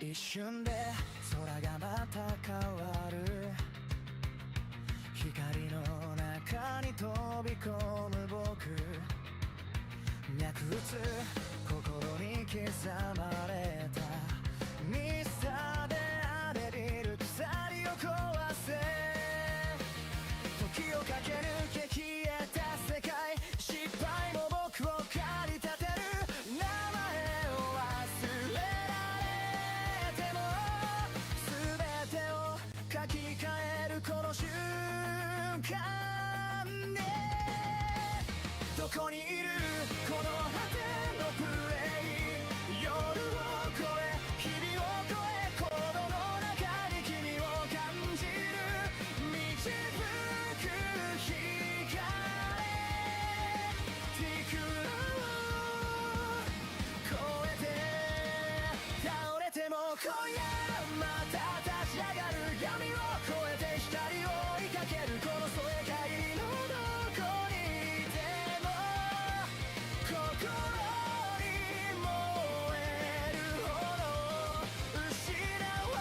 一瞬で空がまた変わる光の中に飛び込む僕脈打つ心に刻まれたミスターであれる鎖を壊せ時を駆け抜け消えた世界失敗も僕を駆り立てる名前を忘れられても全てを書き換えるこの瞬間でどこにいるこの果てのプレイ夜を越え日々を越えコードの中に君を感じる導く光ティクラを越えて倒れても今夜また立ち上がる闇を越えて光を追いかけるこの疎外界のどこにいても心に燃える炎失わ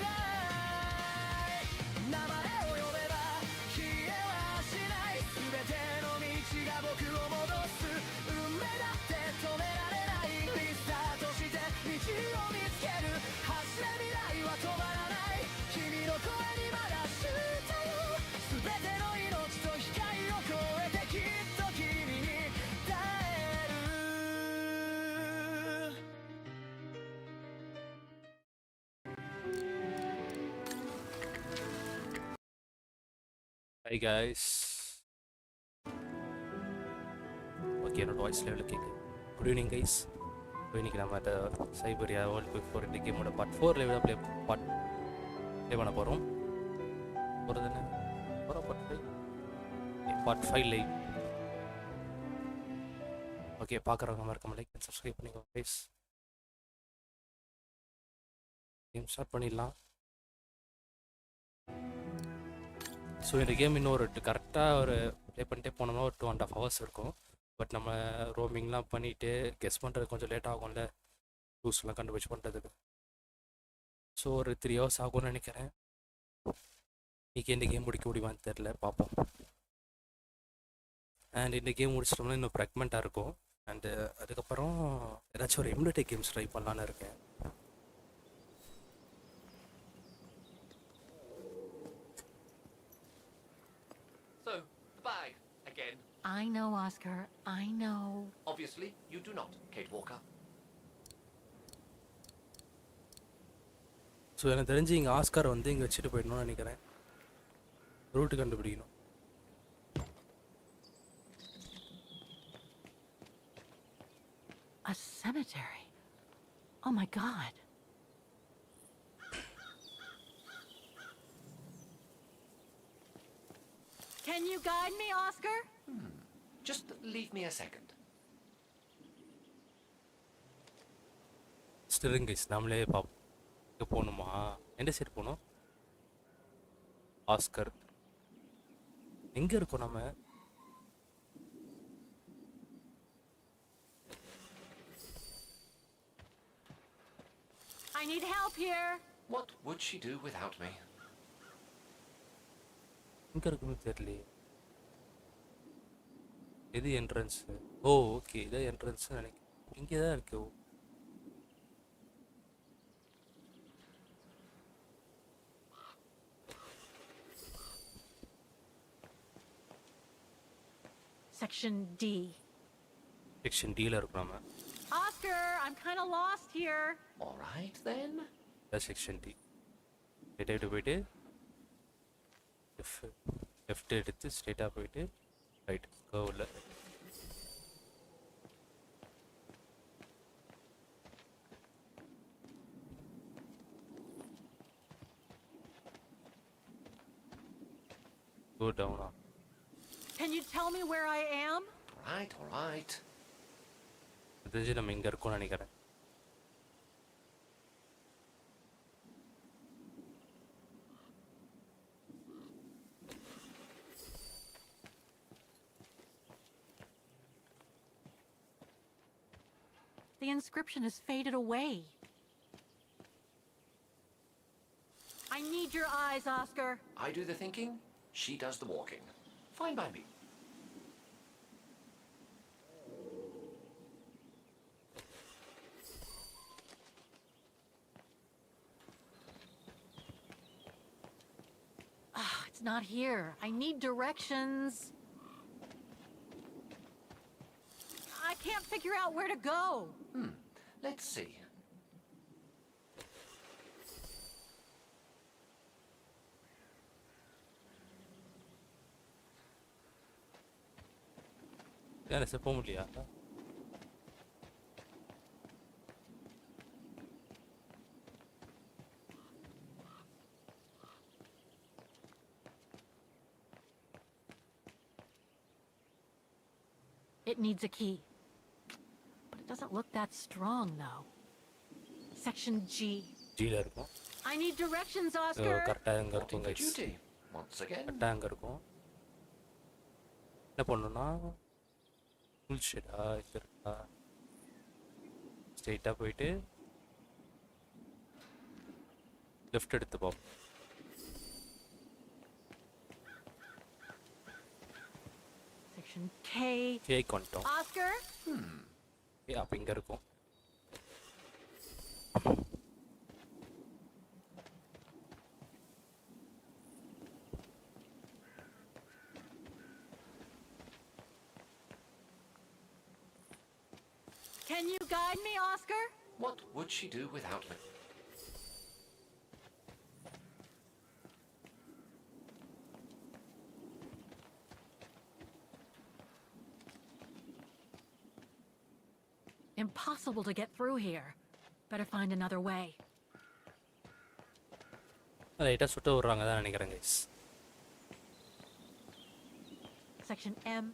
ない名前を呼べば消えはしない全ての道が僕を戻す運命だって止められないリスタートして道を見つける走れ未来は止まらない君の声にまだ知ったよ全ての命と光を越えてきっと君に耐える Hi guys. Okay, என்னோட voice லெவலில் கேட்கு good evening guys. இப்போ இன்றைக்கி நம்ம அந்த சைபரியா வேர்ல்டு பிஃபோர் இந்த கேமோட பார்ட் 4 லெவலில் ப்ளே பண்ண போகிறோம். போகிறது என்ன போகிறோம் பார்ட் 5 லைவ். ஓகே, பார்க்குறவங்க மறக்காம லைக் அண்ட் சப்ஸ்கிரைப் பண்ணிக்கோங்க கைஸ். கேம் ஸ்டார்ட் பண்ணிடலாம். ஸோ இந்த கேம் இன்னும் ஒரு கரெக்டாக ஒரு ப்ளே பண்ணிட்டே போனோம்னா ஒரு 2.5 hours இருக்கும். பட் நம்ம ரோமிங்லாம் பண்ணிவிட்டு கெஸ் பண்ணுறது கொஞ்சம் லேட் ஆகும்ல, ரூல்ஸ்லாம் கண்டுபிடிச்சி பண்ணுறதுக்கு. ஸோ ஒரு 3 hours ஆகும்னு நினைக்கிறேன். இன்றைக்கி இந்த கேம் முடிக்க முடியுமான்னு தெரில, பார்ப்போம். அண்ட் இந்த கேம் முடிச்சிட்டோம்னா இன்னும் ப்ரெக்மெண்ட்டாக இருக்கும். அண்டு அதுக்கப்புறம் ஏதாச்சும் ஒரு எமுலேட்டர் கேம்ஸ் ட்ரை பண்ணலான்னு இருக்கேன். So, the bag, again. I know, Oscar. I know. Obviously, you do not, Kate Walker. So எனக்கு தெரிஞ்சு இங்கே ஆஸ்கார் வந்து இங்கே வச்சுட்டு போயிடணும்னு நினைக்கிறேன். ரூட்டு கண்டுபிடிக்கணும். A cemetery. Oh my God. Can you guide me, Oscar? Just leave me a second. String guys, நம்மளே பார்ப்போம். இங்கே போகணுமா? எந்த சைடு போகணும்? ஆஸ்கர் எங்கே இருக்கோம் நம்ம? I need help here. What would she do without me? எங்கே இருக்குன்னு தெரியலையே. எது என்ட்ரன்ஸு? ஓ ஓகே, இதான் என்ட்ரன்ஸு நினைக்கிறேன். இங்கே தான் இருக்கு. Section D. செக்ஷன் டியில் இருக்கும் நம்ம. Oscar, I'm kind of lost here. All right, then. இதான் செக்ஷன் டி. ஸ்ட்ரெயிட்டாக போயிட்டு லெஃப்ட் எடுத்து ஸ்ட்ரெயிட்டாக போயிட்டு right கர்வில். Go down. Can you tell me where I am? All right, all right. தெரிஞ்சு நம்ம இங்கே இருக்கோம்னு நினைக்கிறேன். The inscription has faded away. I need your eyes, Oscar. I do the thinking, she does the walking. Fine by me. Ah, it's not here. I need directions. I can't figure out where to go. Let's see. யாரை போக முடியா? It needs a key. But it doesn't look that strong, though. Section G. ஜீல இருக்கும். I need directions, Oscar. கரெக்டாக அங்கே What இருக்கும் in the guys. duty? Once again. கரெக்டாக அங்கே இருக்கும். என்ன பண்ணணும்னா ஃபுல் ஷேடா இது இருக்கா, ஸ்ட்ரெயிட்டாக போயிட்டு லெஃப்ட் எடுத்து பார்ப்போம். Section K. கேக் வந்துட்டோம். Oscar? அப்போ இங்கே இருக்கும். Can you guide me, Oscar? What would she do without me? Impossible to get through here. Better find another way. லைட்டாக சுட்ட விட்றாங்க தான் நினைக்கிறேன் guys. Section M.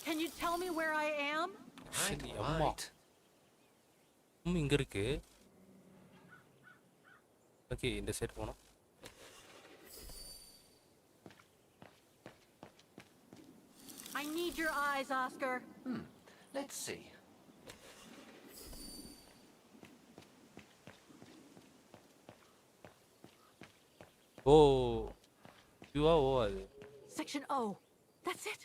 Can you tell me where I am? Right, அம்மா right. இங்கே இருக்கு. Okay, இந்த side போனோம். I need your eyes, Oscar. Let's see. ஓ யூவா ஓ அது. Section O. That's it.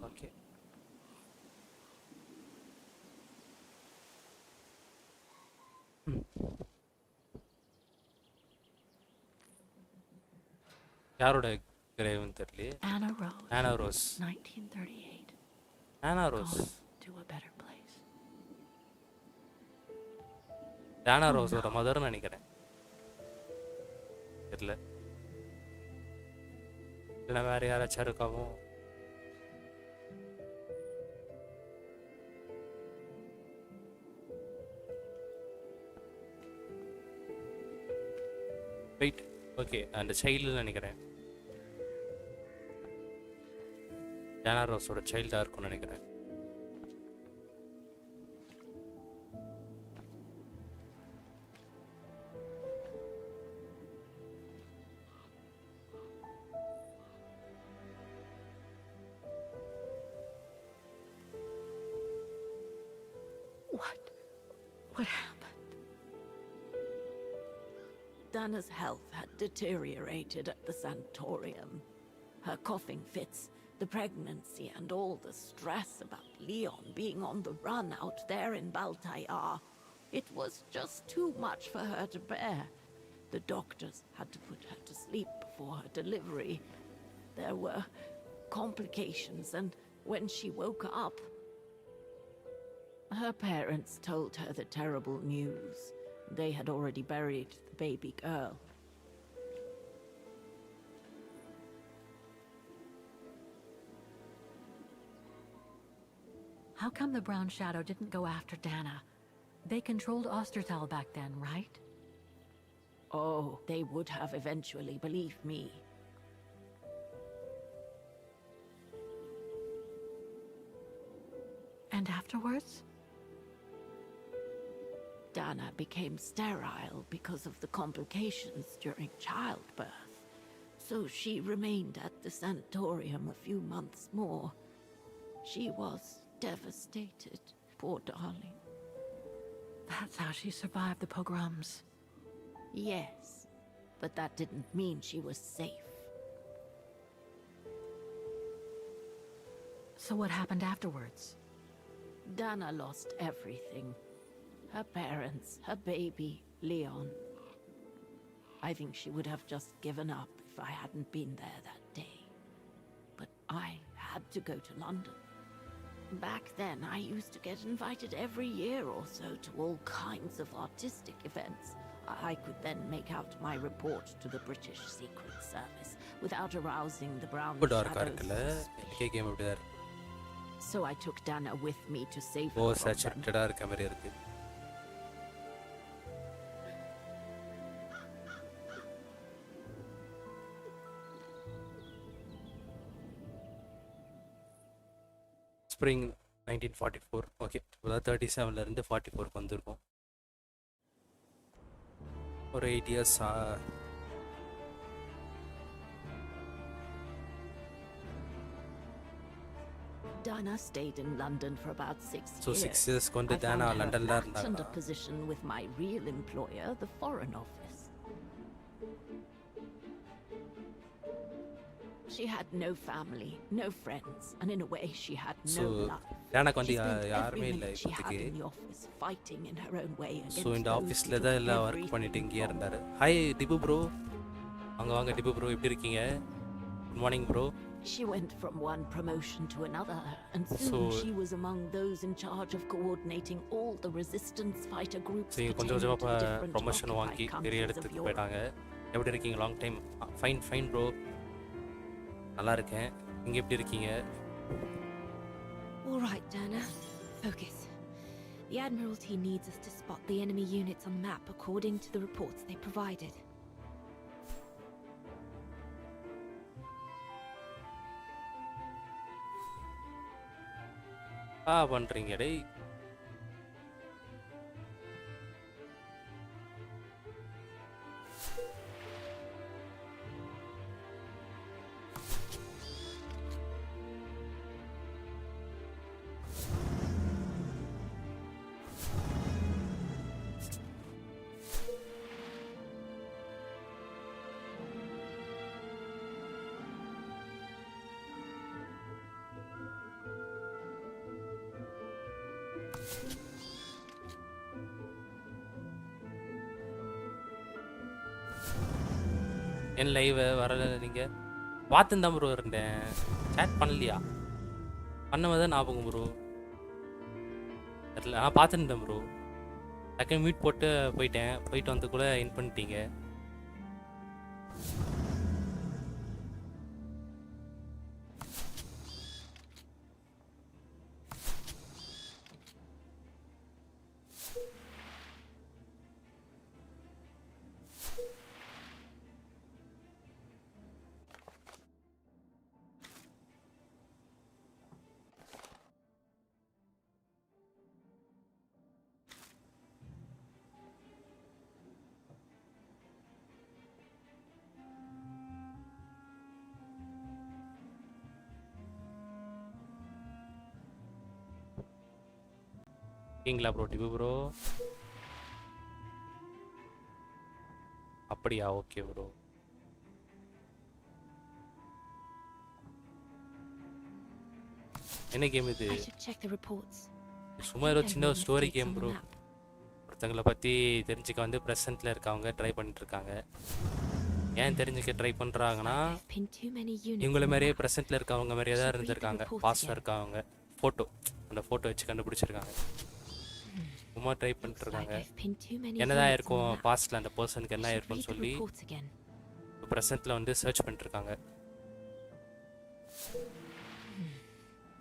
Okay. யாரோட கிரேவன் தெரியலையே. Anna Rose. ஆனா ரோஸ். 1938. ஆனா rose. Gone to a better place. ஆனா ரோஸோட மதர்னு நினைக்கிறேன். தெரியல. இல்லைன்னா வேற யாராச்சும் இருக்காவும். வெயிட், ஓகே, அந்த சைல்டு நினைக்கிறேன். டேனா ரோஸோட சைல்டாக இருக்கும்னு நினைக்கிறேன். What happened? Dana's health had deteriorated at the sanatorium. Her coughing fits, the pregnancy, and all the stress about Leon being on the run out there in Baltayar. It was just too much for her to bear. The doctors had to put her to sleep before her delivery. There were complications, and when she woke up, her parents told her the terrible news. They had already buried the baby girl. How come the Brown Shadow didn't go after Dana? They controlled Ostertal back then, right? Oh, they would have eventually, believe me. And afterwards? Dana became sterile because of the complications during childbirth, so she remained at the sanatorium a few months more. She was devastated, poor darling. That's how she survived the pogroms. Yes, but that didn't mean she was safe. So what happened afterwards? Dana lost everything. Her parents, her baby, Leon. I think she would have just given up if I hadn't been there that day. But I had to go to London. Back then, I used to get invited every year or so to all kinds of artistic events. I could then make out my report to the British Secret Service without arousing the brown shadows. So I took Dana with me to save her from them. Spring 1944. Okay, 37 ல இருந்து 44 க்கு வந்திருக்கோம். ஒரு 8 years. Dana stayed in London for about 6 years. So 6 years கொண்டு I தானா found her லண்டன்ல flat இருந்தாங்க. and a position with my real employer, the Foreign Office. She had no family, no friends, and in a way she had no life. தானாக்கு வந்து She spent யாருமே every இல்ல minute she had இப்போதைக்கு. in the office fighting in her own way against so இந்த those ஆஃபீஸில் who தான் took எல்லாம் work everything பண்ணிட்டு இங்கேயே from இருந்தார். ஹாய் டிபு ப்ரோ, வாங்க வாங்க டிபு ப்ரோ, எப்படி இருக்கீங்க? Good morning bro. She went from one promotion to another, and soon So- she was among those in charge of coordinating all the resistance fighter groups so இங்கே கொஞ்சம் pertaining கொஞ்சமாக to the different promotion வாங்கி occupied பெரிய countries of இடத்துக்கு Europe. போயிட்டாங்க. எப்படி இருக்கீங்க? Long time. Fine fine bro, நல்லா இருக்கேன். நீங்கள் எப்படி இருக்கீங்க? All right, Dana. Focus. The Admiralty needs us to spot the enemy units on the map according to the reports they provided. பண்ணுறீங்க டேய். என் லைவ் வரல, நீங்கள் பார்த்துன்னு தான் ப்ரோ இருந்தேன். சேட் பண்ணலையா? பண்ணவே தான் ஞாபகம் ப்ரோ. தெரியல, நான் பார்த்துருந்தேன் ப்ரோ. டக்குன்னு மீட் போட்டு போயிட்டேன். போயிட்டு வந்து கூட இன் பண்ணிட்டீங்க. இருக்கீங்களா ப்ரோ? டிபு ப்ரோ அப்படியா? Okay bro. என்ன கேம் இது? I should check the reports. சும்மா ஏதோ சின்ன ஒரு ஸ்டோரி கேம் ப்ரோ. ஒருத்தங்களை பற்றி தெரிஞ்சுக்க வந்து ப்ரெசென்ட்டில் இருக்கவங்க ட்ரை பண்ணிட்டு இருக்காங்க. ஏன் தெரிஞ்சுக்க ட்ரை பண்ணுறாங்கன்னா, I've pinned too many units இவங்கள on the மாதிரியே map. ப்ரெசென்ட்டில் இருக்கவங்க மாதிரியே தான் இருந்திருக்காங்க. பாஸ்டில் இருக்கவங்க ஃபோட்டோ, அந்த ஃபோட்டோ வச்சு கண்டுபிடிச்சிருக்காங்க. சும்மா ட்ரை பண்ணிட்டு Looks like இருக்காங்க. I've pinned too many என்னதான் units on இருக்கும் the map. பாஸ்டில் அந்த பர்சனுக்கு I என்ன should இருக்கும்னு read the சொல்லி reports again. ப்ரெசென்ட்டில் வந்து சர்ச் பண்ணிட்டு இருக்காங்க.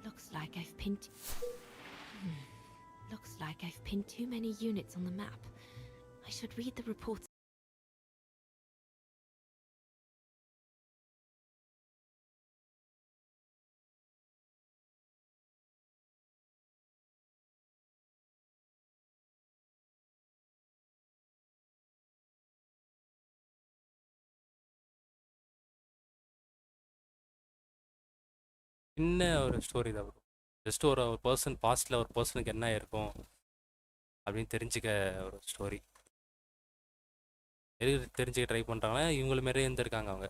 Looks like I've pinned. Looks like I've pinned too many units on the map. I should read the reports சின்ன ஒரு ஸ்டோரி தான் ப்ரோ. ஜஸ்ட் ஒரு பர்சன் பாஸ்ட்டில் ஒரு பர்சனுக்கு என்ன இருக்கும் அப்படின்னு தெரிஞ்சுக்க ஒரு ஸ்டோரி. எதுக்கு தெரிஞ்சுக்க ட்ரை பண்ணுறாங்கன்னா இவங்கள மாரியே இருந்திருக்காங்க அவங்க.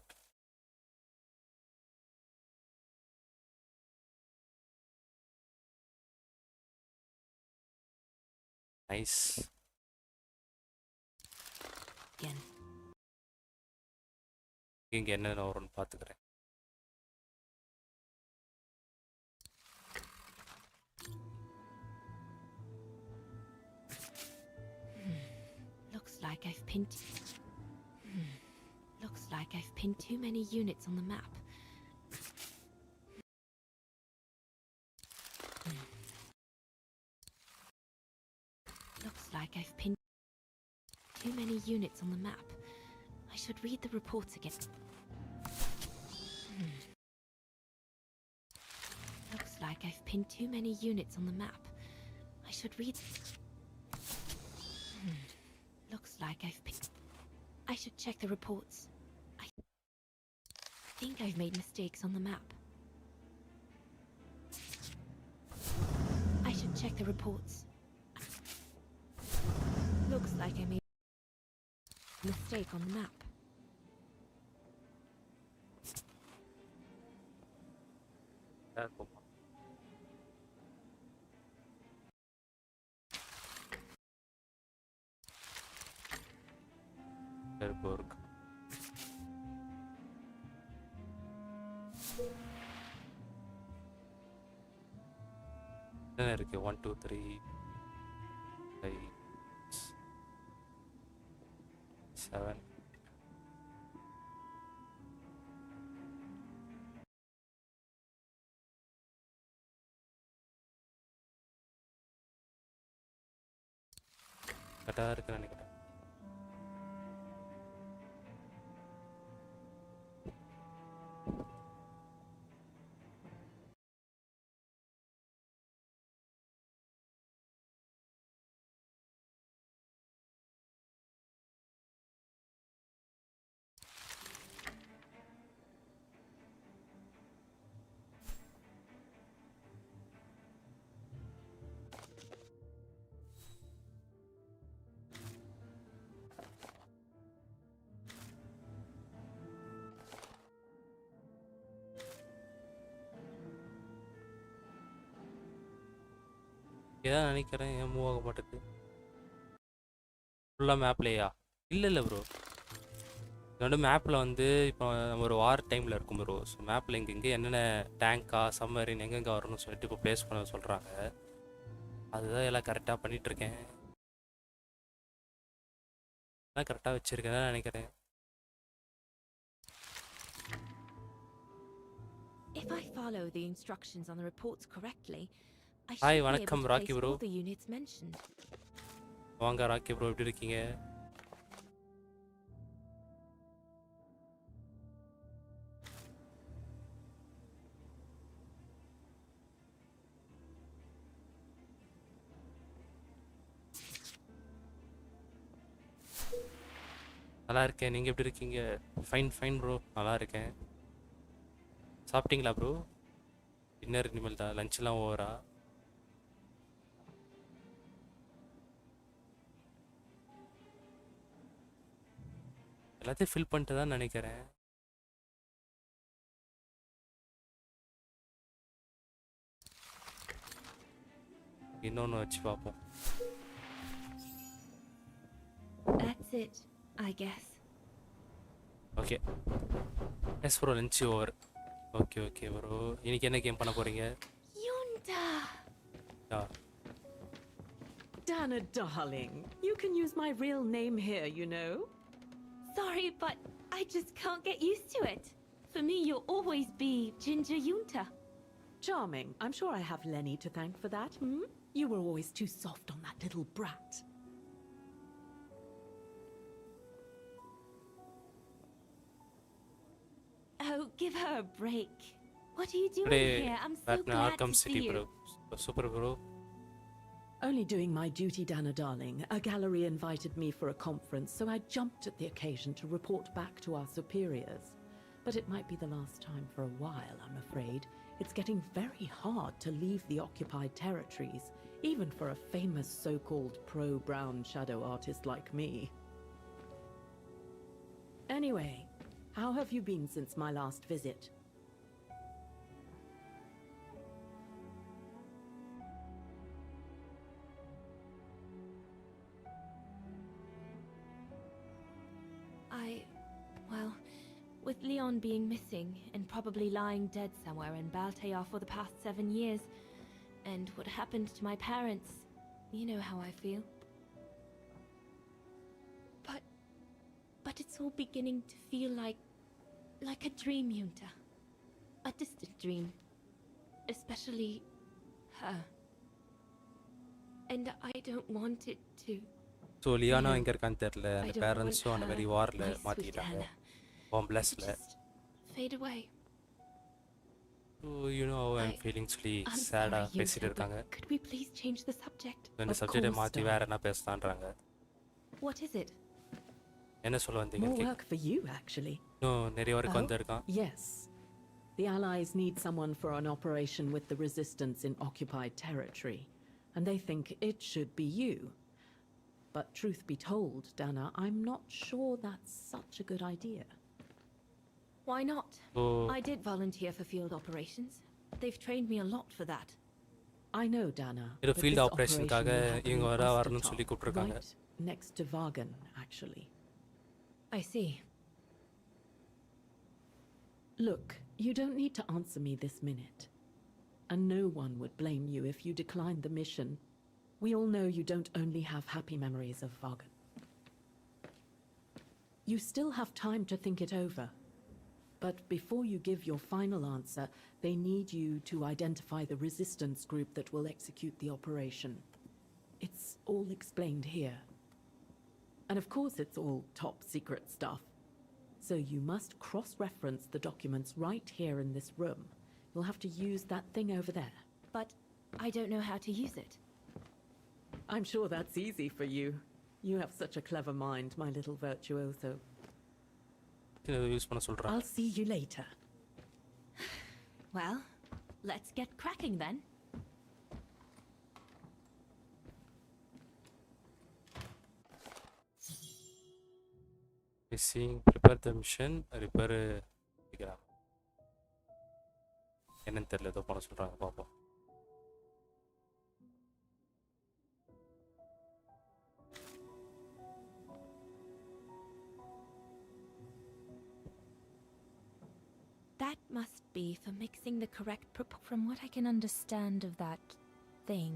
நைஸ். Again. இங்கே என்னென்ன வரும்னு பார்த்துக்கிறேன். Looks like I've pinned... Looks like I've pinned too many units on the map. Looks like I've pinned too many units on the map. I should read the reports again. Looks like I've pinned too many units on the map. I should read... Looks like I've pinned... I should check the reports. I think I've made mistakes on the map. I should check the reports. Looks like I made a mistake on the map. இருக்கு. என்ன இருக்கு? 1 2 3 5 7. கரெக்டாக இருக்குன்னு நினைக்கிறேன். ஏதான் நினைக்கிறேன், ஏன் move ஆக மாட்டேது? ஃபுல்லாக மேப்லேயா? இல்லை ப்ரோ, இது வந்து மேப்பில் வந்து இப்போ ஒரு வார் டைமில் இருக்கும் ப்ரோ. ஸோ மேப்பில் இங்கே என்னென்ன டேங்க்கா சம்மரின் எங்கெங்கே வரணும்னு சொல்லிட்டு இப்போ ப்ளேஸ் பண்ண சொல்கிறாங்க. அதுதான் எல்லாம் கரெக்டாக பண்ணிகிட்ருக்கேன். எல்லாம் கரெக்டாக வச்சுருக்கேன் தான் நினைக்கிறேன். If I follow the instructions on the reports correctly, I should hi, be able வணக்கம் to Rocky place bro. all the units mentioned. வாங்க ராக்கி ப்ரோ, எப்படி இருக்கீங்க? நல்லா இருக்கேன், நீங்கள் எப்படி இருக்கீங்க? ஃபைன் ப்ரோ, நல்லா இருக்கேன். சாப்பிட்டீங்களா ப்ரோ? டின்னர் இனிமேல் தான், லஞ்செலாம் ஓவரா? எல்லாத்தையும் ஃபில் பண்ணிட்டு தான் நினைக்கிறேன். இன்னொன்று வச்சு பார்ப்போம். That's it, I guess. Okay, yes bro, lunch over. Okay bro, இன்னைக்கு என்ன கேம் பண்ண போகிறீங்க? Yunta! Dana, darling, you can use my real name here, you know. Sorry, but I just can't get used to it. For me, you'll always be Ginger Yunta. Charming. I'm sure I have Lenny to thank for that, hmm? You were always too soft on that little brat. Oh, give her a break. What are you doing Today, here? I'm so Batman glad Arkham to City see you. bro. Super bro. Only doing my duty, Dana, darling. A gallery invited me for a conference, so I jumped at the occasion to report back to our superiors. But it might be the last time for a while, I'm afraid. It's getting very hard to leave the occupied territories, even for a famous so-called pro-brown shadow artist like me. Anyway, how have you been since my last visit? Well, with Leon being missing and probably lying dead somewhere in Baltair for the past 7 years, and what happened to my parents, you know how I feel. But it's all beginning to feel like a dream, Yunta. A distant dream. Especially her. And I don't want it to. So Liana எங்கே இருக்கான்னு தெரில. அந்த பேரண்ட்ஸும் அந்த மாதிரி வாரில் மாற்றிக்கிட்டாங்க, பாம்ப்ளாஸ்டில். Fade away. So you know how I'm feeling சொல்லி சேடாக பேசிட்டு இருக்காங்க. Could we please change the subject? இந்த சப்ஜெக்டை மாற்றி வேற என்ன பேசலான்றாங்க. What is it? என்ன சொல்ல வந்தீங்க? More work for you, actually. No, நிறைய வரைக்கும் வந்திருக்கான். Yes. The Allies need someone for an operation with the resistance in occupied territory, and they think it should be you. But truth be told, Dana, I'm not sure that's such a good idea. Why not? I did volunteer for field operations. They've trained me a lot for that. I know, Dana. இது field ஆபரேஷனுக்காக இவங்க வரணும்னு சொல்லி கூப்பிட்டுருக்காங்க. Right next to Vagan, actually. I see. Look, you don't need to answer me this minute. And no one would blame you if you declined the mission. We all know you don't only have happy memories of Vagan. You still have time to think it over. But before you give your final answer, they need you to identify the resistance group that will execute the operation. It's all explained here. And of course it's all top secret stuff. So you must cross-reference the documents right here in this room. You'll have to use that thing over there. But I don't know how to use it. I'm sure that's easy for you. You have such a clever mind, my little virtuoso. Use பண்ண சொல்றாங்க. I'll see you later. Well, let's get cracking then. Missing, prepare the mission, repair கேக்குறாங்க. என்னன்னு தெரியல, ஏதோ பண்ண சொல்றாங்க, பாப்போம். That must be for mixing the correct from what I can understand of that thing.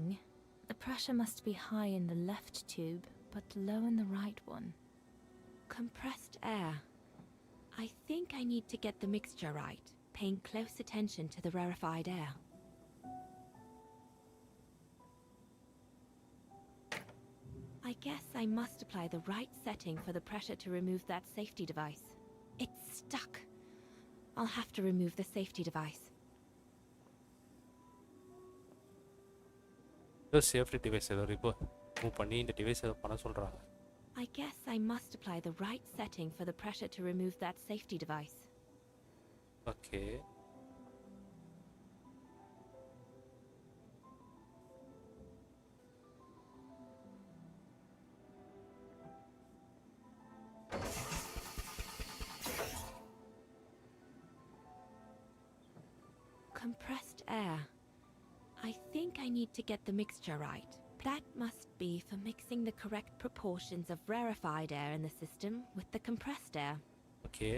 The pressure must be high in the left tube, but low in the right one. Compressed air. I think I need to get the mixture right, paying close attention to the rarefied air. I guess I must apply the right setting for the pressure to remove that safety device. It's stuck. I'll have to remove the safety device. The safety device ஏதோ remove பண்ணி இந்த device ஏதோ பண்ண சொல்றாங்க. I guess I must apply the right setting for the pressure to remove that safety device. Okay. Compressed air. I think I need to get the mixture right. That must be for mixing the correct proportions of rarefied air in the system with the compressed air. Okay.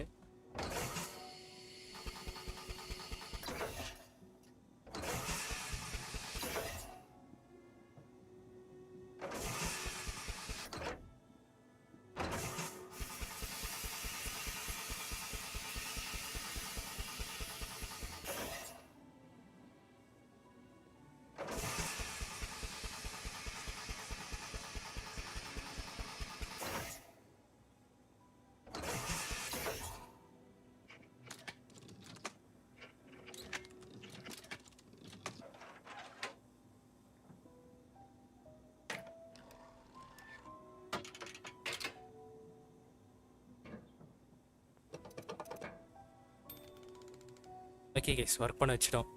Okay guys, work பண்ண வச்சிட்டோம்.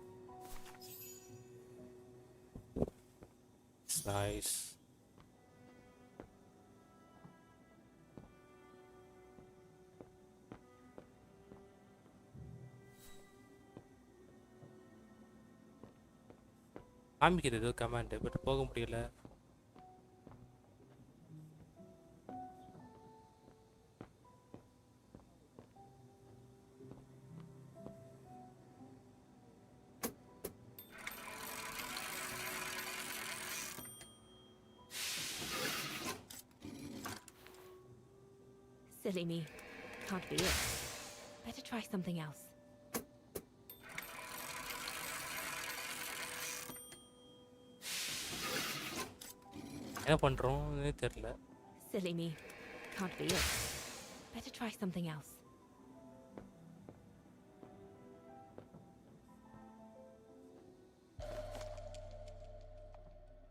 Nice. காமிக்குது ஏதோ command, but போக முடியல. Silly me. Can't be it. Better try something else. என்ன பண்றோம்னே தெரியல. Silly me. Can't be it. Better try something else.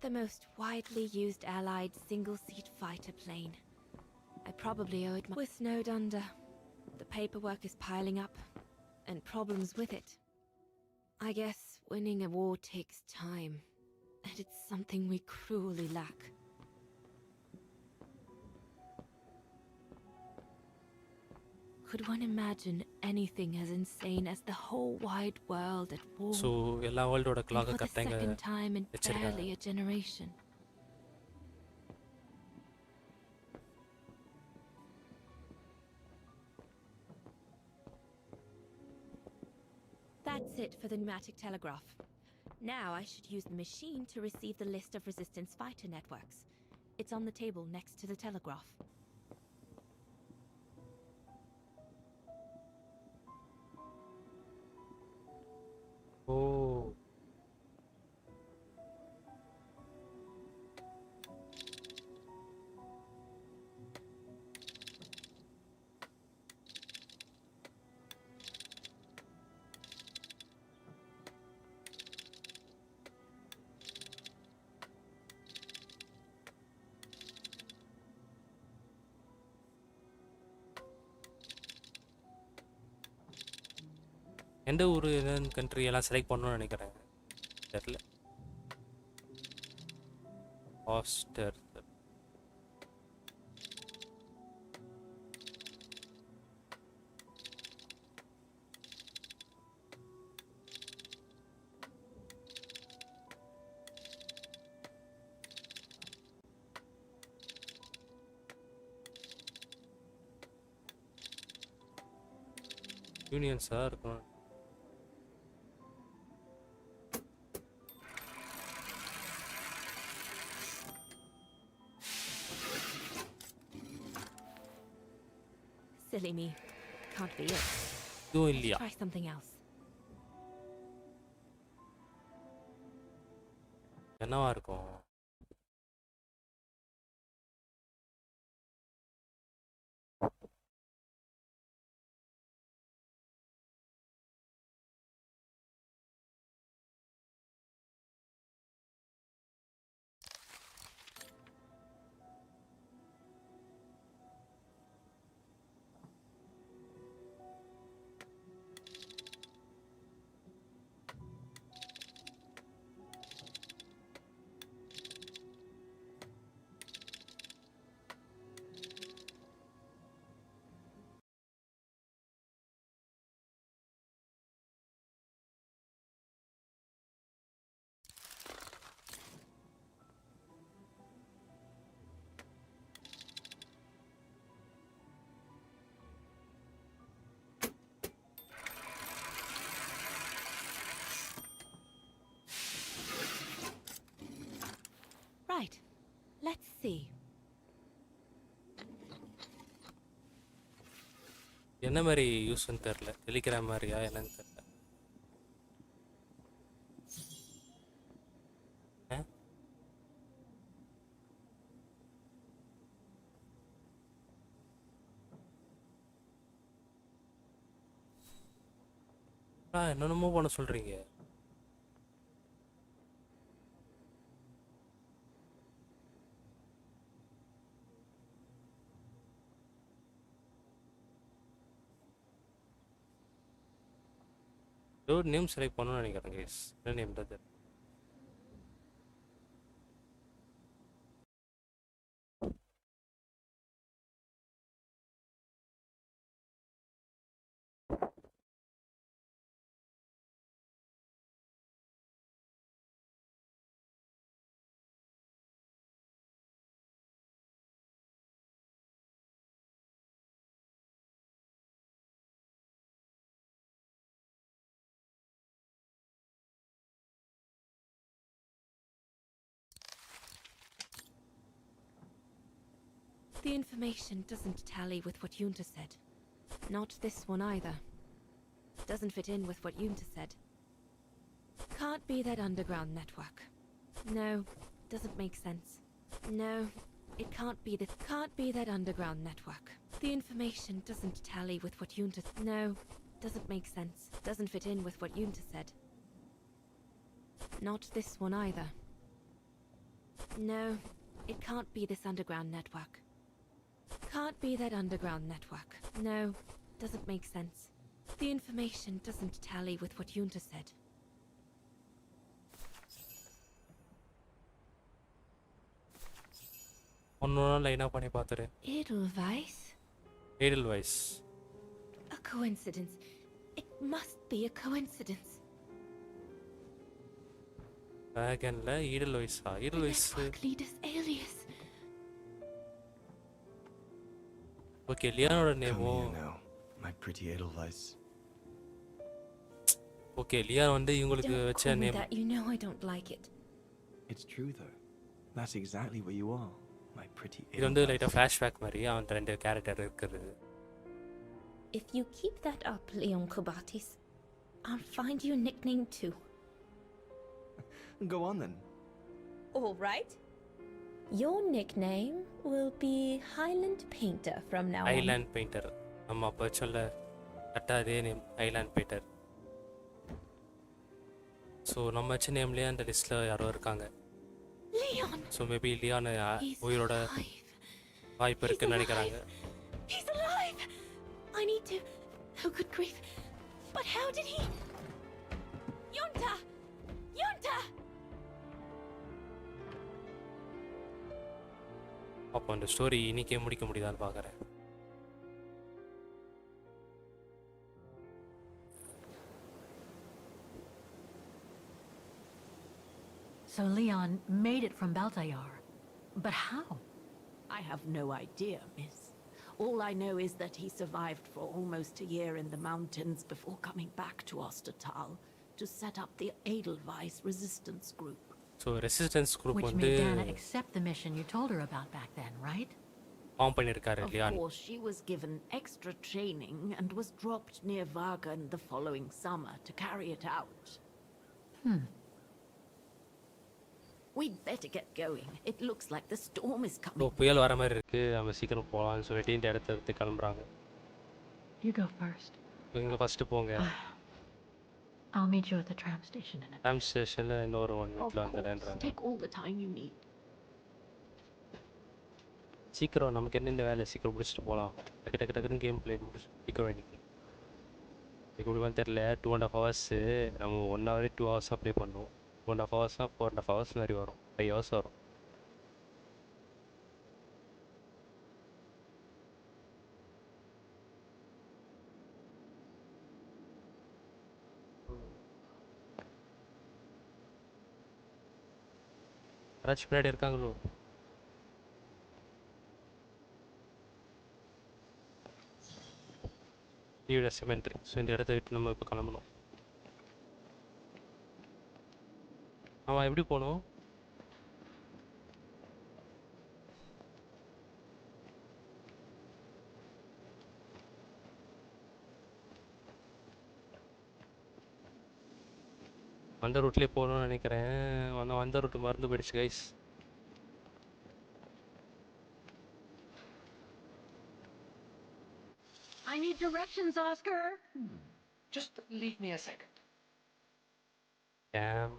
The most widely used allied single-seat fighter plane. I probably owe it my... We're snowed under. The paperwork is piling up, and problems with it. I guess winning a war takes time, and it's something we cruelly lack. Could one imagine anything as insane as the whole wide world at war? So எல்லா வேர்ல்டோட And கிளாக்கை for the கரெக்டாக second time in வச்சிருக்காங்க. barely a generation. That's it for the pneumatic telegraph. Now I should use the machine to receive the list of resistance fighter networks. It's on the table next to the telegraph. ஓ எந்த ஊர் என்னன்னு country எல்லாம் select பண்ணணும்னு நினைக்கிறேன். தெரியல. ஹாஸ்டர் யூனியன்ஸாக இருக்கும். Silly me. Can't be it. இதுவும் இல்லையா? Try something else. என்னவா இருக்கும்? Right. Let's see. என்ன மாதிரி யூஸ்ன்னு தெரில. டெலிகிராம் மாதிரியா என்னன்னு தெரில. என்னென்னமோ பண்ண சொல்றீங்க. ஏதோ நேம் செலக்ட் பண்ணணும்னு நினைக்கிறேன் கைஸ். என்ன நேம் தான்? The information doesn't tally with what Yunta said. Not this one either. Doesn't fit in with what Yunta said. Can't be that underground network. No, doesn't make sense. No, it can't be that underground network. The information doesn't tally with what Yunta. No, doesn't make sense. Doesn't fit in with what Yunta said. Not this one either. No, it can't be this underground network. Can't be that underground network. No, doesn't make sense. The information doesn't tally with what Yunta said. ஒன்னொன்னா லைனா பண்ணி பார்த்துரு. Edelweiss? Edelweiss. A coincidence. It must be a coincidence. வேகன்ல Edelweiss-ஆ? Edelweiss. Network leader's alias. Okay, லியானோட நேமோ. Come here now, my pretty Edelweiss. Okay, Leon வந்து இவங்களுக்கு Don't வச்ச call me name. that. You know I don't like it. It's true though. That's exactly what you are, my pretty இது வந்து Edelweiss. லைட்டா flashback மாதிரி அவன் ரெண்டு character இருக்குது. If you keep that up, Leon Kobatis, I'll find you a nickname too. Go on then. All right. Your nickname will be Highland Painter from now on. Island painter. நம்ம அப்போ சொல்ல கரெக்டாக அதே name island painter. So நம்ம வச்ச நேம்லேயே அந்த லிஸ்ட்டில் யாரோ இருக்காங்க. Leon! So maybe Leon He's உயிரோட alive. வாய்ப்பு இருக்குன்னு நினைக்கிறாங்க. He's alive! I need to... Oh, good grief. But how did he... Yunta! Yunta! அப்போ அந்த ஸ்டோரி இன்னைக்கே முடிக்க முடியுதான்னு பார்க்குறேன். So Leon made it from Baltayar. But how? I have no idea, miss. All I know is that he survived for almost a year in the mountains before coming back to Ostertal to set up the Edelweiss resistance group. So resistance group Which வந்து made Dana accept the mission you told her about back then, right? Form பண்ணியிருக்காரு Of லியான். course, she was given extra training and was dropped near Vagan the following summer to carry it out. We'd better get going. It looks like the storm is so coming. புயல் வர மாதிரி இருக்குது, நம்ம சீக்கிரம் போகலான்னு சொல்லிட்டு இந்த இடத்த எடுத்து கிளம்புறாங்க. You go first. இங்கே ஃபஸ்ட்டு போங்க. I'll meet you at the tram station in a bit. Tram ஸ்டேஷனில் இன்னொரு ஒன் Of வீட்டில் course, வந்துடுறாங்க. take all the time you need. சீக்கிரம் நமக்கு என்ன இந்த வேலை சீக்கிரம் முடிச்சுட்டு போகலாம். டக்கு டக்குன்னு கேம் பிளே முடிச்சு சீக்கிரம் வேண்டிக்கு. இதுக்கு எப்படி தெரியல. 2.5 hours நம்ம 1 hour 2 hours ப்ளே பண்ணுவோம். 2.5 hours 4.5 hours மாதிரி வரும். 5 hours வரும். யாராச்சும் பின்னாடி இருக்காங்களோ? டிவிட சிமெண்ட்ரி. ஸோ இந்த இடத்த விட்டு நம்ம இப்போ கிளம்பணும். அவன் எப்படி போகணும்? வந்த ரூட்லேயே போகணும்னு நினைக்கிறேன். வந்த ரூட்டு மறந்து போயிடுச்சு guys. I need directions, Oscar. Just leave me a second. Damn.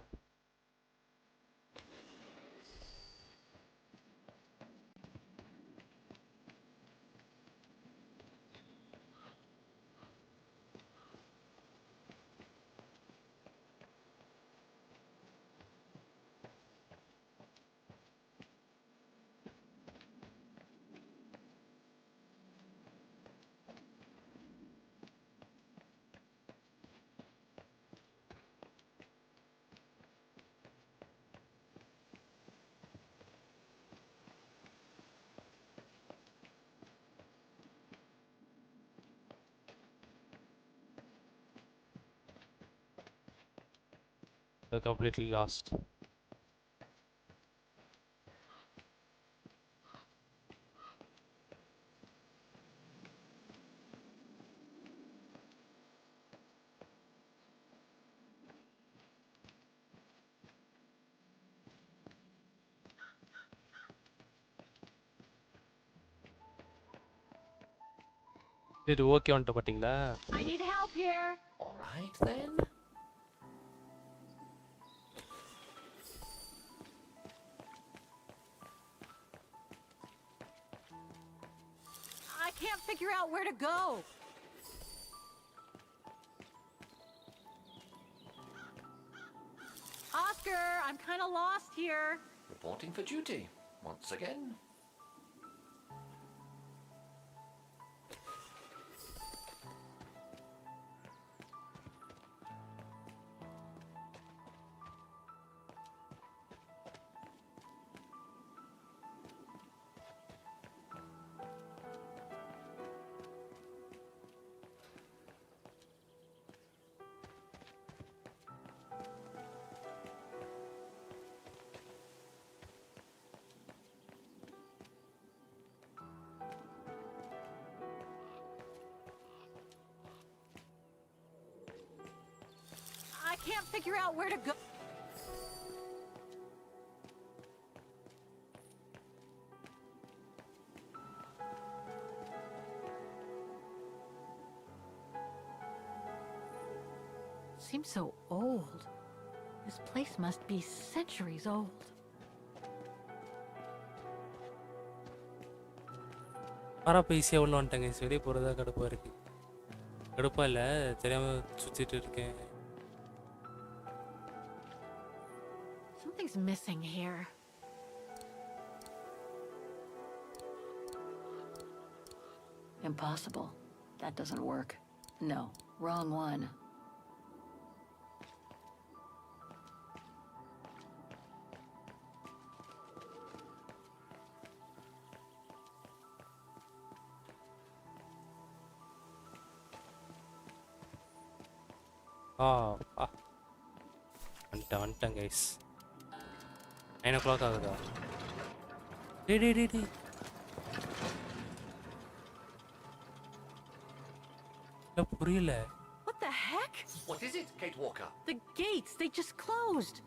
They're completely lost. இது ஓகே வந்துட்டு பாத்தீங்களா? I need help here. All right then. I can't figure out where to go. Oscar, I'm kind of lost here. Reporting for duty once again. I can't figure out where to go. Seems so old. This place must be centuries old. வரப்போ ஈஸியாக உள்ள வந்துட்டேங்க. வெளியே போகிறதா கடுப்பாக இருக்கு. கடுப்பாக இல்லை, தெரியாமல் சுற்றிட்டு இருக்கேன். Something's missing here. Impossible. That doesn't work. No, wrong one. வந்துட்டேன் கைஸ். 9 o'clock ஆகுதா? டேய். இல்லை புரியல. What the heck? What is it, Kate Walker? The gates, they just closed.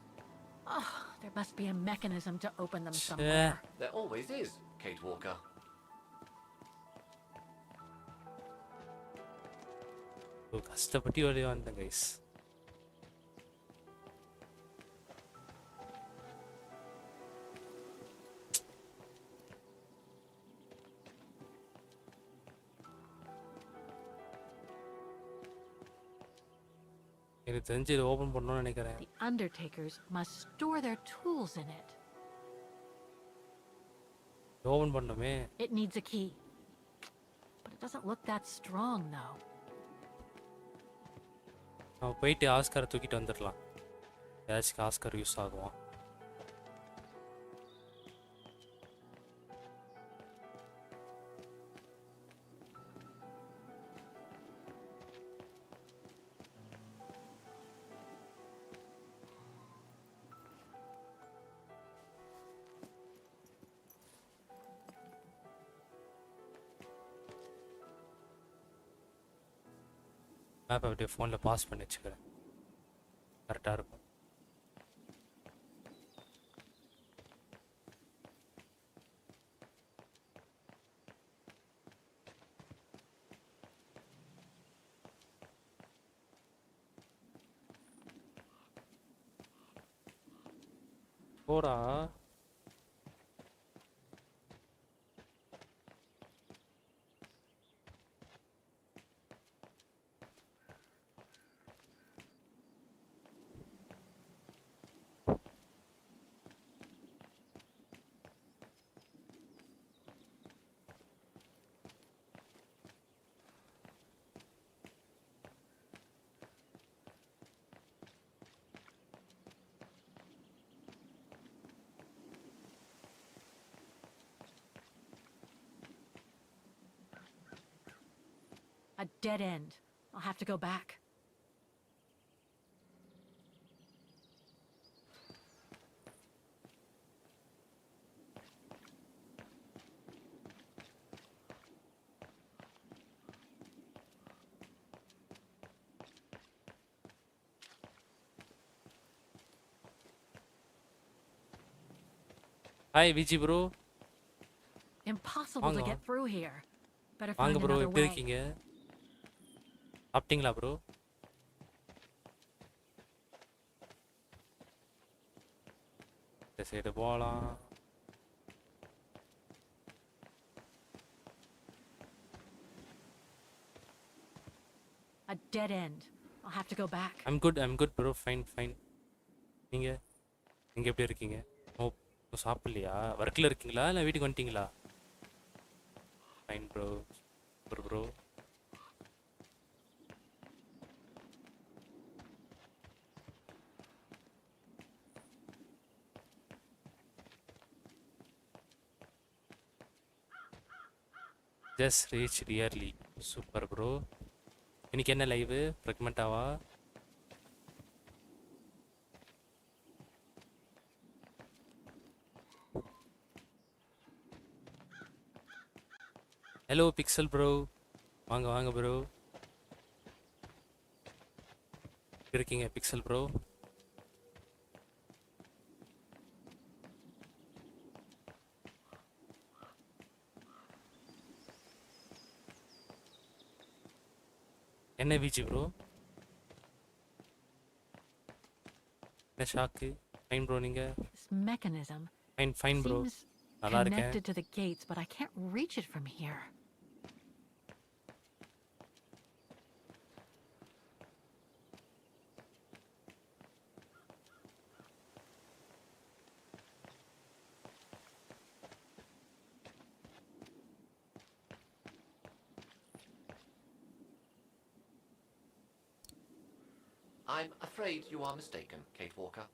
Oh, there must be a mechanism to open them somewhere. There always is, Kate Walker. கஷ்டப்பட்டு வெளியே வந்தேன் guys. எனக்கு தெரிஞ்சு இதை ஓப்பன் பண்ணணும்னு நினைக்கிறேன். The undertakers must store their tools in it. Open பண்ணணுமே. It needs a key. But it doesn't look that strong though. நம்ம போயிட்டு ஆஸ்காரை தூக்கிட்டு வந்துடலாம். ஏதாச்சும் ஆஸ்கார் யூஸ் ஆகுவான். மேப் அப்படியே ஃபோனில் பாஸ் பண்ணி வச்சுக்கிறேன். கரெக்டாக இருக்கும். போடா. A dead end. I'll have to go back. Hi, VG bro. Impossible to Vaanga. get through here. Better வாங்க find ப்ரோ, another எப்படி way. இருக்கீங்க? சாப்பிட்டீங்களா ப்ரோ? இந்த சைடு போகலாம். A dead end. I'll have to go back. I'm good bro. Fine. நீங்கள் எப்படி இருக்கீங்க? ஓ, சாப்பிட்லையா? ஒர்க்கில் இருக்கீங்களா இல்லை வீட்டுக்கு வந்துட்டீங்களா? Fine bro. Bro just reach early. Super bro. இன்னைக்கு என்ன லைவு? ப்ரெக்மெண்ட்டாவா? ஹலோ பிக்சல் ப்ரோ, வாங்க ப்ரோ. இருக்கீங்க பிக்சல் ப்ரோ? என்ன விஜி ப்ரோ? என்ன ஷாக்கு? Fine bro. நீங்கள்? This mechanism fine bro. seems நல்லா இருக்கேன். connected to the gates, but I can't reach it from here. I'm afraid you are mistaken, Kate Walker.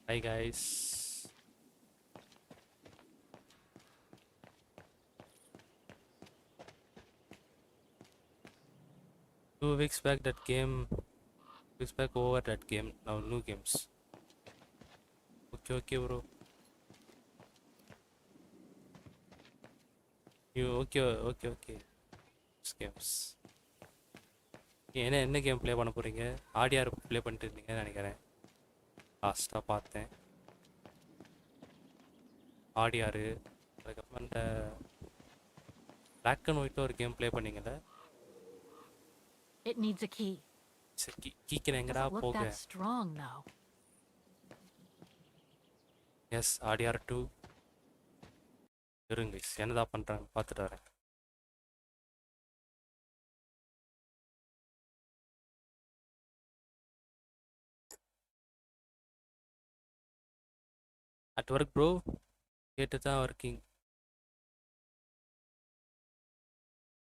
Hi guys. 2 weeks back that game. 2 weeks back over that game. Now new games. Okay bro. You okay. Games. என்ன game play பண்ண போறீங்க? ஆடிஆர் play பண்ணிட்டு இருந்தீங்கன்னு நினைக்கிறேன். லாஸ்ட்டாக பார்த்தேன். ஆடிஆர், அதுக்கப்புறம் இந்த பிளாக் அண்ட் ஒயிட்டில் ஒரு கேம் ப்ளே பண்ணீங்கல்ல? It needs a key. சரி, கீக்கு எங்கடா Doesn't look போக? that strong though. எஸ், ஆடிஆர் 2 இருங்க, என்னதான் பண்ணுறாங்க பார்த்துட்டு வரேன். At work bro, கேட்டு தான் working.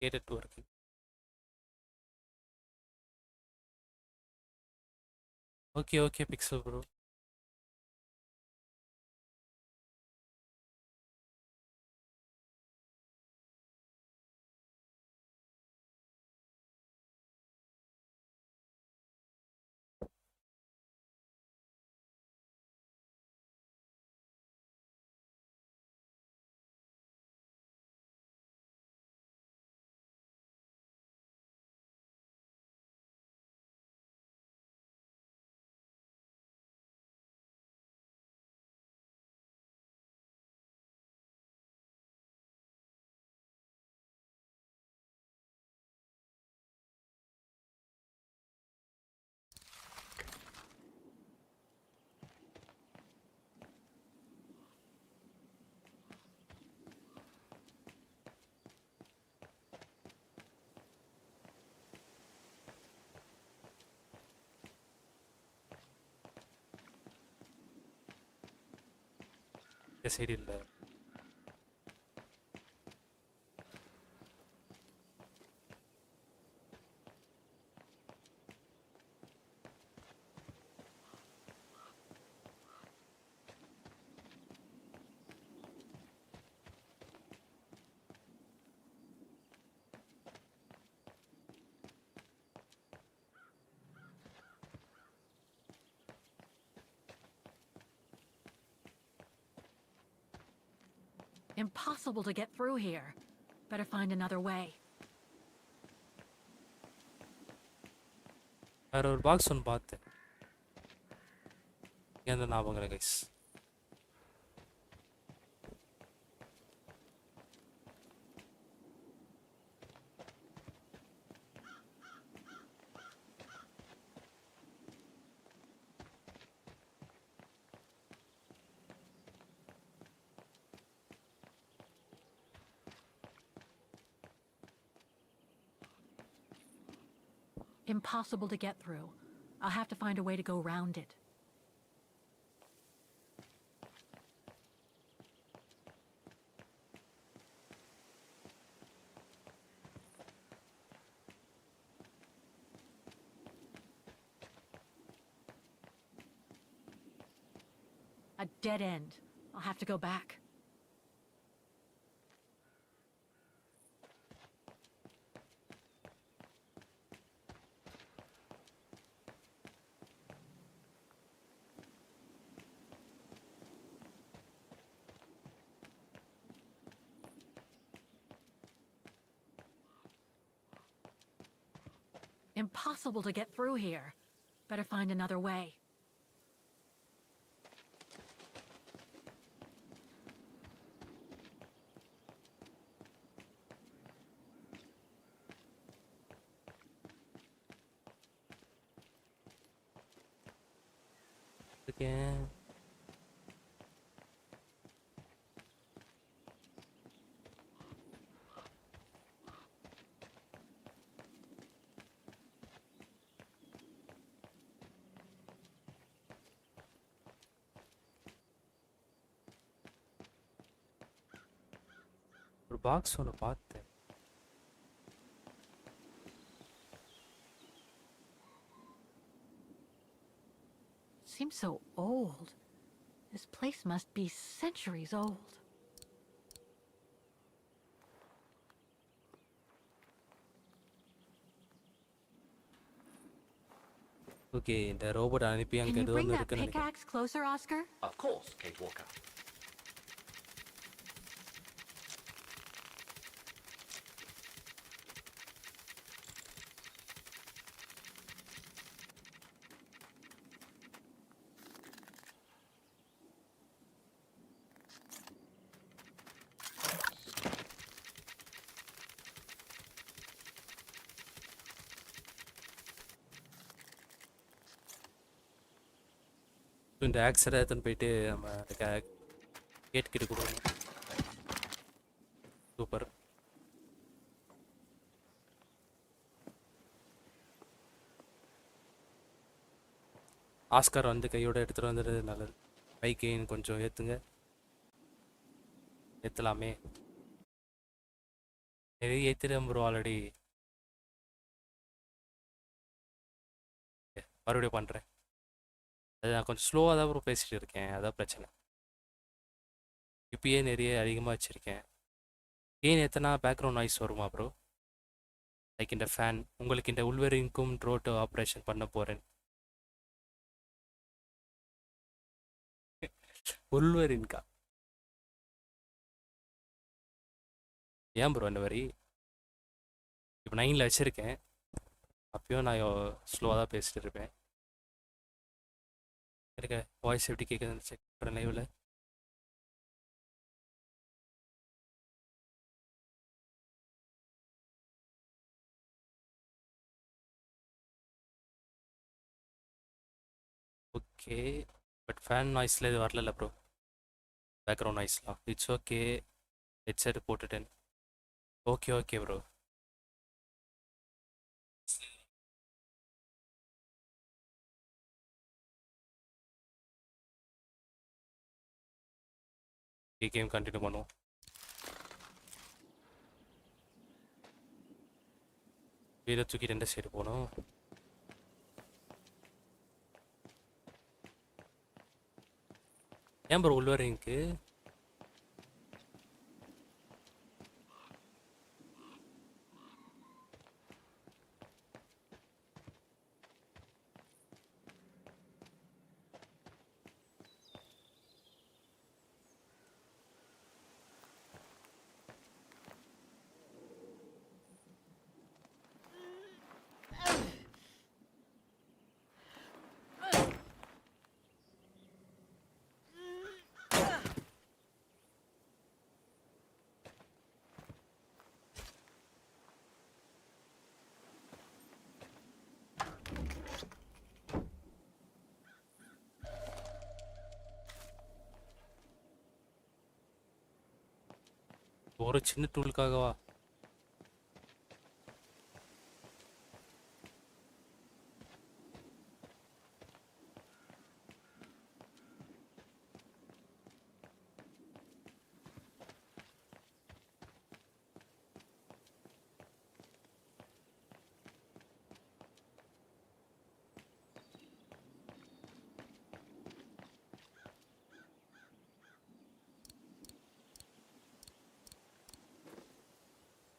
கேட்டு working. Okay Pixel bro. சரி இல்லை. Impossible to get through here. Better find another way. வேற ஒரு பாக்ஸ் ஒன்று பார்த்தேன். எந்த ஞாபகம் இல்லை guys. Impossible to get through. I'll have to find a way to go around it. A dead end. I'll have to go back. Impossible to get through here. Better find another way. Again. ஒரு box ஒன்று பார்த்தேன். Seems so old. This place must be centuries old. Okay, இந்த robot அனுப்பி Can அங்கே you எது bring ஒன்று that இருக்குன்னு நினைக்கிறேன். pickaxe closer, Oscar? Of course, Kate Walker. இந்த ஆக்ஸரை எடுத்துன்னு போயிட்டு நம்ம கேட் கிட்ட கொடுக்கணும். சூப்பர். ஆஸ்கார் வந்து கையோட எடுத்துகிட்டு வந்துடுறது நல்லது. பைக்கு கொஞ்சம் ஏற்றுங்க. ஏற்றலாமே. நிறைய ஏற்றிடும் ப்ரோ ஆல்ரெடி. மறுபடியும் பண்ணுறேன். அது நான் கொஞ்சம் ஸ்லோவாக தான் ப்ரோ பேசிகிட்டு இருக்கேன், அதான் பிரச்சனை. இப்பயே நிறைய அதிகமாக வச்சுருக்கேன். ஏன் எத்தனா பேக்ரவுண்ட் நாய்ஸ் வருமா ப்ரோ? லைக் இந்த ஃபேன். உங்களுக்கு இந்த உள்வெரிங்க்கும் ரோட்டு ஆப்ரேஷன் பண்ண போகிறேன். உள்வெரின்கா ஏன் ப்ரோ இந்த மாதிரி? இப்போ 9ல் வச்சுருக்கேன். அப்பயும் நான் ஸ்லோவாக தான் பேசிட்டு இருப்பேன். எனக்கு வாய்ஸ் எப்படி கேட்குதுன்னு செக் பண்ணுறேன் லைவில். ஓகே, பட் ஃபேன் நாய்ஸில் இது வரல ப்ரோ. பேக்ரவுண்ட் நாய்ஸ்லாம் இட்ஸ் ஓகே. ஹெட்செட் போட்டுட்டேன். Okay okay bro. Game continue பண்ணுவோம். வீட தூக்கிட்டு எந்த சைடு போகணும்? ஏன் ப்ரோ உள்வரிங்க்கு? ஒரு சின்ன டூலுக்காகவா?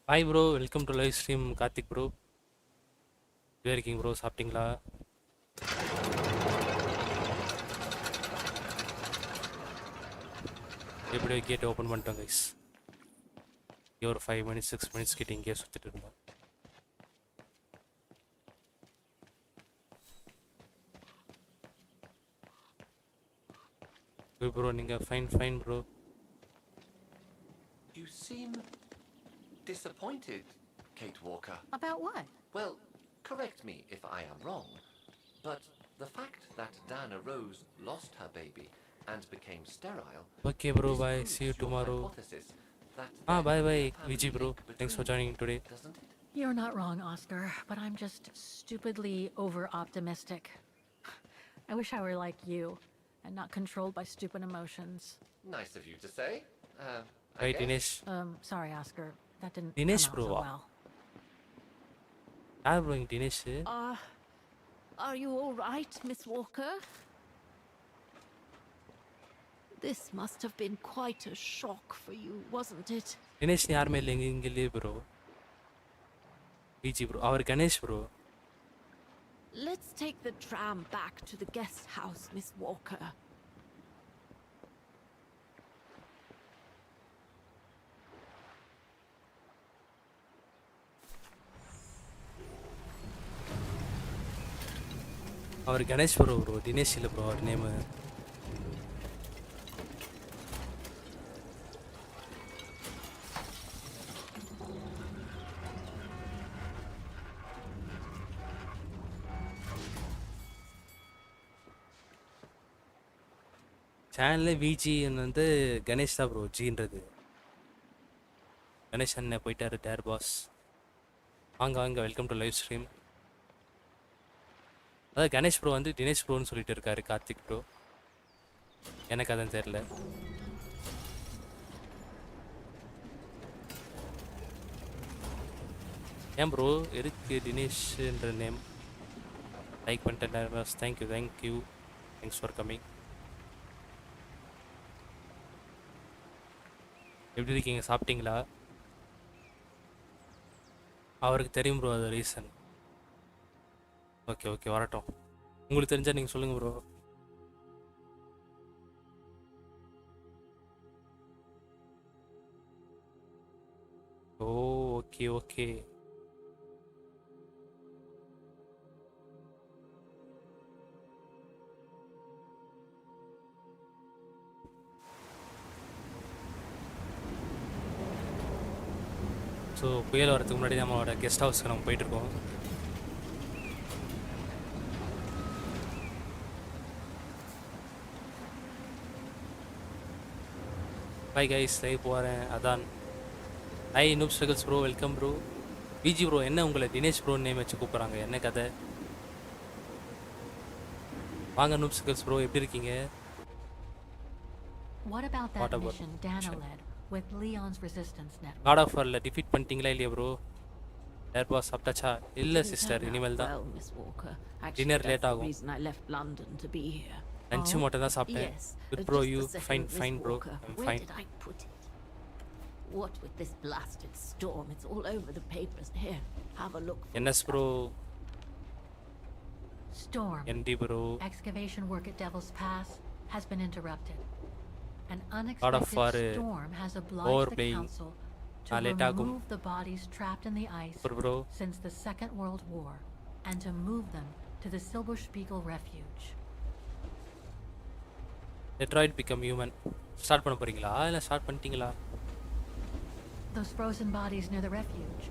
Hi bro, welcome to live stream. Karthik bro எப்படி இருக்கீங்க ப்ரோ? சாப்பிட்டீங்களா? எப்படியோ கேட் ஓப்பன் பண்ணிட்டோம் கைஸ். ஒரு 5 மினிட்ஸ் 6 மினிட்ஸ் கிட்ட இங்கேயே சுற்றிட்டு இருந்தோம். ப்ரோ நீங்கள் fine bro. You seem disappointed, Kate Walker. About what? Well, correct me if I am wrong, but the fact that Dana Rose lost her baby and became sterile. Okay bro, bye. See you tomorrow. Bye VG bro. Thanks for joining today. Doesn't it? You're not wrong, Oscar, but I'm just stupidly over-optimistic. I wish I were like you and not controlled by stupid emotions. Nice of you to say. Right, Dinesh. Sorry, Oscar. That didn't Dinesh come out bro. so well. I'm bro, Dinesh. Are you all right, Miss Walker? This must have been quite a shock for you, wasn't it? Dinesh ni yaar mein lenge le bro. VG bro. Our Ganesh bro. Let's take the tram back to the guest house, Miss Walker. Our Ganesh bro. Dinesh இல்லை bro அவர் name. சேனலில் விஜி வந்து கணேஷ் தான் bro. ஜின்றது Ganesh அண்ணன் போயிட்டாரு. Dare pass வாங்க welcome to live stream. அதாவது Ganesh bro வந்து தினேஷ் ப்ரோன்னு சொல்லிட்டு இருக்காரு கார்த்திக் ப்ரோ. எனக்கு அதான் தெரியல. ஏன் ப்ரோ எதுக்கு தினேஷ்ன்ற நேம்? லைக் பண்ணிட்டேன். Thank you thanks for coming. எப்படி இருக்கீங்க? சாப்பிட்டீங்களா? அவருக்கு தெரியும் ப்ரோ அது ரீசன். ஓகே வரட்டும். உங்களுக்கு தெரிஞ்சா நீங்கள் சொல்லுங்கள் ப்ரோ. ஓகே ஸோ புயல் வரதுக்கு முன்னாடி நம்மளோட கெஸ்ட் ஹவுஸ்க்கு நம்ம போயிட்டுருக்கோம். பை கைஸ், லைவ் போகிறேன். அதான் high noob struggles bro, welcome bro. Viji bro என்ன உங்களை தினேஷ் ப்ரோ நேம் வச்சு கூப்பிட்றாங்க? என்ன கதை? வாங்க நூப் ஸ்ட்ரகிள்ஸ் ப்ரோ, எப்படி இருக்கீங்க? What about that mission Dana led with Leon's resistance network? God of Warல டிஃபீட் பண்ணிட்டீங்களா இல்லையா ப்ரோ? டேர் பாஸ் சாப்பிட்டாச்சா? இல்லை சிஸ்டர், இனிமேல் தான். டின்னர் லேட் ஆகும். லஞ்ச் மட்டும் தான் சாப்பிட்டேன். Good bro, you fine bro. I'm fine. What with this blasted storm? It's all over the papers. Here, have a look. NS bro. Storm. ND bro. Excavation work at Devil's Pass has been interrupted. An unexpected storm has obliged the council to remove the bodies trapped in the ice since the Second World War and to move them to the Silberspiegel refuge. Detroit become human. Start பண்ண போறீங்களா இல்ல start பண்ணிட்டீங்களா? Those frozen bodies near the refuge.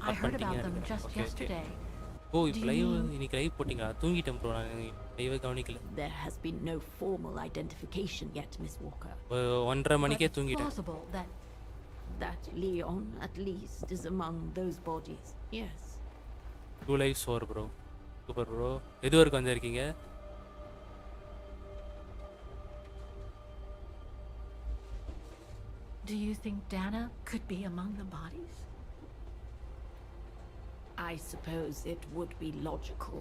I heard about them just yesterday. ஓ இப்போ live இன்னைக்கு live போட்டிங்களா? தூங்கிட்டேன் bro, நான் live கவனிக்கல. There has been no formal identification yet, Miss Walker. 1:30 மணிக்கே தூங்கிட்டேன். That Leon, at least, is among those bodies. Yes. 2 lives 4 bro. Super bro. எது வரைக்கும் வந்திருக்கீங்க? Do you think Dana could be among the bodies? I suppose it would be logical.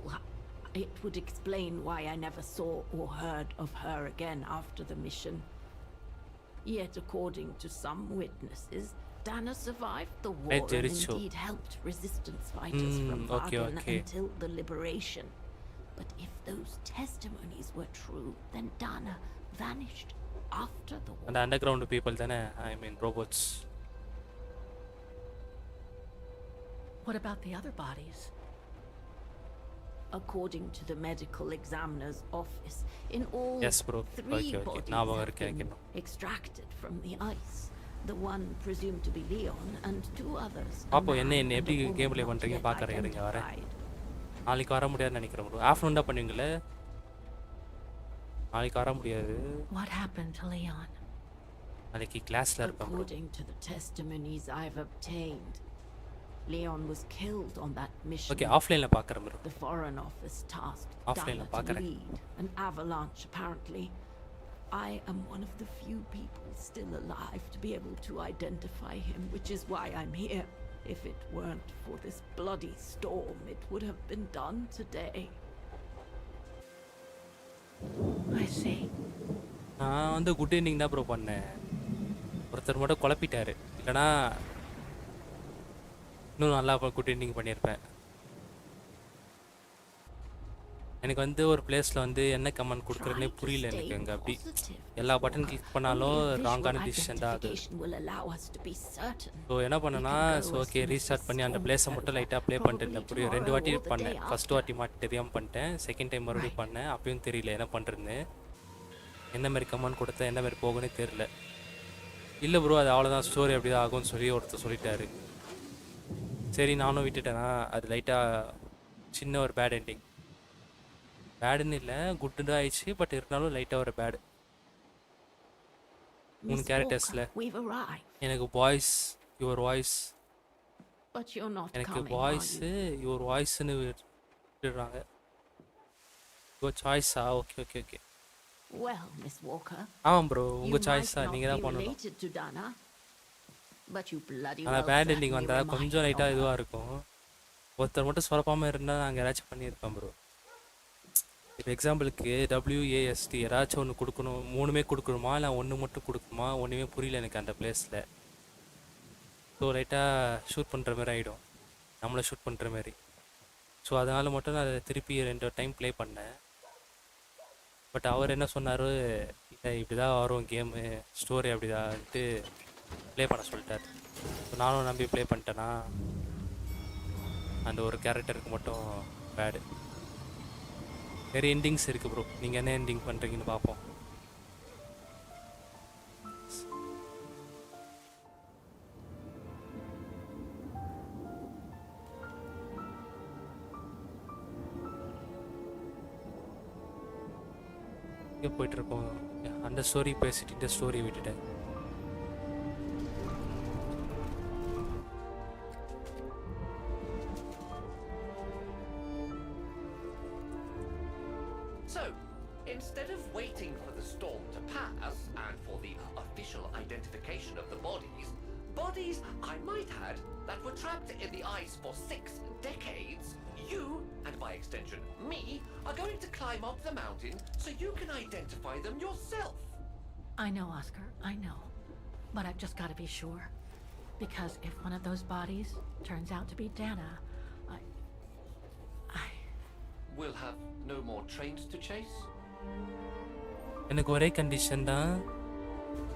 It would explain why I never saw or heard of her again after the mission. Yet, according to some witnesses, Dana survived the war and indeed helped resistance fighters from Vagan until the liberation. But if those testimonies were true, then Dana vanished after the war. And underground people then, I mean robots. What about the other bodies? According to the medical examiner's office, in all, yes, bro. 3 bodies have been extracted from the ice. The one presumed to be Leon and 2 others. பாப்போ என்ன எப்படி game play பண்றீங்க பார்க்கறேன் இருங்க வரேன். நாளைக்கு வர முடியாதுன்னு நினைக்கிறேன் bro. ஆஃப்டர்நூன் தான் பண்ணுவீங்களே? நாளைக்கு வர முடியாது. What happened to Leon? நாளைக்கு கிளாஸ்ல இருப்பேன் bro. According to the testimonies I've obtained, Leon was killed on that mission. Okay, offline-ல பார்க்கறேன் bro. The Foreign Office tasked Offline-ல Dana to பார்க்கறேன். lead an avalanche apparently. I am one of the few people still alive to be able to identify him, which is why I'm here. If it weren't for this bloody storm, it would have been done today. I see. நான் வந்து good evening தான் bro பண்ணேன். ஒருத்தர் மட்டும் குழப்பிட்டாரு. இல்லைனா இன்னும் நல்லா good evening பண்ணியிருப்பேன். எனக்கு வந்து ஒரு பிளேஸில் வந்து என்ன கமெண்ட் கொடுக்குறதுனே புரியல எனக்கு அங்கே அப்படி எல்லா பட்டன் கிளிக் பண்ணாலும் ராங்கான டிசிஷன் தான் அது. ஸோ என்ன பண்ணேன்னா ஸோ ஓகே ரீஸ்டார்ட் பண்ணி அந்த பிளேஸை மட்டும் லைட்டாக ப்ளே பண்ணிட்டு இருந்தேன். புரியும் 2 வாட்டி பண்ணேன். ஃபஸ்ட் வாட்டி மாட்டி தெரியாமல் பண்ணிட்டேன். செகண்ட் டைம் மறுபடியும் பண்ணேன். அப்பயும் தெரியல என்ன பண்ணுறேன்னு. என்ன மாதிரி கமெண்ட் கொடுத்தா என்ன மாதிரி போகணுன்னே தெரில. இல்லை ப்ரோ அது அவ்வளோதான் ஸ்டோரி அப்படி தான் ஆகும்னு சொல்லி ஒருத்தர் சொல்லிட்டாரு. சரி நானும் விட்டுட்டேன்னா அது லைட்டாக சின்ன ஒரு பேட் எண்டிங். பேடுன்னு இல்லை குட்டு தான் ஆயிடுச்சு. பட் இருந்தாலும் லைட்டாக ஒரு பேடு. 3 கேரக்டர்ஸில் எனக்கு வாய்ஸ் யுவர் வாய்ஸ் எனக்கு வாய்ஸு யுவர் வாய்ஸ்ன்னு விட்டுடுறாங்க. யுவர் சாய்ஸா? Okay okay okay. ஆமாம் ப்ரோ உங்கள் சாய்ஸா நீங்கள் தான் பண்ணணும். ஆனால் பேட் எண்டிங் வந்தால் கொஞ்சம் லைட்டாக இதுவாக இருக்கும். ஒருத்தர் மட்டும் சொரப்பாமல் இருந்தால் நாங்கள் யாராச்சும் பண்ணியிருப்பேன் ப்ரோ. இப்போ எக்ஸாம்பிளுக்கு WAST யாராச்சும் ஒன்று கொடுக்கணும். 3மே கொடுக்கணுமா இல்லை 1 மட்டும் கொடுக்கணுமா ஒன்றுமே புரியல எனக்கு அந்த பிளேஸில். ஸோ லைட்டாக ஷூட் பண்ணுற மாதிரி ஆகிடும். நம்மளை ஷூட் பண்ணுற மாதிரி. ஸோ அதனால் மட்டும் நான் அதை திருப்பி 2 டைம் ப்ளே பண்ணேன். பட் அவர் என்ன சொன்னார், இல்லை இப்படி தான் வரும் கேமு ஸ்டோரி அப்படிதான்ட்டு ப்ளே பண்ண சொல்லிட்டார். ஸோ நானும் நம்பி ப்ளே பண்ணிட்டேன்னா அந்த ஒரு கேரக்டருக்கு மட்டும் பேடு. நிறைய எண்டிங்ஸ் இருக்குது ப்ரோ. நீங்கள் என்ன எண்டிங் பண்ணுறீங்கன்னு பார்ப்போம். இங்கே போயிட்டுருக்கோம். அந்த ஸ்டோரி பேசிட்டு இந்த ஸ்டோரியை விட்டுட்டேன். So, instead of waiting for the storm to pass and for the official identification of the bodies, I might add, that were trapped in the ice for 6 decades, you, and by extension me, are going to climb up the mountain so you can identify them yourself. I know, Oscar, I know. But I've just got to be sure. Because if one of those bodies turns out to be Dana, I... We'll have no more trains to chase? எனக்கு ஒரே condition தான்,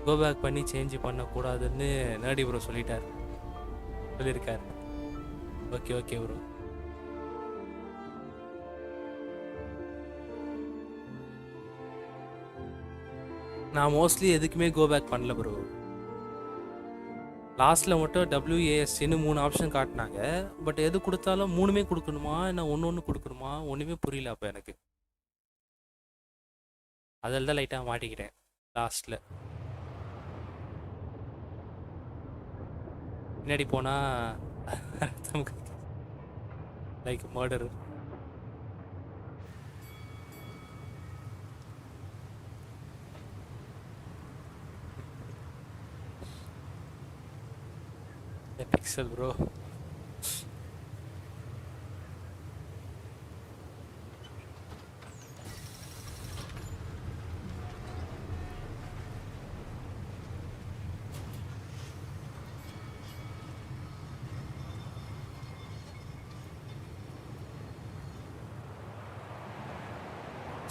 go back பண்ணி change பண்ணக்கூடாதுன்னு நேடி bro சொல்லியிருக்கார். Okay okay bro. நான் mostly எதுக்குமே go back பண்ணல ப்ரோ. லாஸ்ட்டில் மட்டும் WASTன்னு 3 ஆப்ஷன் காட்டினாங்க. பட் எது கொடுத்தாலும் 3மே கொடுக்கணுமா என்ன ஒன்று கொடுக்கணுமா ஒன்றுமே புரியல அப்போ எனக்கு. அதில் தான் லைட்டாக மாட்டிக்கிட்டேன் லாஸ்ட்டில். பின்னாடி போனா like murder. Pixel bro.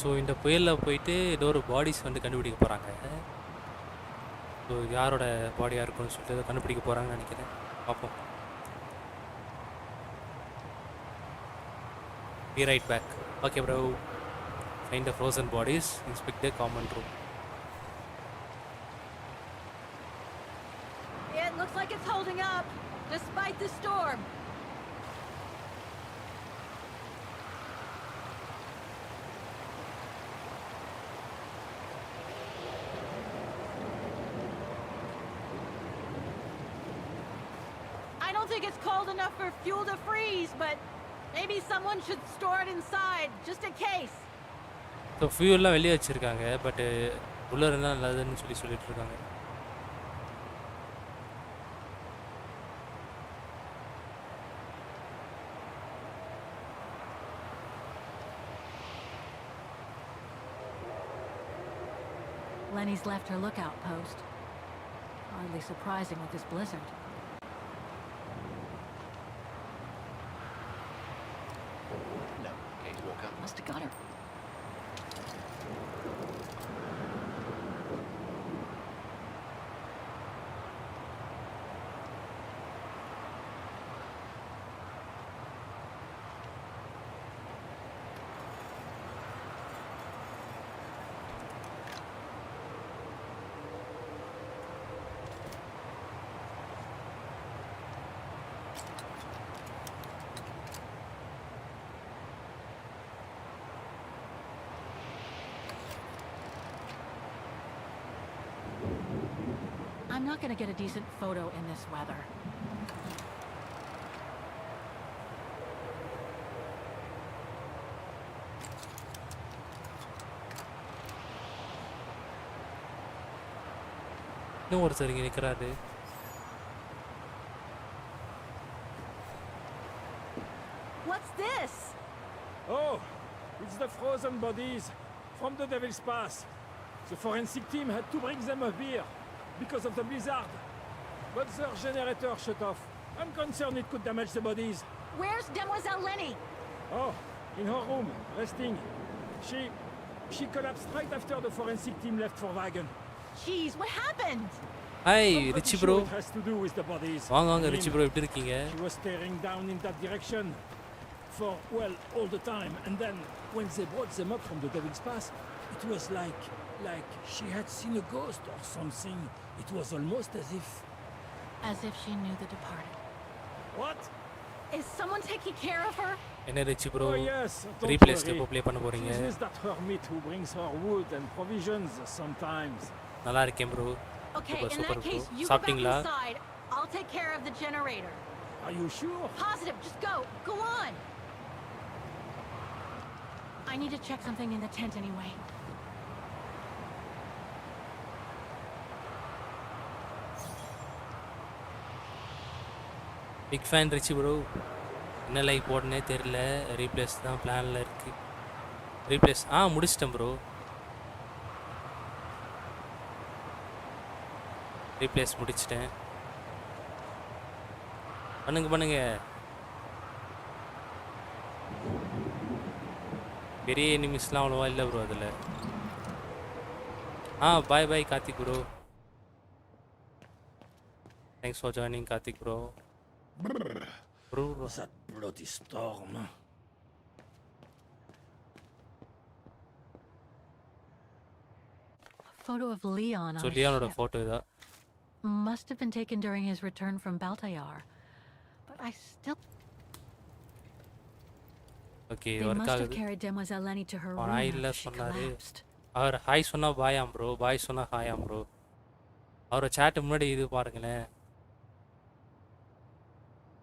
So இந்த புயலில் போயிட்டு ஏதோ ஒரு பாடிஸ் வந்து கண்டுபிடிக்க போகிறாங்க. ஸோ யாரோட பாடியாக இருக்கும்னு சொல்லிட்டு அதை கண்டுபிடிக்க போகிறாங்கன்னு நினைக்கிறேன். பார்ப்போம். Be right back. Okay bro. Find the frozen bodies. Inspect the common room. It looks like it's holding up, despite the storm. I don't think it's cold enough for fuel to freeze, but maybe someone should store it inside, just in case. So ஃபியூல்லாம் வெளியே வச்சுருக்காங்க, பட்டு உள்ளே இருந்தால் நல்லதுன்னு சொல்லிட்டு இருக்காங்க. Lenny's left her lookout post. Hardly surprising with this blizzard. No, Kate Walker. Must have got her. I'm not gonna get a decent photo in this weather. இன்னும் ஒருத்தர் இங்கே நிற்கிறாரு. What's this? Oh, it's the frozen bodies from the Devil's Pass. The forensic team had to bring them up here because of the blizzard. But their generator shut off. I'm concerned it could damage the bodies. Where's Demoiselle Lenny? Oh, in her room, resting. She collapsed right after the forensic team left for Wagon. Jeez, what happened? Hi I'm Richie pretty bro. sure it has to do with the bodies. வாங்க வாங்க I mean, rich bro, எப்படி இருக்கீங்க? She was staring down in that direction for, well, all the time. And then when they brought them up from the Devil's Pass, it was like she had seen a ghost or something. It was almost as if... As if she knew the departed. What? Is someone taking care of her? என்ன Richie bro, Oh yes, don't replace worry. எப்போ play பண்ண போகிறீங்க? She's with that hermit who brings her wood and provisions sometimes. நல்லா இருக்கேன் bro. Okay, Super, in super, that case, bro. you go back சாப்பிட்டீங்களா? inside. I'll take care of the generator. Are you sure? Positive, just go. Go on. I need to check something in the tent anyway. Big fan Richie bro. என்ன like போடனே தெரில. Replace தான் பிளானில் இருக்குது. Replace முடிச்சிட்டேன் bro. Replace முடிச்சிட்டேன். பண்ணுங்க. பெரிய எனிமிஸ்லாம் அவ்வளோவா இல்லை ப்ரோ அதில். Bye Karthik bro. Thanks for joining Karthik bro. Bro. That bloody storm. A photo of Leon on So a Leon's ship. photo is that. Must have been taken during his return from Baltayar. But I still... Okay, They work must have ஆகுது. carried Demoiselle Lenny to her room அவன் hi இல்லை after she சொன்னாரு. collapsed. அவர் hi சொன்னால் பாயாம் bro, பாய் சொன்னால் ஹாயாம் bro. அவரை சேட்டு முன்னாடி இது பாருங்களேன்.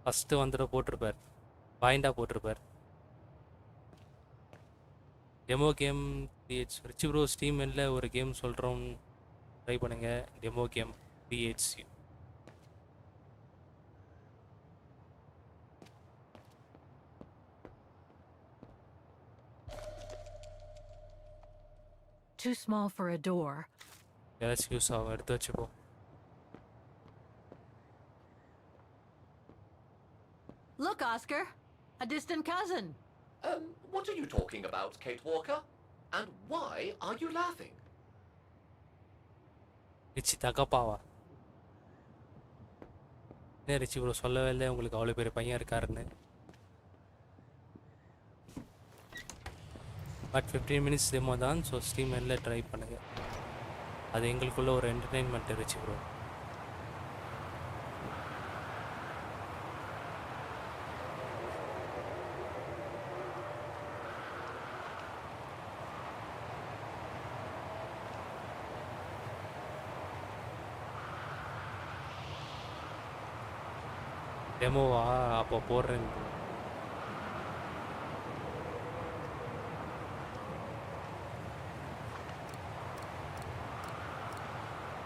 ஃபஸ்ட்டு வந்துட போட்டிருப்பார், பாயிண்டாக போட்டிருப்பார். Demo game creates Richie bro ஸ்டீமில் ஒரு கேம் சொல்கிறோம், ட்ரை பண்ணுங்கள். Demo game creates you. Too small for a door. ஏதாச்சும் யூஸ் ஆகும், எடுத்து வச்சுப்போம். Look, Oscar, a distant cousin. What are you talking about, Kate Walker? And why are you laughing? Richie தகப்பாவா? என்ன ரிச்சி ப்ரோ சொல்லவே இல்லை உங்களுக்கு அவ்வளோ பெரிய பையன் இருக்காருன்னு. பட் 15 மினிட்ஸ் டெமோ தான், ஸோ ஸ்ட்ரீம் எல்லாம் ட்ரை பண்ணுங்கள். அது எங்களுக்குள்ள ஒரு என்டர்டெயின்மெண்ட் ரிச்சி ப்ரோ. டெமோவா? அப்போ போடுறேன்.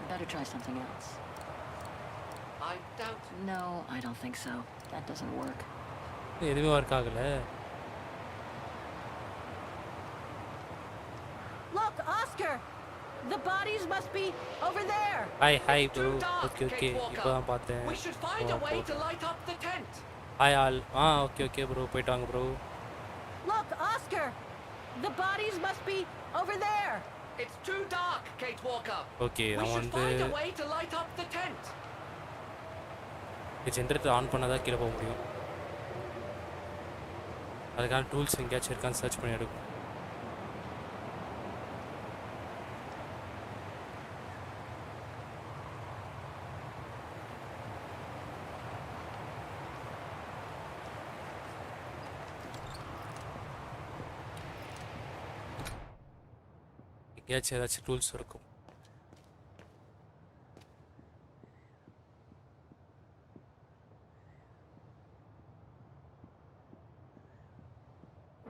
Better try something else. I doubt... No, I don't think so. That doesn't work. எதுவுமே ஒர்க் ஆகலை. Look, Oscar! The bodies must be over there! Hi bro. Too dark, okay Kate Walker. இப்போ தான் பார்த்தேன். We should find a way to light up the tent. Hi all. Okay bro, போயிட்டு வாங்க bro. Look, Oscar! The bodies must be over there! It's too dark, Kate Walker. Okay, We நான் should வந்து find a way to light up the tent. Generator on பண்ணால் தான் கீழே போக முடியும். அதுக்கான டூல்ஸ் எங்கேயாச்சும் இருக்கான்னு சர்ச் பண்ணி எடுக்கும். எங்கேயாச்சும் ஏதாச்சும் டூல்ஸ் இருக்கும்.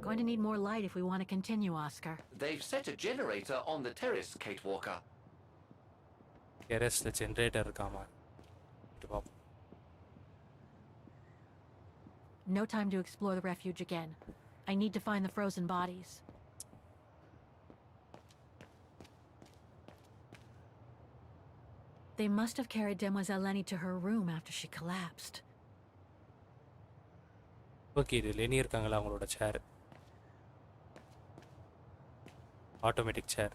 Going to need more light if we want to continue, Oscar. They've set a generator on the terrace, Kate Walker. டெரஸில் ஜென்ரேட்டர் இருக்காமா? பார்ப்போம். No time to explore the refuge again. I need to find the frozen bodies. They must have carried Demoiselle Lenny to her room after she collapsed. Okay, இது Leni இருக்காங்களா அவங்களோட சேர்? Automatic சேர்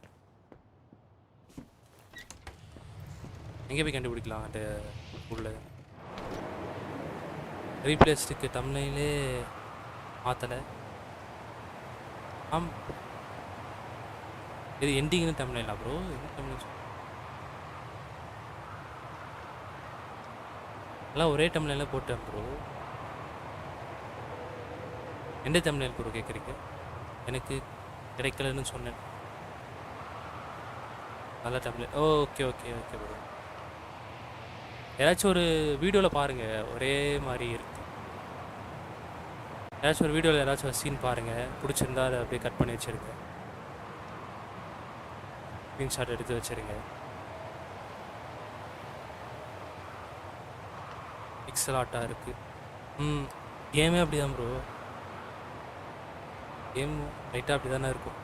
எங்கே போய் கண்டுபிடிக்கலாம்? அந்த உள்ள ரீப்ளேஸ்டுக்கு தம்ப்நெயிலே மாற்றலை. இது எண்டிங்னு தம்ப்நெயிலா ப்ரோ? என்ன தம்ப்நெயில்? எல்லாம் ஒரே தம்ப்நெயிலில் போட்டேன் ப்ரோ. எந்த தம்ப்நெயில் ப்ரோ கேட்குறீங்க? எனக்கு கிடைக்கலன்னு சொன்னேன். நல்ல தம்ப்நெயில். Okay bro. ஏதாச்சும் ஒரு வீடியோவில் பாருங்கள், ஒரே மாதிரி இருக்கு. ஏதாச்சும் ஒரு வீடியோவில் ஏதாச்சும் ஒரு சீன் பாருங்கள், பிடிச்சிருந்தா அதை அப்படியே கட் பண்ணி வச்சுருங்க, ஸ்க்ரீன்ஷாட் எடுத்து வச்சுருங்க. பிக்சல் ஆர்ட்டாக இருக்குது. கேமே அப்படி தான் ப்ரோ. கேம் லைட்டாக அப்படி தானே இருக்கும்.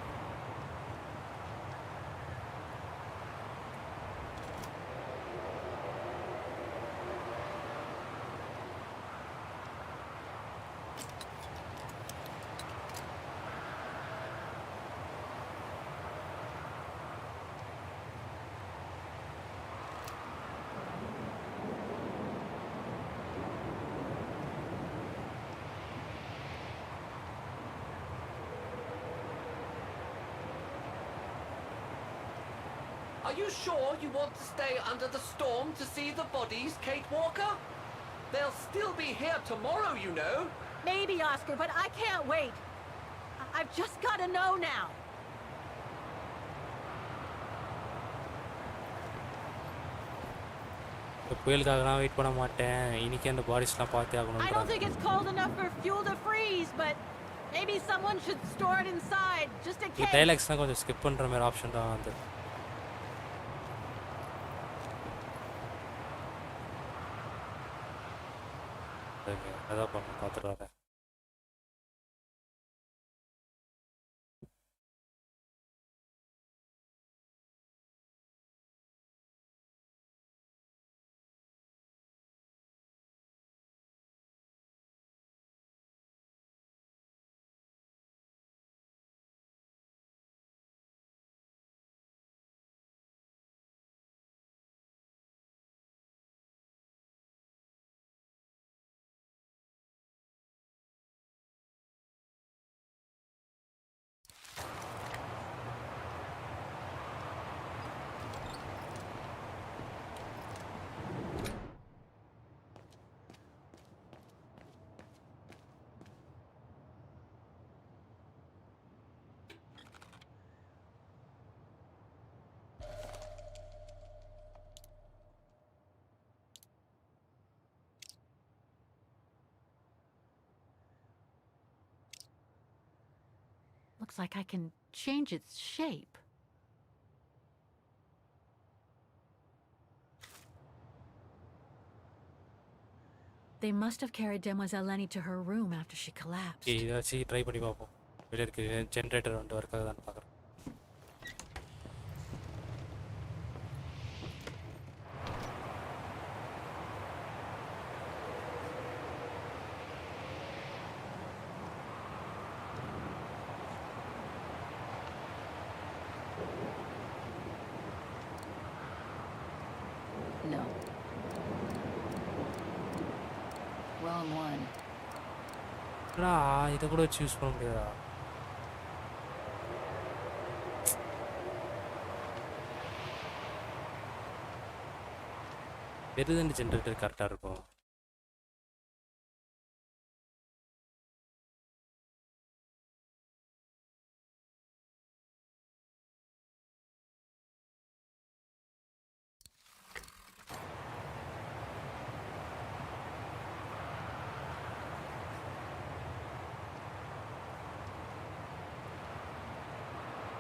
Are you sure you want to stay under the storm to see the bodies, Kate Walker? They'll still be here tomorrow, you know. Maybe, Oscar, but I can't wait. I've just got to know now. புயலுக்காகலாம் wait பண்ண மாட்டேன். இன்னைக்கு அந்த பாடிஸ்லாம் பார்த்தே I don't ஆகணும்ன்றாங்க. think it's cold enough for fuel to freeze, but maybe someone should store it inside, just in இந்த case. டைலாக்ஸ்லாம் கொஞ்சம் skip பண்ற மாதிரி ஆப்ஷன் தான் வந்து. அதான் பண்ண பார்த்துட்டு வரேன். Looks like I can change its shape. They must have carried Demoiselle Lenny to her room after she collapsed. இதாச்சும் ட்ரை பண்ணி பார்ப்போம். வெளியே இருக்கு ஜென்ரேட்டர் வந்து ஒர்க் ஆகுதான்னு பார்க்குறேன். No. Wrong one. இதை கூட வச்சு யூஸ் பண்ண முடியாதா? பெருதண்டு ஜென்ரேட்டர் கரெக்டாக இருக்கும்.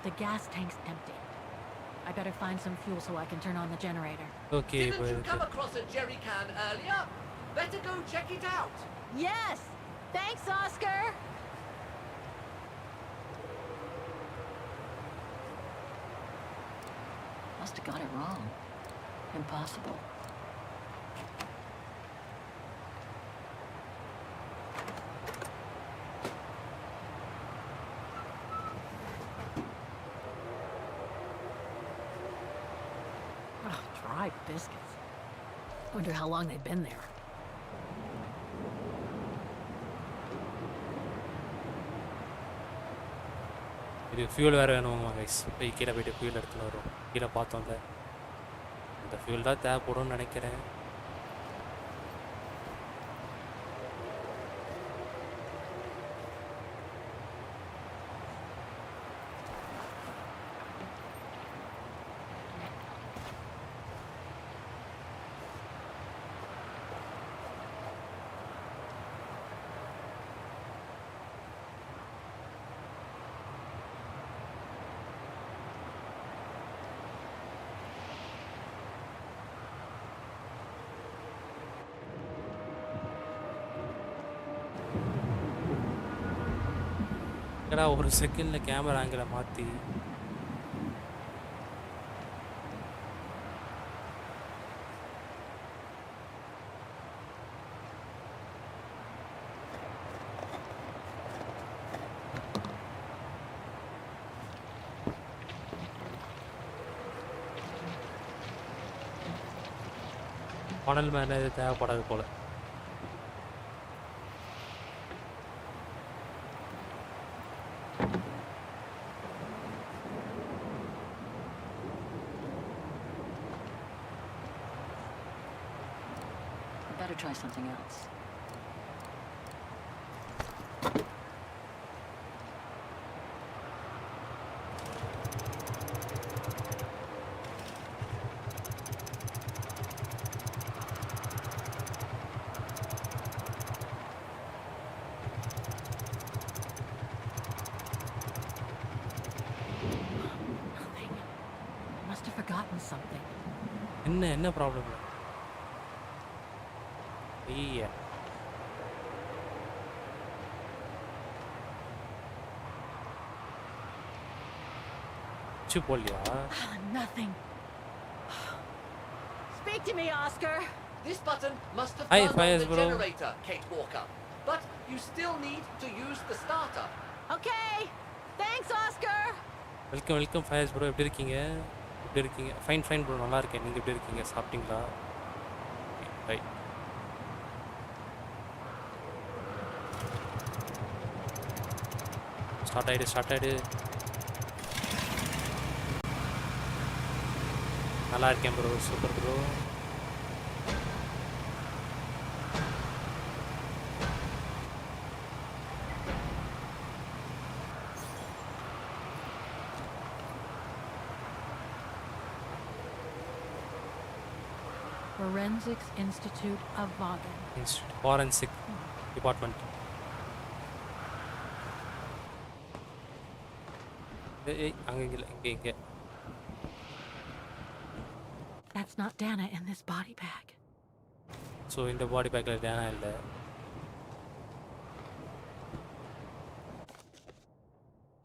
The gas tank's empty. I better find some fuel so I can turn on the generator. Okay Didn't you come across a jerry can earlier? Better go check it out. Yes! Thanks, Oscar! Must have got it wrong. Impossible. Oh, dry biscuits. Wonder how long they've been there. இது fuel வேறு வேணுமா guys? போய் கீழே போய்ட்டு fuel எடுத்துன்னு வரும். கீழே பார்த்தோம்ல, இந்த ஃபியூல் தான் தேவைப்படும்னு நினைக்கிறேன். ஏன்னா ஒரு செகண்டில் கேமரா ஆங்கிளை மாற்றி மணல் மேலே இது தேவைப்படாது போல். Better try something else. something. என்ன ப்ராப்ளம்? ஐயா போலியா? Nothing. Speak to me, Oscar. This button must have Hi, turned on Fires, the bro. generator, Kate Walker. But you still need to use the starter. Okay. Thanks, Oscar. Welcome fires bro. எப்படி இருக்கீங்க? Fine bro, நல்லா இருக்கேன். நீங்கள் எப்படி இருக்கீங்க? சாப்பிட்டீங்களா? Right. Start ஆயிடு. நல்லா இருக்கேன் bro. Super bro. Forensics Institute of Vaughan. Forensic Department. இங்க. That's not Dana in this body bag. So in the body bag Dana இல்ல.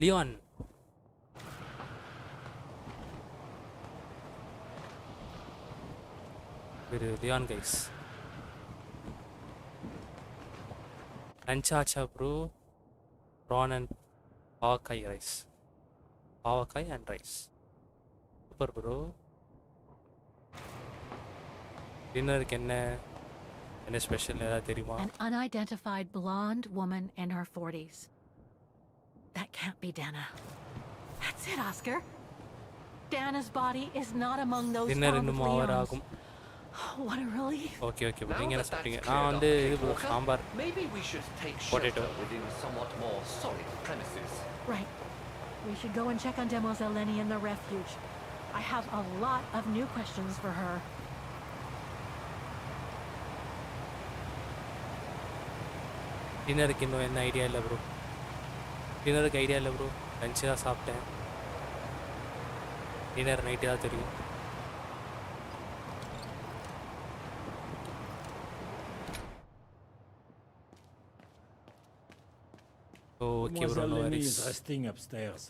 Leon. Leon guys. Lunch acha bro. Prawn and pavakai rice. Pavakai and rice. Super bro. Dinner என்ன special ஏதாவது தெரியுமா? An unidentified blonde woman in her 40s. That can't be Dana. That's it, Oscar. Dana's body is not among those dinner found இன்னும் with hour Leon's. ஆகும். What a relief. Okay bro. Now நீங்க என்ன that சாப்பிட்டீங்க? that's நான் cleared வந்து up, இது Kate Walker, sambar. maybe we should take Potato. shelter within somewhat more solid premises. Right. We should go and check on Demoiselle Lenny in the refuge. I have a lot of new questions for her. டின்னருக்கு இன்னும் என்ன idea இல்லை bro. டின்னருக்கு idea இல்லை bro. Lunch தான் சாப்பிட்டேன். Dinner night தான் தெரியும். Okay bro. No worries. resting upstairs.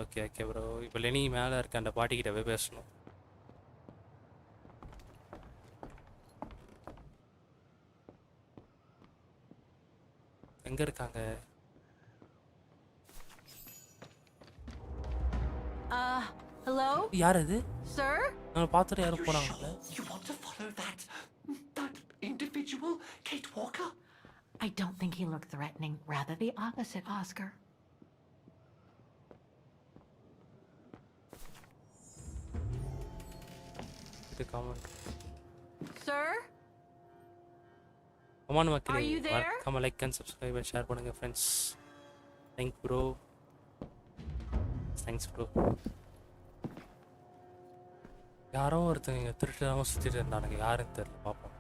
Okay bro. இப்போ லெனி மேலே இருக்க அந்த பாட்டிக்கிட்ட போய் பேசணும். எங்க இருக்காங்க? Hello? யார் அது? Sir? நான் பார்த்துட்டு யாரும் போனாங்கல்ல? You want to follow that individual, Kate Walker? I don't think he looked threatening. Rather the opposite, Oscar. Sir? Come on, மக்களே. Are you there? Come like and subscribe and share பண்ணுங்க friends. Thanks bro. Thanks bro. யாரோ ஒருத்தங்க திருட்டுறாம சுத்திட்டு இருந்தானுங்க. யாருன்னு தெரியல. பாப்போம்.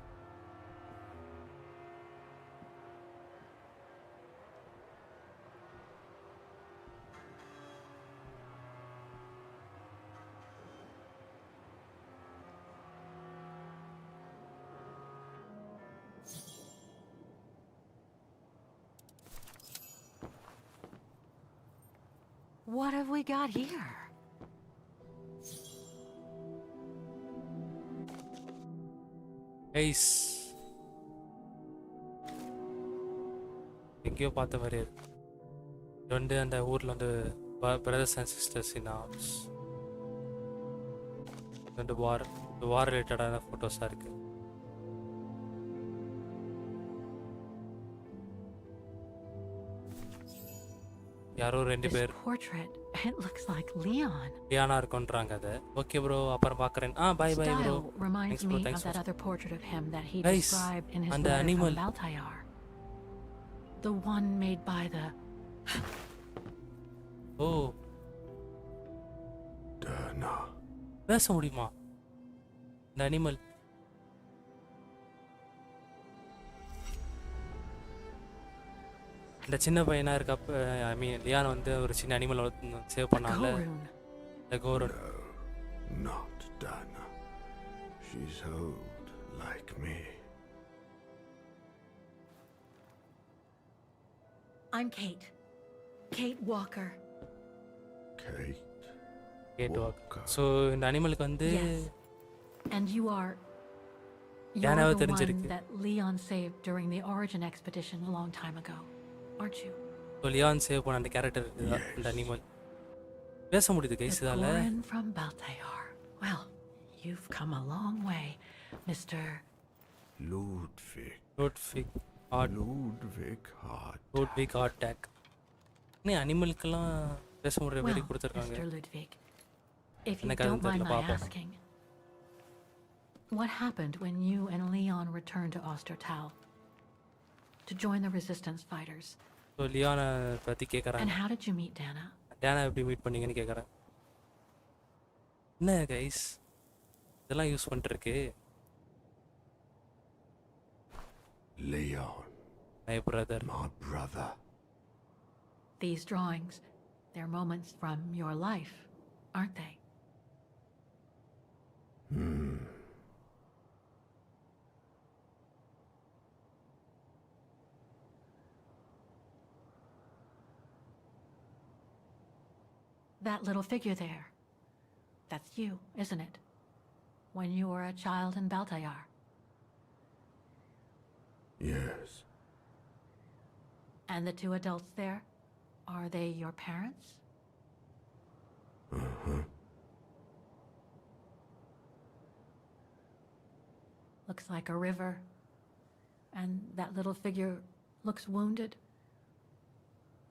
What have we got here? Guys. எங்கேயோ பார்த்த மாதிரி இருக்கு. இது அந்த ஊரில் வந்து brothers and sisters in arms. ரெண்டு வார் ரிலேட்டடான ஃபோட்டோஸாக இருக்குது. யாரோ ரெண்டு பேர் portrait, it looks like Leon. Liana இருக்குன்றாங்க அது. ஓகே ப்ரோ, அப்புறம் பார்க்குறேன். Bye bro. Style reminds me of that other portrait of him that he Guys, described in his and the letter animal. from Baltayar. The one made by the... oh, Dana. பேச முடியுமா இந்த animal? இந்த சின்ன பையனா இருக்கப்ப ஐ மீன் Leon வந்து ஒரு சின்ன அனிமல் சேவ் பண்ணாங்கல்ல, இந்த கோரன். Not Dana. She's old, like me. I'm Kate. Kate Walker. Kate. Kate Walker. So இந்த அனிமலுக்கு வந்து Yes. And you are... You're Dana the one தெரிஞ்சிருக்கு. that Leon saved during the Origin expedition a long time ago, aren't you? So Leon save பண்ண அந்த character இதுதான் இந்த animal. பேச முடியுது கைஸ் The இதால. Gorin from Baltayar. Well, you've come a long way, Mr. Ludwig. Ludwig Hart Ludwig Hart. Ludwig Hart டேக். இன்னும் அனிமலுக்கெல்லாம் பேச முடிய Well, மாதிரி கொடுத்துருக்காங்க. Mr. Ludwig, if you எனக்கு don't அதுவும் mind தெரியல, my பாப்போம். asking, what happened when you and Leon returned to Ostertal to join the resistance fighters? So லியானை பற்றி And கேட்குறாங்க. how did you meet Dana? டேனா எப்படி மீட் பண்ணீங்கன்னு கேட்குறேன். என்ன கைஸ் இதெல்லாம் யூஸ் பண்ணிட்டுருக்கு. Leon. My brother. My brother. These drawings, they're moments from your life, aren't they? That little figure there, that's you, isn't it? When you were a child in Baltayar. Yes. And the two adults there, are they your parents? Uh-huh. Looks like a river. And that little figure looks wounded.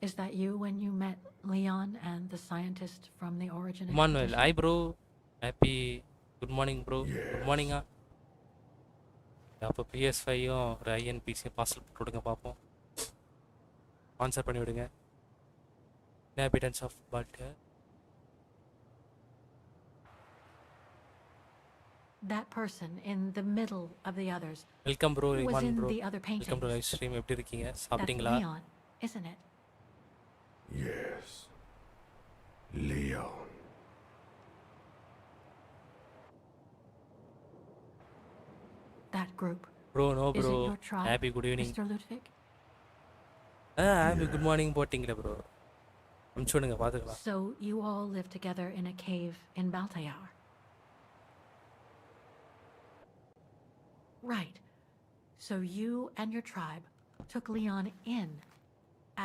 Is that you when you met Leon and the scientist from the Origin Manuel, expedition? hi bro. Happy good morning bro. Yes. Good morning. அப்போ PS5யும் ஒரு IN பிசியும் parcel போட்டு விடுங்க பார்ப்போம். Answer பண்ணி விடுங்க. Inhabitants of Baltia. That person in the middle of the others welcome bro. was இமான் in bro. the other paintings. Welcome to live stream. எப்படி இருக்கீங்க? That's சாப்பிட்டீங்களா? Leon, isn't it? Yes. Leon. That group. Bro no Is bro. it your tribe, happy good evening. Mr. Ludwig? Happy good morning போட்டிங்களே bro. அனுப்பிச்சு விடுங்க பார்த்துக்கலாம். So you all live together in a cave in Baltayar. Right. So you and your tribe took Leon in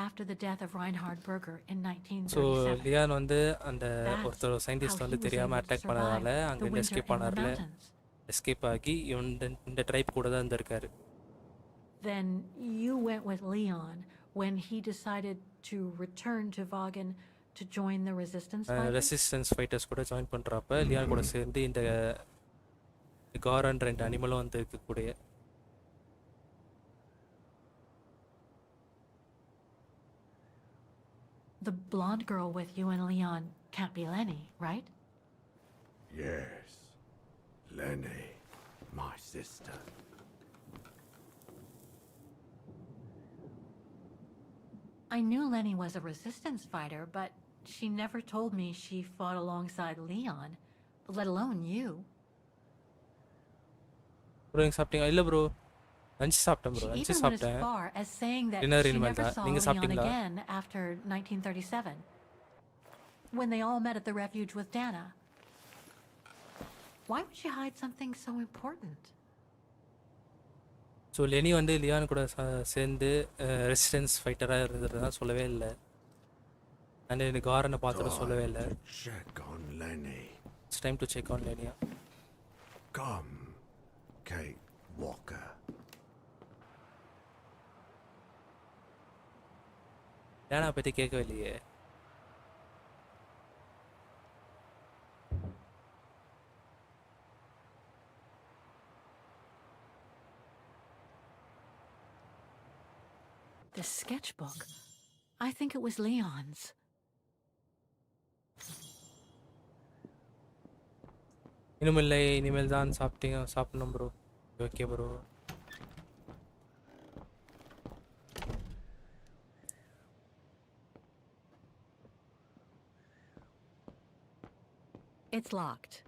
after the death of Reinhard Berger in so 1937. Leon வந்து அந்த That's ஒருத்தர் how scientist he வந்து was தெரியாமல் able to attack survive பண்ணதால the அங்கேருந்து winter escape in the ஆனார்ல. mountains. Escape ஆகி இந்த ட்ரைப் கூட தான் இருந்திருக்காரு. Then you went with Leon when he decided to return to Vagan to join the resistance fighters? Resistance fighters கூட join பண்ணுறப்ப லியான் கூட சேர்ந்து இந்த காரன் ரெண்டு அனிமலும் வந்து இருக்கக்கூடிய. The blonde girl with you and Leon can't be Lenny, right? Yes. Lenny. My sister. I knew Lenny was a resistance fighter, but she never told me she fought alongside Leon, let alone you. Bro நீங்கள் சாப்பிட்டீங்களா? இல்லை bro lunch சாப்பிட்டேன் She bro. Lunch even went as சாப்பிட்டேன். far as saying that Dinner she இனிமேல் never தான். saw நீங்க Leon சாப்பிட்டீங்களா? again after 1937, when they all met at the refuge with Dana. Why would she hide something so important? So Leni வந்து Leon கூட சேர்ந்து resistance ஃபைட்டராக இருந்தது தான் சொல்லவே இல்லை. அண்ட் எனக்கு காரனை பார்த்துட்டு சொல்லவே இல்லை. Check on Lenny. It's time to check on லெனியா. Come, Kate Walker. டேனா பற்றி கேட்கவே இல்லையே. The sketchbook. I think it was Leon's. இனிமில்லை, இனிமேல் தான் சாப்பிடணும் bro. Okay bro. It's locked.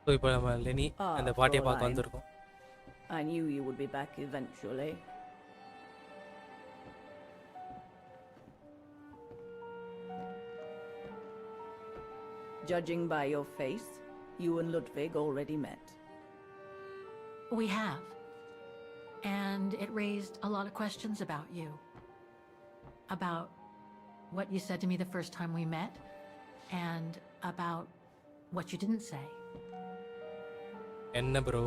So இப்போ நம்ம லெனி அந்த பாட்டியை பார்க்க வந்திருக்கோம். I knew you would be back eventually. Judging by your face, you and Ludwig already met. We have. And it raised a lot of questions about you. About what you said to me the first time we met, and about what you didn't say. என்ன bro?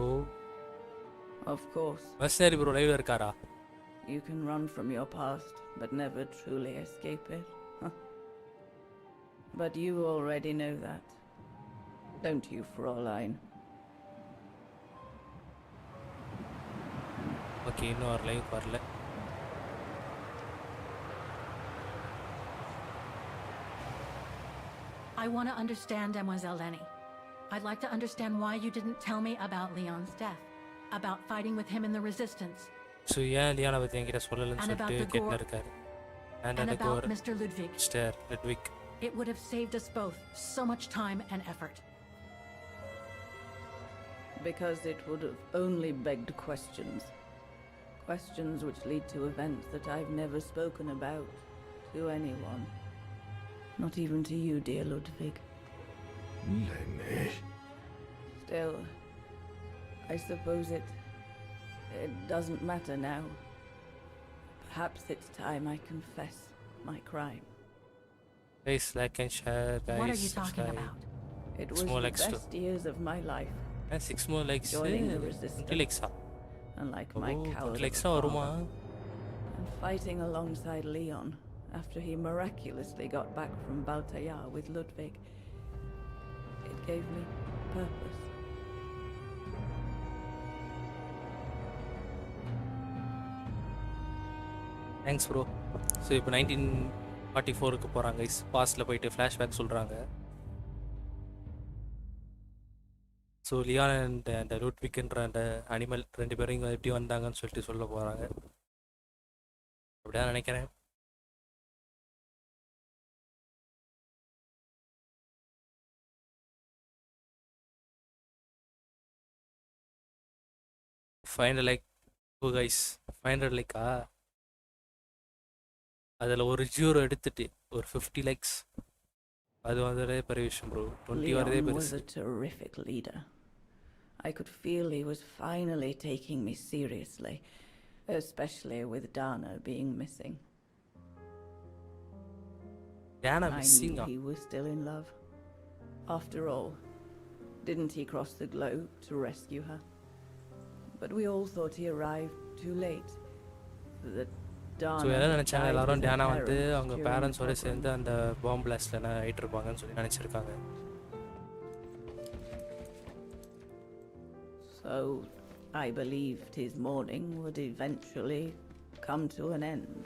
Of course. சரி bro லைவ்ல இருக்காரா? You can run from your past, but never truly escape it. Huh? But you already know that. Don't you, Fräulein? Okay, இன்னும் ஒரு live வரல. I want to understand, Mademoiselle Lenny. I'd like to understand why you didn't tell me about Leon's death, about fighting with him in the resistance. So ஏன் லியானை பற்றி என்கிட்ட சொல்லலன்னு சொல்லிட்டு கேட்டுன்னு இருக்காரு. And about Mr. Ludwig. Mr. Ludwig. It would have saved us both so much time and effort. Because it would have only begged questions. Questions which lead to events that I've never spoken about to anyone. Not even to you, dear Ludwig. Lenny. Still, I suppose it doesn't matter now. Perhaps it's time I confess my crime. Guys, like and share, guys. What are you talking about? It was the best years of my life. And 6 more likes. Joining the resistance. Unlike my coward father. And fighting alongside Leon after he miraculously got back from Baltaya with Ludwig. It gave me purpose. Thanks bro. So இப்போ 1944க்கு போகிறாங்க guys. பாஸ்டில் போயிட்டு flashback சொல்கிறாங்க. So Leon and அந்த லூட்விக்ன்ற அந்த animal 2 பேரும் இங்கே எப்படி வந்தாங்கன்னு சொல்லிட்டு சொல்ல போகிறாங்க. அப்படிதான் நினைக்கிறேன். Final like oh guys, final Lyca அதில் ஒரு 0 எடுத்துட்டு ஒரு 50 லைக்ஸ், அது வந்ததே பெரிய விஷயம் ப்ரோ. 20 வரதே பெரிய. Leon was a terrific leader. I could feel he was finally taking me seriously, especially with Dana being missing. Dana missing? I knew he was still in love. After all, didn't he cross the globe to rescue her? But we all thought he arrived too late. That so எல்லாம் நினச்சாங்க எல்லாரும் டேனா வந்து அவங்க பேரண்ட்ஸோட சேர்ந்து அந்த பாம்பு பிளாஸ்டில் ஆகிட்டு இருப்பாங்கன்னு சொல்லி நினச்சிருக்காங்க. So I believed his mourning would eventually come to an end.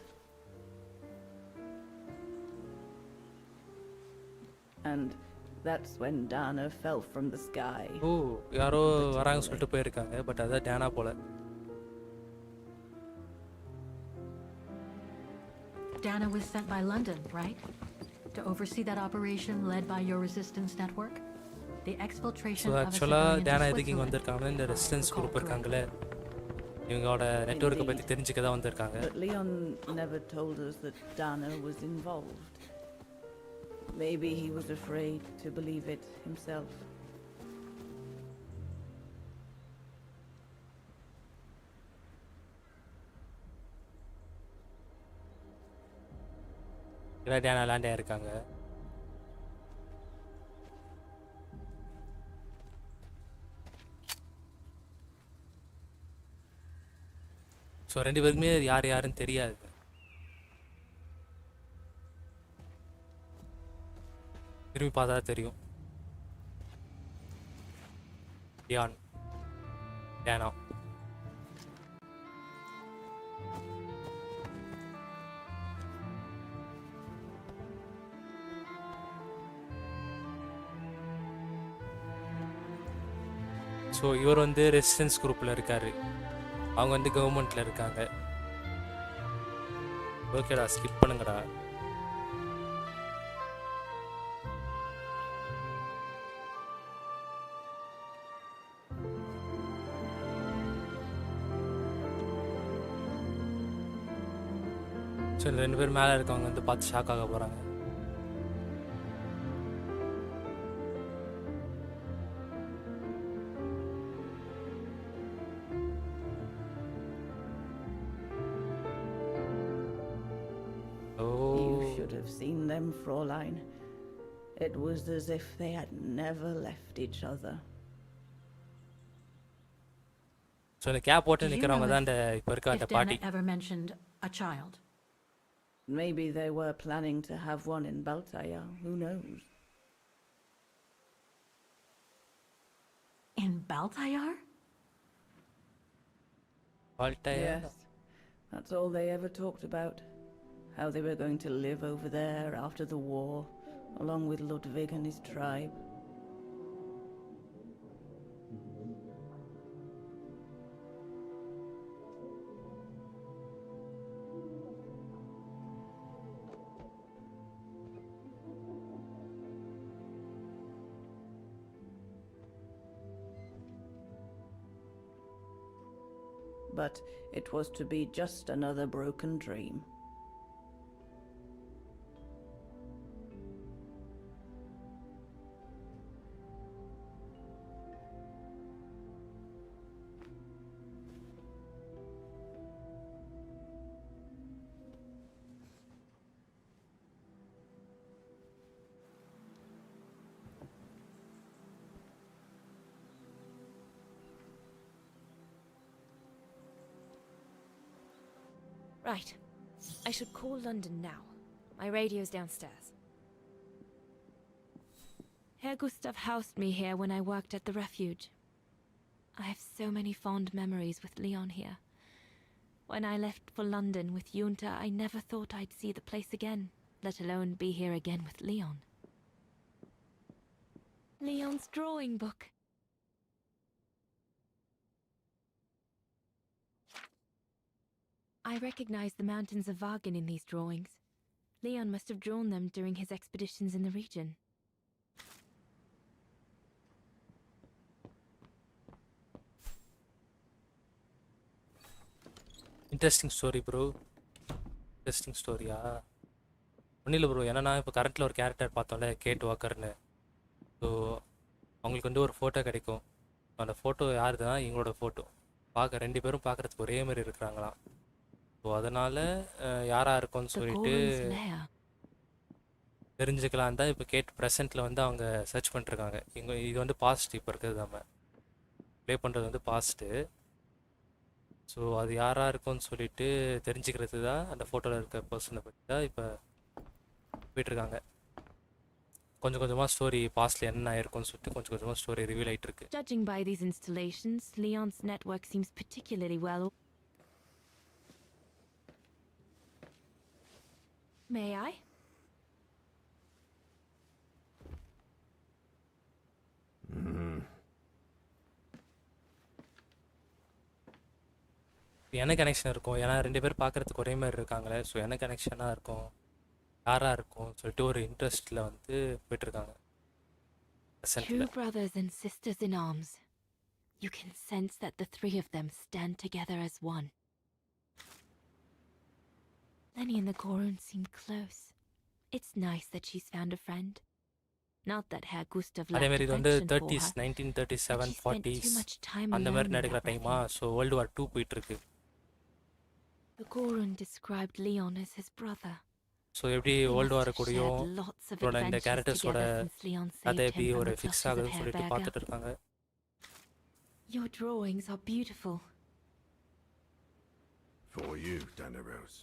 And that's when Dana fell from the sky. ஓ, யாரோ வராங்க சொல்லிட்டு போயிருக்காங்க, பட் அதான் டேனா போல. Dana was sent by London, right? To oversee that operation led by your resistance network? The exfiltration of a civilian Dana எதுக்கு இங்க வந்திருக்காங்க? இந்த ரெசிஸ்டன்ஸ் குரூப் இருக்காங்களே, இவங்களோட நெட்வொர்க்கை பத்தி தெரிஞ்சுக்க தான் வந்திருக்காங்க. But Leon never told us that Dana was involved. Maybe he was afraid to believe it himself. Dana land ஆயிருக்காங்க. ஸோ 2 பேருக்குமே யார் யாருன்னு தெரியாது. திரும்பி பார்த்தா தெரியும். லியான், டேனா. ஸோ இவர் வந்து ரெசிஸ்டன்ஸ் குரூப்பில் இருக்கார், அவங்க வந்து கவர்மெண்ட்டில் இருக்காங்க. ஓகேடா, ஸ்கிப் பண்ணுங்கடா. இந்த 2 பேர் மேலே இருக்கவங்க வந்து பார்த்து ஷாக் ஆக போகிறாங்க. You should have seen them, Fräulein. It was as if they had never left each other. So இந்த கேப் போட்டு Do you நிற்கிறவங்க know தான் இந்த இப்போ இருக்க if அந்த Dana பாட்டி. ever mentioned a child? Maybe they were planning to have one in Baltaya, who knows? In Baltayar? Yes, that's all they ever talked about. How they were going to live over there after the war, along with Ludwig and his tribe. But it was to be just another broken dream. Right. I should call London now. My radio's downstairs. Herr Gustav housed me here when I worked at the refuge. I have so many fond memories with Leon here. When I left for London with Junta, I never thought I'd see the place again, let alone be here again with Leon. Leon's drawing book. I recognize the mountains of Vagen in these drawings. Leon must have drawn them during his expeditions in the region. Interesting story bro. Interesting ஸ்டோரியா? ஒன்றும் இல்லை bro. ஏன்னா இப்போ கரண்ட்டில் ஒரு character பார்த்தோம்ல, gate வாக்கர்னு. So அவங்களுக்கு வந்து ஒரு ஃபோட்டோ கிடைக்கும். அந்த ஃபோட்டோ யார் தான்? எங்களோட ஃபோட்டோ. பார்க்க 2 பேரும் பார்க்குறதுக்கு ஒரே மாதிரி இருக்கிறாங்களாம். ஸோ அதனால் யாராக இருக்கும்னு சொல்லிட்டு தெரிஞ்சுக்கலாம் தான் இப்போ கேட் ப்ரெசென்ட்டில் வந்து அவங்க சர்ச் பண்ணிருக்காங்க. இது வந்து பாஸ்ட், இப்போ இருக்கிறது நம்ம ப்ளே பண்ணுறது வந்து பாஸ்ட்டு. ஸோ அது யாராக இருக்கும்னு சொல்லிட்டு தெரிஞ்சுக்கிறது தான் அந்த ஃபோட்டோவில் இருக்க பர்சனை பற்றி தான் இப்போ போயிட்டுருக்காங்க. கொஞ்சம் கொஞ்சமாக ஸ்டோரி பாஸ்ட்டில் என்ன ஆயிருக்கும்னு சொல்லிட்டு கொஞ்சம் கொஞ்சமாக ஸ்டோரி ரிவீல் ஆகிட்டு இருக்கு. Judging by these installations, Leon's network seems particularly well. May I? என்ன கனெக்ஷன் இருக்கும்? ஏன்னா 2 பேர் பார்க்குறதுக்கு ஒரே மாதிரி இருக்காங்களே. ஸோ என்ன கனெக்ஷனாக இருக்கும், யாராக இருக்கும் சொல்லிட்டு ஒரு இன்ட்ரெஸ்ட்டில் வந்து போயிட்டுருக்காங்க. Two brothers and sisters in arms. You can sense that the 3 of them stand together as one. Lenny and the Gorun seem close. It's nice that she's found a friend. Not that Herr Gustav lacked அதே மாதிரி இது வந்து affection for 30s, her, 1937, but she spent 40s too much time அந்த மாதிரி alone in நடக்கிற that டைமா. refuge. So World War II போயிட்டுருக்கு. The Gorun described Leon as his brother. So எப்படி They world must war have கூடயும் shared lots of அவரோட இந்த adventures கேரக்டர்ஸோட together since Leon கதை saved எப்படி him from ஒரு the ஃபிக்ஸ் clutches of ஆகுதுன்னு சொல்லிட்டு Herberger. பார்த்துட்டு இருக்காங்க. Your drawings are beautiful. For you, Danaros.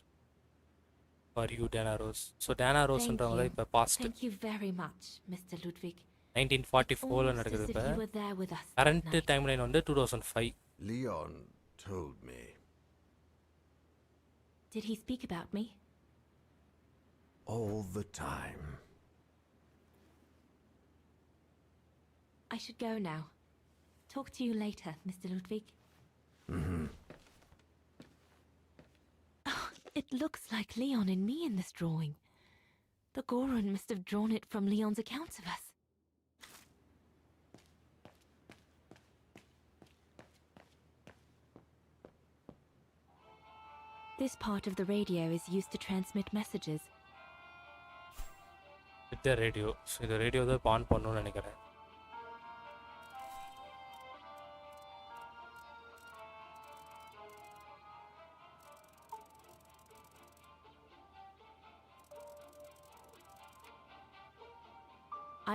For you Danaros. So டேனாரோஸ்ன்றவங்க தான் இப்போ past. Thank you very much, Mr. Ludwig. 1944 Almost நடக்குது. as if இப்போ you were there with us that current night. Time line வந்து 2005. Leon told me. Did he speak about me? All the time. I should go now. Talk to you later, Mr. Ludwig. Oh, it looks like Leon and me in this drawing. The Gorun must have drawn it from Leon's accounts of us. This part of the radio is used to transmit messages. With the radio. So the radio தான் on பண்ணனும்னு நினைக்கிறேன்.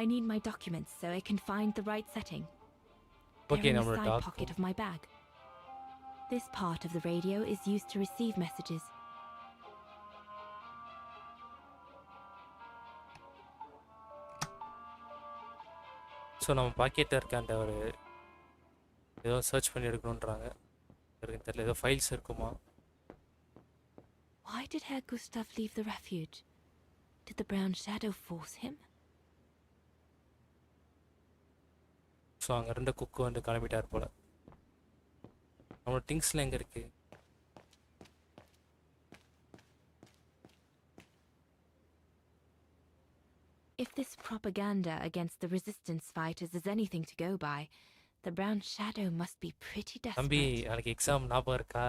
I need my documents so I can find the right setting. Okay, They're in the number side pocket of my bag. This part of the radio is used to receive messages. So நம்ம பாக்கெட்ல இருக்க அந்த ஒரு ஏதோ search பண்ணி எடுக்கணும்ன்றாங்க. எனக்கு தெரியல ஏதோ ஃபைல்ஸ் இருக்குமா? Why did Herr Gustav leave the refuge? Did the brown shadow force him? So அங்கே ரெண்டு குக்கு வந்து கிளம்பிட்டார் போல. நம்மளோட திங்ஸ்லாம் எங்கே இருக்கு? If this propaganda against the resistance fighters is anything to go by, the brown shadow must be pretty தம்பி desperate. நாளைக்கு எக்ஸாம் ஞாபகம் இருக்கா?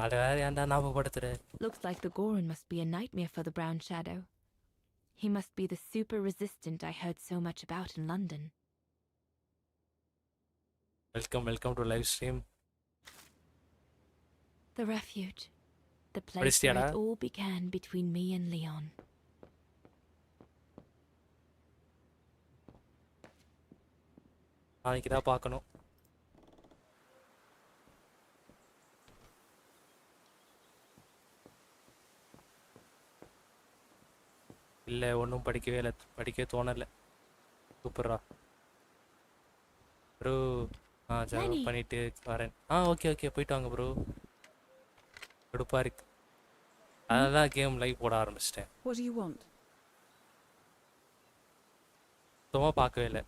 அதை வேற ஏன்டா ஞாபகப்படுத்துற? Looks like the Goron must be a nightmare for the brown shadow. He must be the super resistant I heard so much about in London. Welcome to live stream. The refuge. The place where it all began between me and Leon. நாளைக்கு தான் பார்க்கணும். இல்லை ஒன்றும் படிக்கவே இல்லை, படிக்கவே தோணலை. சூப்பரா ப்ரோ. ஜாயின் பண்ணிட்டு வரேன். ஓகே போயிட்டு வாங்க ப்ரோ. கடுப்பா இருக்கு, அதான் கேம் லைவ் போட ஆரம்பிச்சிட்டேன். What do you want? சும்மா பார்க்கவே இல்லை.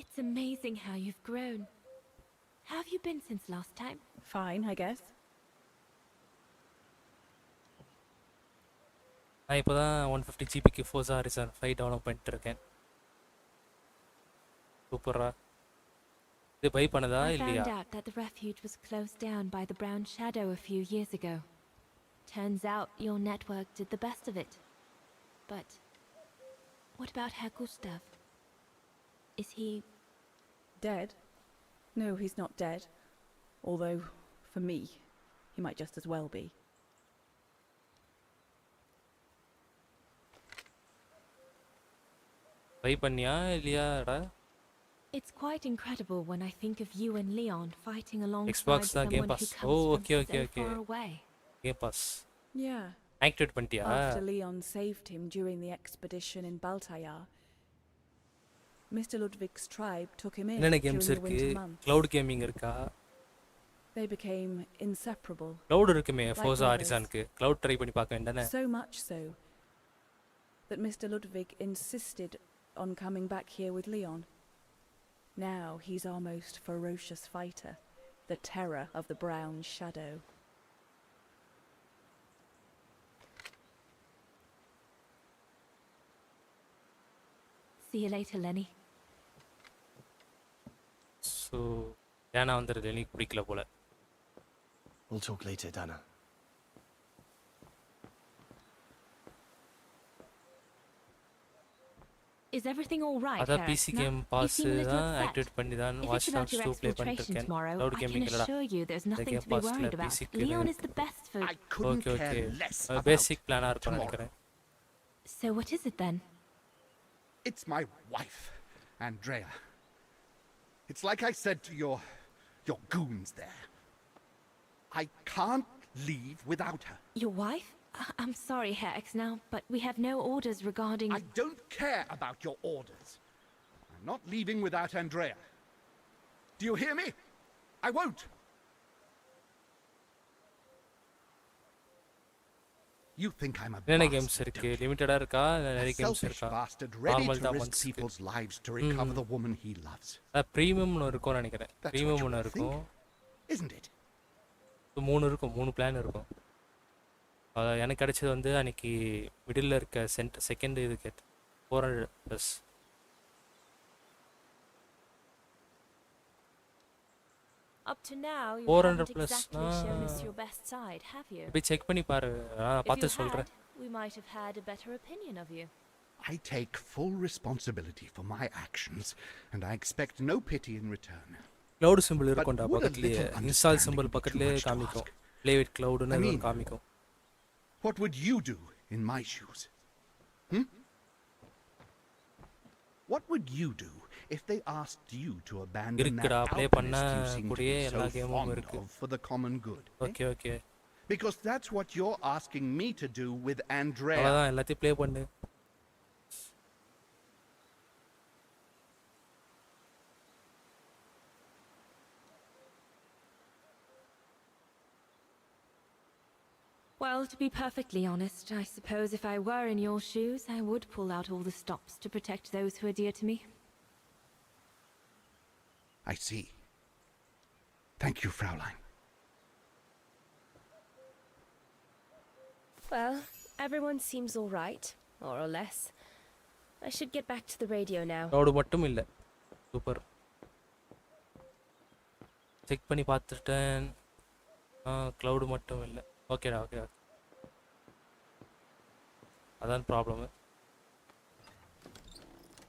It's amazing how you've grown. How have you been since last time? Fine, I guess. நான் இப்போ தான் 150 ஜிபிக்கு Forza Horizon 5 டவுன்லோட் பண்ணிட்டு இருக்கேன். சூப்பரா. இது பை பண்ணதா இல்லையா? I found out that the refuge was closed down by the brown shadow a few years ago. Turns out your network did the best of it. But what about Herr Gustav? Is he dead? No, he's not dead. Although, for me, he might just as well be. Buy பண்ணியா இல்லையாடா? It's quite incredible when I think of you and Leon fighting alongside Xbox someone Game who Pass. comes from Okay. so far away. Game Pass. Yeah. Activate பண்ணிட்டியா? After Leon saved him during the expedition in Baltayar, Mr. Ludwig's tribe took him in என்னென்ன during games the இருக்கு? winter months. Cloud gaming இருக்கா? They became inseparable. Cloud இருக்குமே like Forza brothers. Horizonக்கு. Cloud try பண்ணி பார்க்க வேண்டானே? So much so that Mr. Ludwig insisted on coming back here with Leon. Now he's our most ferocious fighter, the terror of the brown shadow. See you later, Lenny. So ஏன்னா வந்துடுது எனக்கு பிடிக்கல போல. We'll talk later, Dana. Is everything all right? அதான் Eric? PC No? Game You pass seem a little தான் upset. Activate பண்ணி தான் If watch it's about dogs your 2 play பண்ணிட்டு exfiltration இருக்கேன். tomorrow, Cloud I can gaming இல்லடா. assure you there's இந்த nothing game to be பாஸ்ல worried about. Basic Leon is the best for... I couldn't okay care less about பேசிக் பிளானா இருக்கும் tomorrow. நினைக்கிறேன். So what is it then? It's my wife, Andrea. It's like I said to your goons there. I can't leave without her. Your wife? I'm sorry, Herr X now, but we have no orders regarding... I don't care about your orders. I'm not leaving without Andrea. Do you hear me? I won't. You think I'm a என்னென்ன bastard, games இருக்கு? don't you? லிமிட்டடா இருக்கா இல்ல A நிறைய games selfish இருக்கா? bastard ready normal to தான் risk once. people's lives to recover the woman he loves. பிரீமியம்னு இருக்கும்னு நினைக்கிறேன். That's what premium you ஒன்று think, இருக்கும். isn't it? 3 இருக்கும், 3 பிளான் இருக்கும். எனக்கு கிடைச்சது வந்து அன்னைக்கு மிடில் இருக்க செகண்ட் இதுக்கு 400 plus Up to now, you 400 haven't plus exactly shown us your best side, have you? போய் செக் பண்ணி பாரு நான் If you பார்த்து சொல்றேன் had, we might have had a better opinion of you. I take full responsibility for my actions, and I expect no pity in return. cloud symbol But இருக்கும்டா would a பக்கத்துலயே little install understanding symbol be too பக்கத்துலயே much to காமிக்கும் ask? play with cloud னு I ஒரு mean, காமிக்கும் What would you do in my shoes? What would you do if they asked you to abandon that இருக்குடா play பண்ண alchemist you seem to கூடயே be எல்லா so கேமும் fond இருக்கு of for the common good? Okay okay Because that's what you're asking me to do with Andrea. அவ்வளவுதான் எல்லாத்தையும் play பண்ணு Well, to be perfectly honest, I suppose if I were in your shoes, I would pull out all the stops to protect those who are dear to me. I see. Thank you, Fraulein. Well, everyone seems all right, more or less. I should get back to the radio now. cloud மட்டும் இல்ல super check பண்ணி பார்த்துட்டேன் cloud மட்டும் இல்ல ஓகேடா okay அதான் problem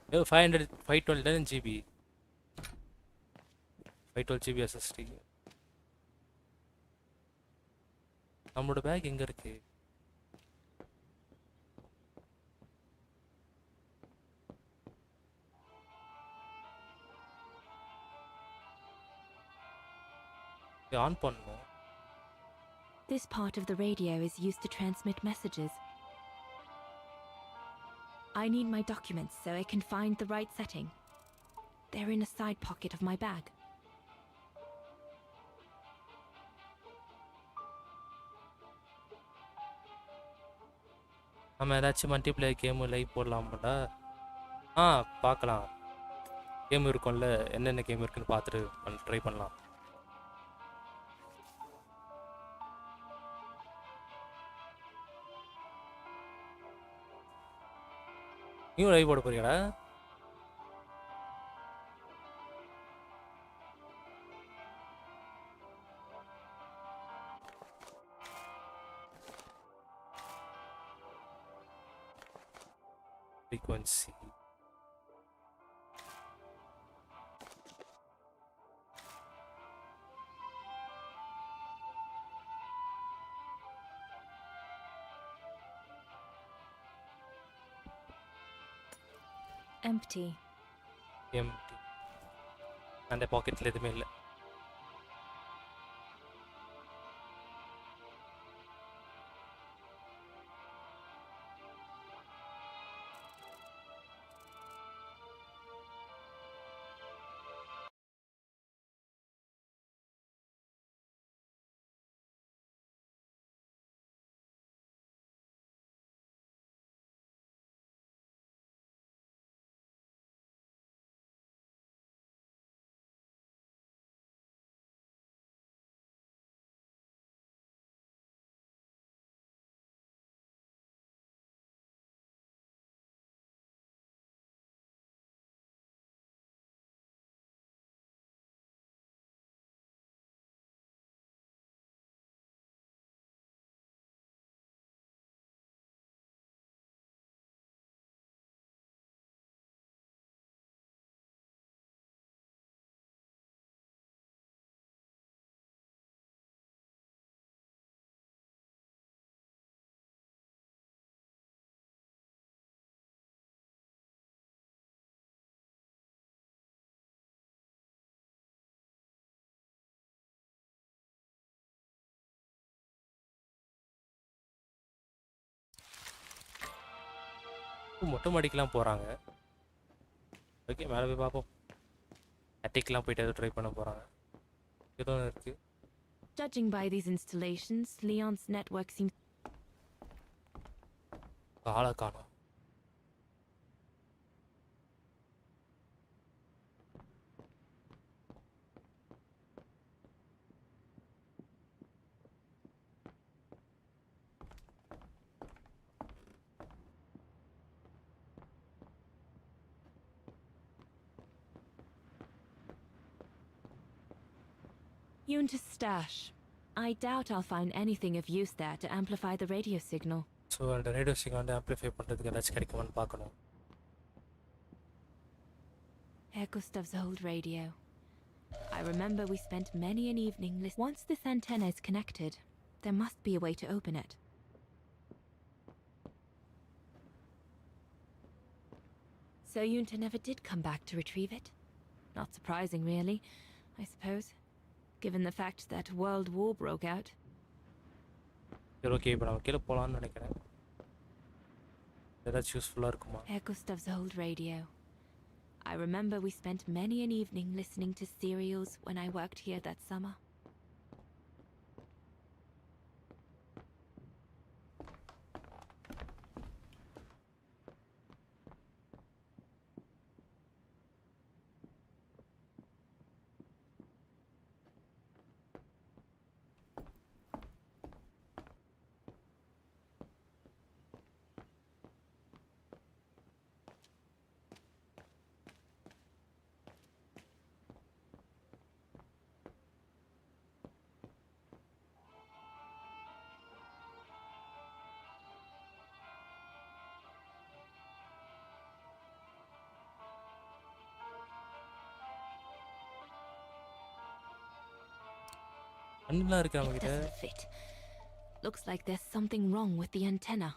512 GB 512 GB SSD நம்மளோட back எங்க இருக்கு ஆன் பண்ணனும் This part of the radio is used to transmit messages. I need my documents so I can find the right setting. They're in a side pocket of my bag. நம்ம ஏதாச்சும் multiplayer game live போடலாம்டா பார்க்கலாம் game இருக்கும்ல என்னென்ன game இருக்குன்னு பார்த்துட்டு try பண்ணலாம் நீயும் live போட போறீங்களா frequency Empty. empty அந்த பாக்கெட்ல எதுவுமே இல்லை மொட்டை மாடிக்கெலாம் போகிறாங்க ஓகே மேலே போய் பார்ப்போம் அட்டிக்கெலாம் போயிட்டு ட்ரை பண்ண போகிறாங்க ஏதோ இருக்குது Judging by these installations, Leon's network seems... ஆளை காணோம் Yunta's stash. I doubt I'll find anything of use there to amplify the radio signal. So the radio signal வந்து amplify பண்றதுக்கு ஏதாச்சும் கிடைக்குமான்னு பார்க்கணும். Herr Gustav's old radio. I remember we spent many an evening listening. Once this antenna is connected, there must be a way to open it. So Yunta never did come back to retrieve it? Not surprising, really, I suppose, given the fact that World War broke out. Okay, but I'm going to போலாம்னு நினைக்கிறேன். That's useful இருக்குமா? Herr Gustav's old radio. I remember we spent many an evening listening to serials when I worked here that summer. It doesn't fit. Looks like there's something wrong with the antenna.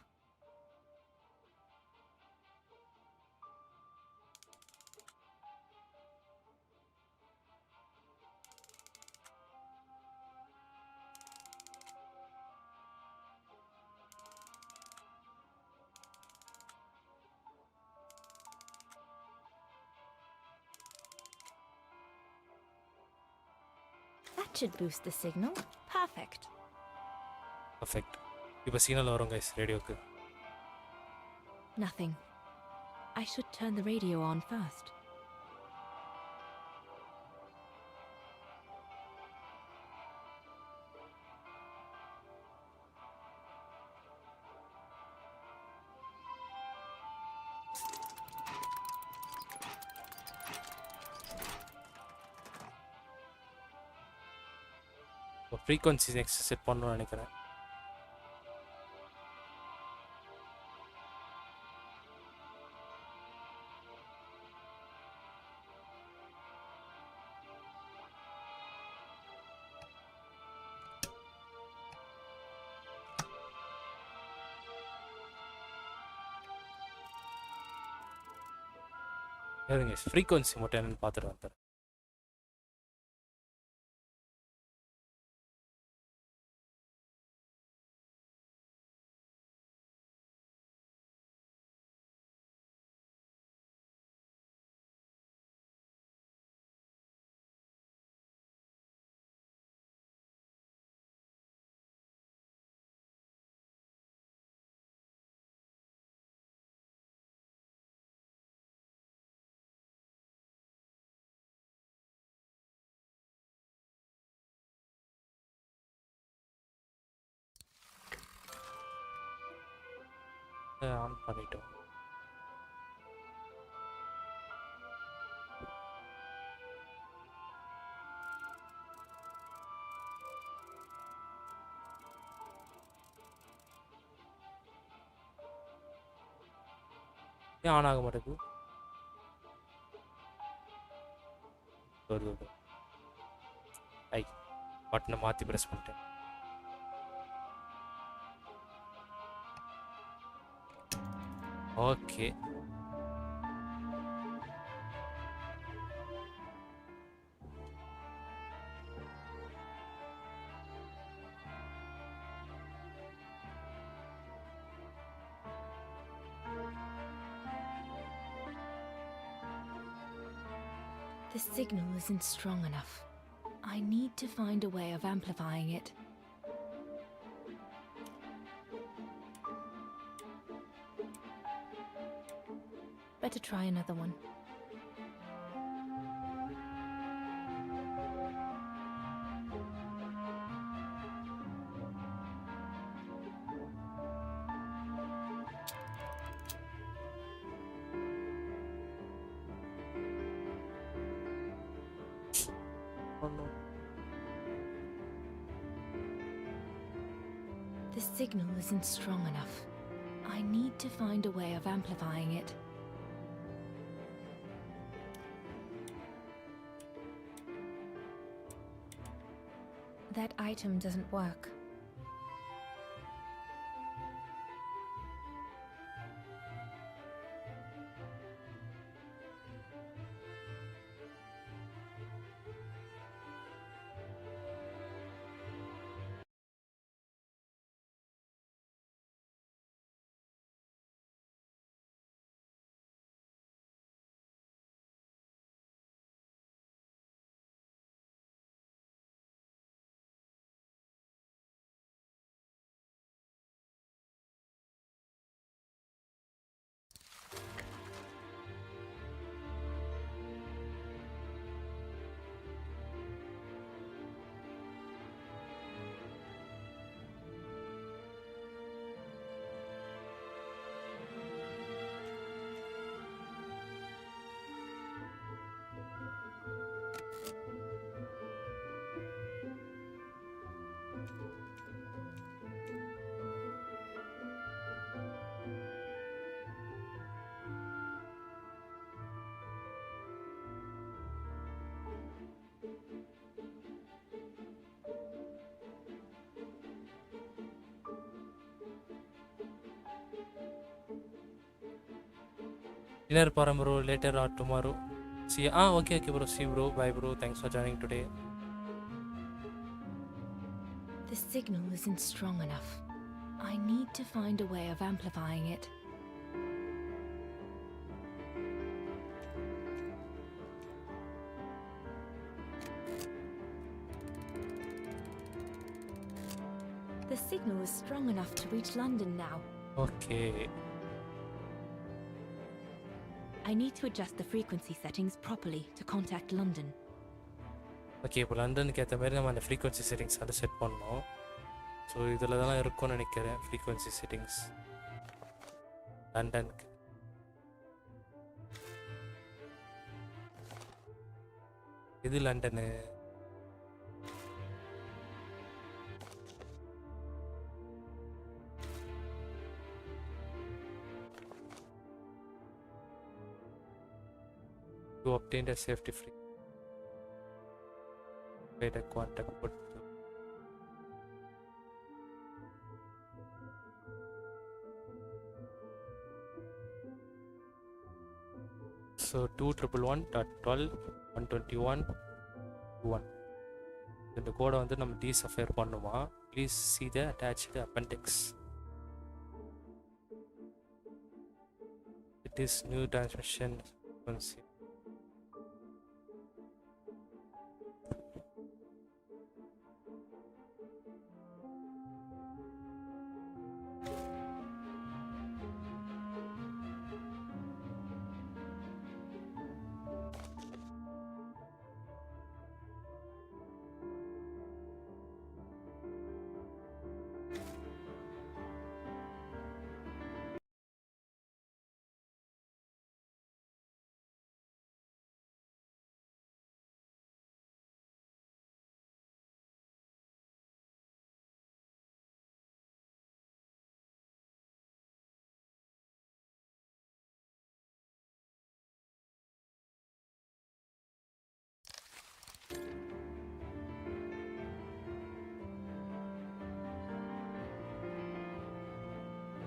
That should boost the signal. Perfect. Perfect. இப்போ signal வரும் guys ரேடியோக்கு. Nothing. I should turn the radio on first. frequency next set பண்ணனும்னு நினைக்கிறேன். ஏதுங்க frequency மட்டும் என்னன்னு பார்த்துட்டு வந்துறேன். On பண்ணிட்டோம். ஏன் on ஆக மாட்டேங்குது? ஐ பட்டனை மாற்றி ப்ரெஸ் பண்ணிட்டேன். Okay. The signal isn't strong enough. I need to find a way of amplifying it. Better try another one. Oh no. The signal isn't strong enough. I need to find a way of amplifying it. That item doesn't work. Dinner param bro, later or tomorrow. See, okay bro, see bro, bye bro, thanks for joining today. The signal isn't strong enough. I need to find a way of amplifying it. The signal is strong enough to reach London now. Okay. I need to adjust the frequency settings properly to contact London. Okay, இப்போ லண்டனுக்கு ஏற்ற மாதிரி நம்ம அந்த frequency settings வந்து set பண்ணோம். So இதில் தான் இருக்கும்னு நினைக்கிறேன் ஃப்ரீக்வன்சி செட்டிங்ஸ் லண்டனுக்கு. இது London. To obtain a safety free data contact put. So 211.12.121 இந்த கோடை வந்து நம்ம டீசஃபைர் பண்ணுமா. Please see the attached appendix. It is new transmission frequency.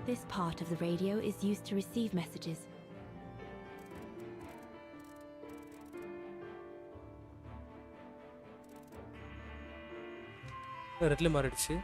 This part of the radio is used to receive messages. ரெட்ல மாறிடுச்சு.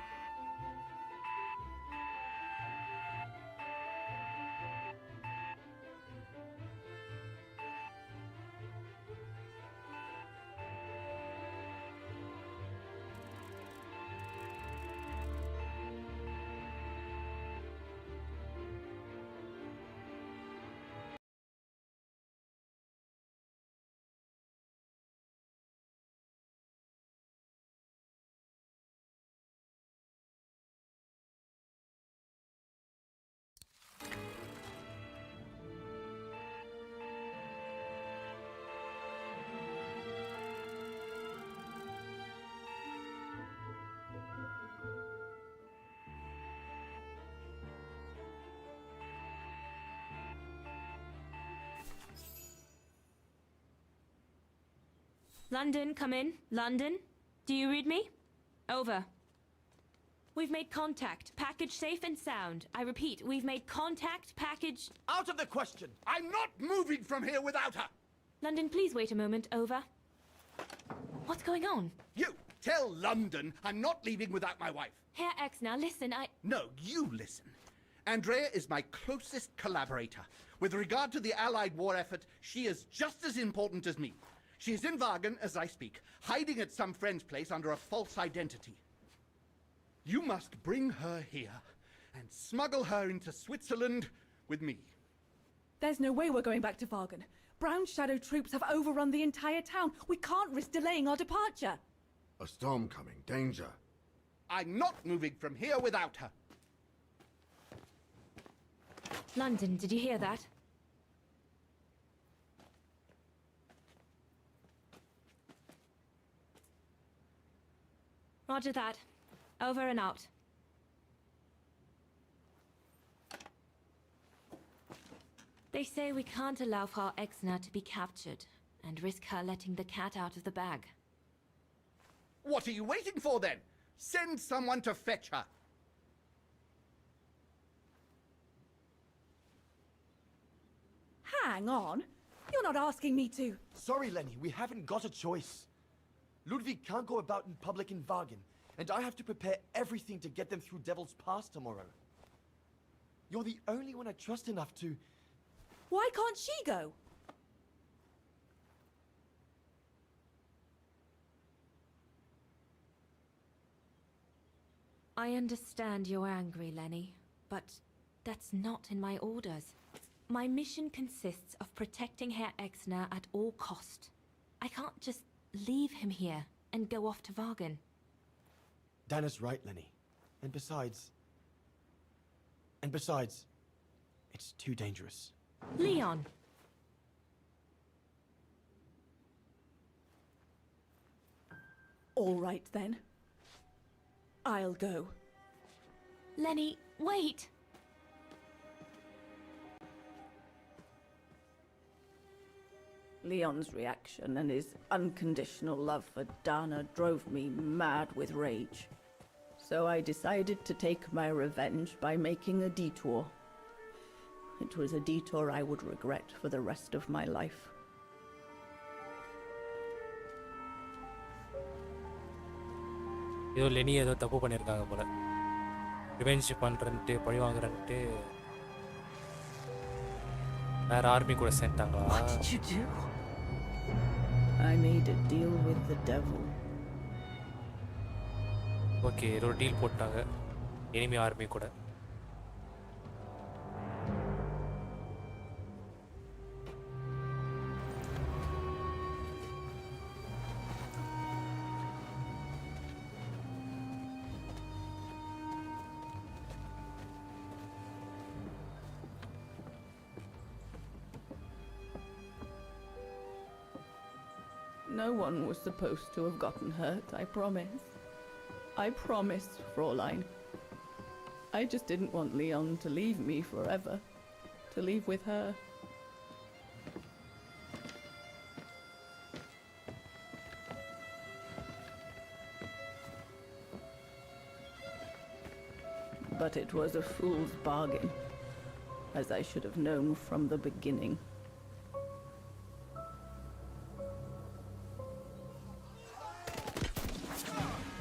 London, come in. London, do you read me? Over. We've made contact. Package safe and sound. I repeat, we've made contact. Package... Out of the question! I'm not moving from here without her! London, please wait a moment. Over. What's going on? You tell London I'm not leaving without my wife. Herr Exner, listen, No, you listen. Andrea is my closest collaborator. With regard to the Allied war effort, she is just as important as me. She is in Wagen as I speak, hiding at some friend's place under a false identity. You must bring her here and smuggle her into Switzerland with me. There's no way we're going back to Wagen. Brown Shadow troops have overrun the entire town. We can't risk delaying our departure. A storm coming. Danger. I'm not moving from here without her. London, did you hear that? Roger that. Over and out. They say we can't allow Frau Exner to be captured and risk her letting the cat out of the bag. What are you waiting for then? Send someone to fetch her. Hang on. You're not asking me to. Sorry, Lenny, we haven't got a choice. Ludwig can't go about in public in Wagen, and I have to prepare everything to get them through Devil's Pass tomorrow. You're the only one I trust enough to... Why can't she go? I understand you're angry, Lenny, but that's not in my orders. My mission consists of protecting Herr Exner at all cost. I can't just leave him here and go off to Wagen. Dana's right, Lenny. And besides, it's too dangerous. Leon! All right, then. I'll go. Lenny, wait! Leon's reaction and his unconditional love for Dana drove me mad with rage. So I decided to take my revenge by making a detour. It was a detour I would regret for the rest of my life. ஏதோ Leni ஏதோ தப்பு பண்ணியிருக்காங்க போல. Revenge பண்ணுறன்ட்டு பழி வாங்குறன்ட்டு வேற army கூட சேர்த்தாங்களா? What did you do? I made a deal with the devil. Okay, ஏதோ deal போட்டாங்க எனிமி ஆர்மி கூட. No one was supposed to have gotten hurt, I promise. I promise, Fräulein. I just didn't want Leon to leave me forever. To leave with her. But it was a fool's bargain, as I should have known from the beginning.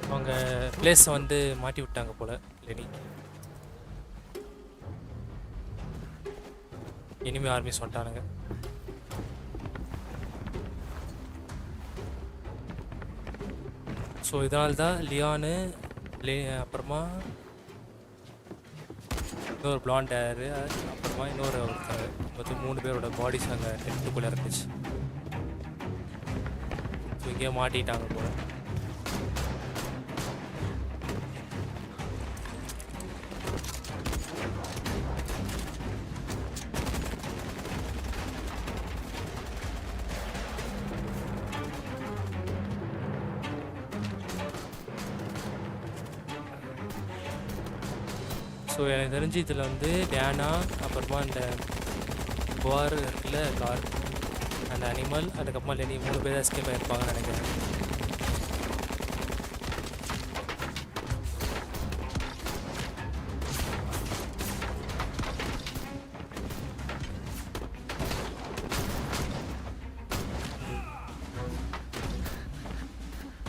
அவங்க place வந்து மாட்டி விட்டாங்க போல Lenny. Enemy army சொல்லிட்டானுங்க. So இதனால தான் லியானு அப்புறமா இன்னொரு பிளாண்ட் ஹேரு அப்புறமா இன்னொரு ஒருத்தர் மொத்தம் 3 பேரோட பாடிஸ் அங்கே டென்ட்டுக்குள்ளே இருந்துச்சு. ஸோ இங்கேயே மாட்டிட்டாங்க போல. ஸோ எனக்கு தெரிஞ்சு இதில் வந்து டேனா அப்புறமா இந்த பார் இருக்குல்ல கார் அந்த அனிமல் அதுக்கப்புறமா லெனி 3 பேர் எஸ்கேப் ஆயிருப்பாங்கன்னு நினைக்கிறேன்.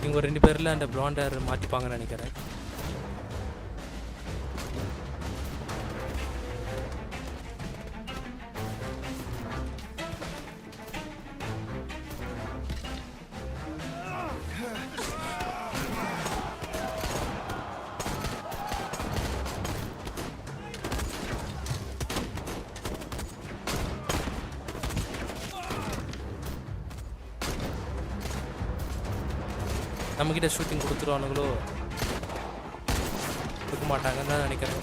இவங்க 2 பேரில் அந்த பிளாண்ட் ஹேர் மாற்றிப்பாங்கன்னு நினைக்கிறேன். நம்மக்கிட்ட ஷூட்டிங் கொடுத்துருவானுங்களோ கொடுக்க மாட்டாங்கன்னு தான் நினைக்கிறேன்.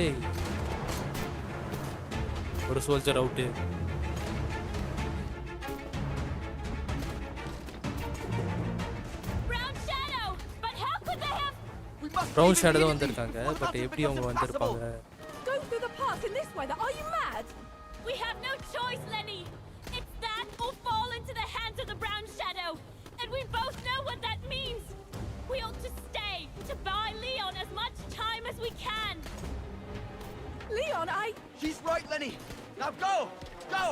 ஏய் ஒரு சோல்ஜர் அவுட்டு. ப்ரௌன் ஷேடோ தான் வந்திருக்காங்க. பட் எப்படி அவங்க வந்திருப்பாங்க? Don't do the pass in this weather. Are you mad? We have no choice, Lenny. It's that or fall into the hands of the brown shadow. And we both know what that means. We ought to stay, to buy Leon as much time as we can. Leon, She's right, Lenny. Now go! Go!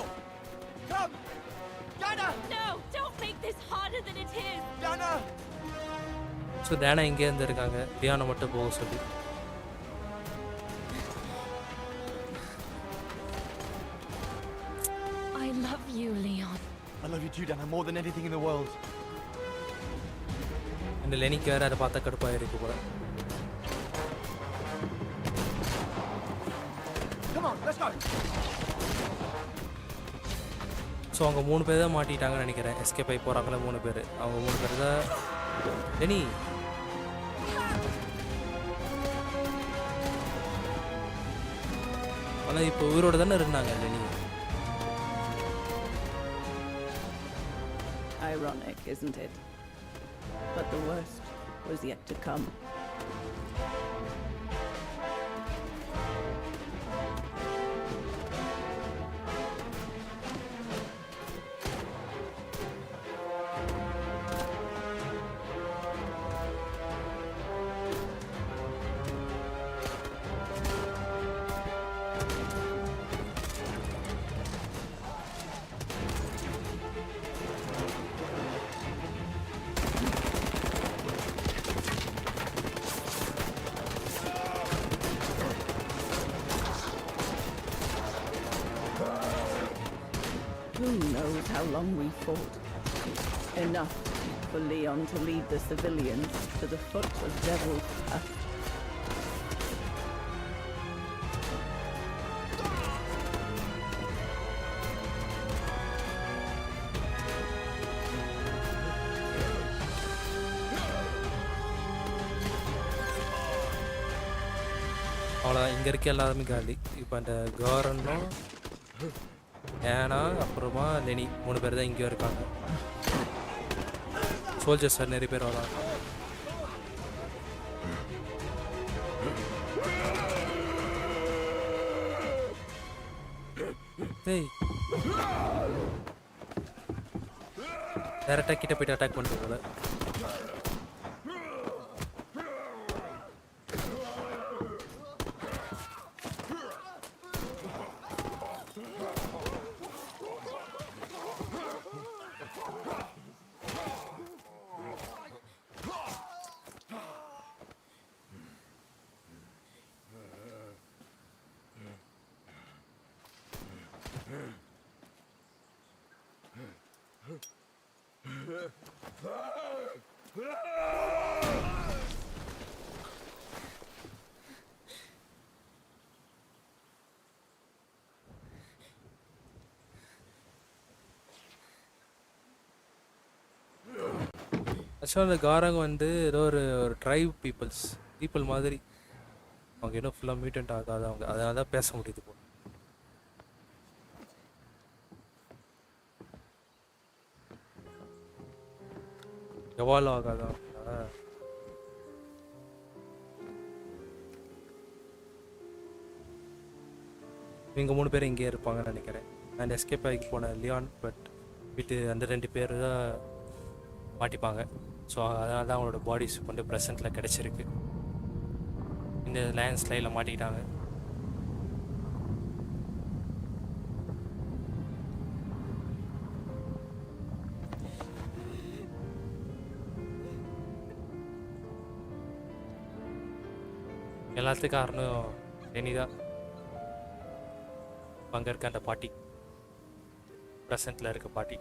Come! Diana! No, don't make this harder than it is. Diana! So Dana இங்கே இருந்திருக்காங்க. டியானை மட்டும் போக சொல்லி. I love you, Leon. I love you too, Diana, more than anything in the world. இந்த லெனிக்கு வேறு அதை பார்த்தா கடுப்பாக இருக்கு போல. Come on, let's go! So அவங்க 3 பேர் தான் மாட்டிட்டாங்கன்னு நினைக்கிறேன். எஸ்கேப் ஆகி போகிறாங்களே 3 பேர். அவங்க 3 பேர் தான். லெனி ஆனால் இப்போ உயிரோடு தானே இருந்தாங்க Leni. Ironic, isn't it? But the worst was yet to come. Who knows how long we fought? Enough for Leon to lead the civilians to the foot of Devil's Path. அவ்வளோ இங்கே இருக்க எல்லாருமே காலி. இப்போ அந்த காரனும் ஏன்னா அப்புறமா லெனி 3 பேர் தான் இங்கே இருக்காங்க. சோல்ஜர்ஸ் சார் நிறைய பேர் வராங்க. ஏய் டேரெக்டாக கிட்ட போய்ட்டு அட்டாக் பண்ணுறது போல. ஆக்சுவலாக அந்த காரங்க வந்து ஏதோ ஒரு ட்ரைப் பீப்புள் மாதிரி. அவங்க இன்னும் ஃபுல்லாக மியூட்டன்ட் ஆகாது அவங்க, அதனால தான் பேச முடியுது போல. எவால்வ் ஆகாதான். இவங்க 3 பேரும் இங்கே இருப்பாங்கன்னு நினைக்கிறேன். அண்ட் எஸ்கேப் ஆகி போன லியான். பட் விட்டு அந்த 2 பேர் தான் மாட்டிப்பாங்க. ஸோ அதனால தான் அவங்களோட பாடிஸ் வந்து ப்ரெசண்ட்டில் கிடச்சிருக்கு. இந்த லேண்ட் ஸ்லைடில் மாட்டிக்கிட்டாங்க. எல்லாத்துக்கும் காரணம் லெனிதான். அங்கே இருக்க அந்த பாட்டி, ப்ரெசண்ட்டில் இருக்க பாட்டி.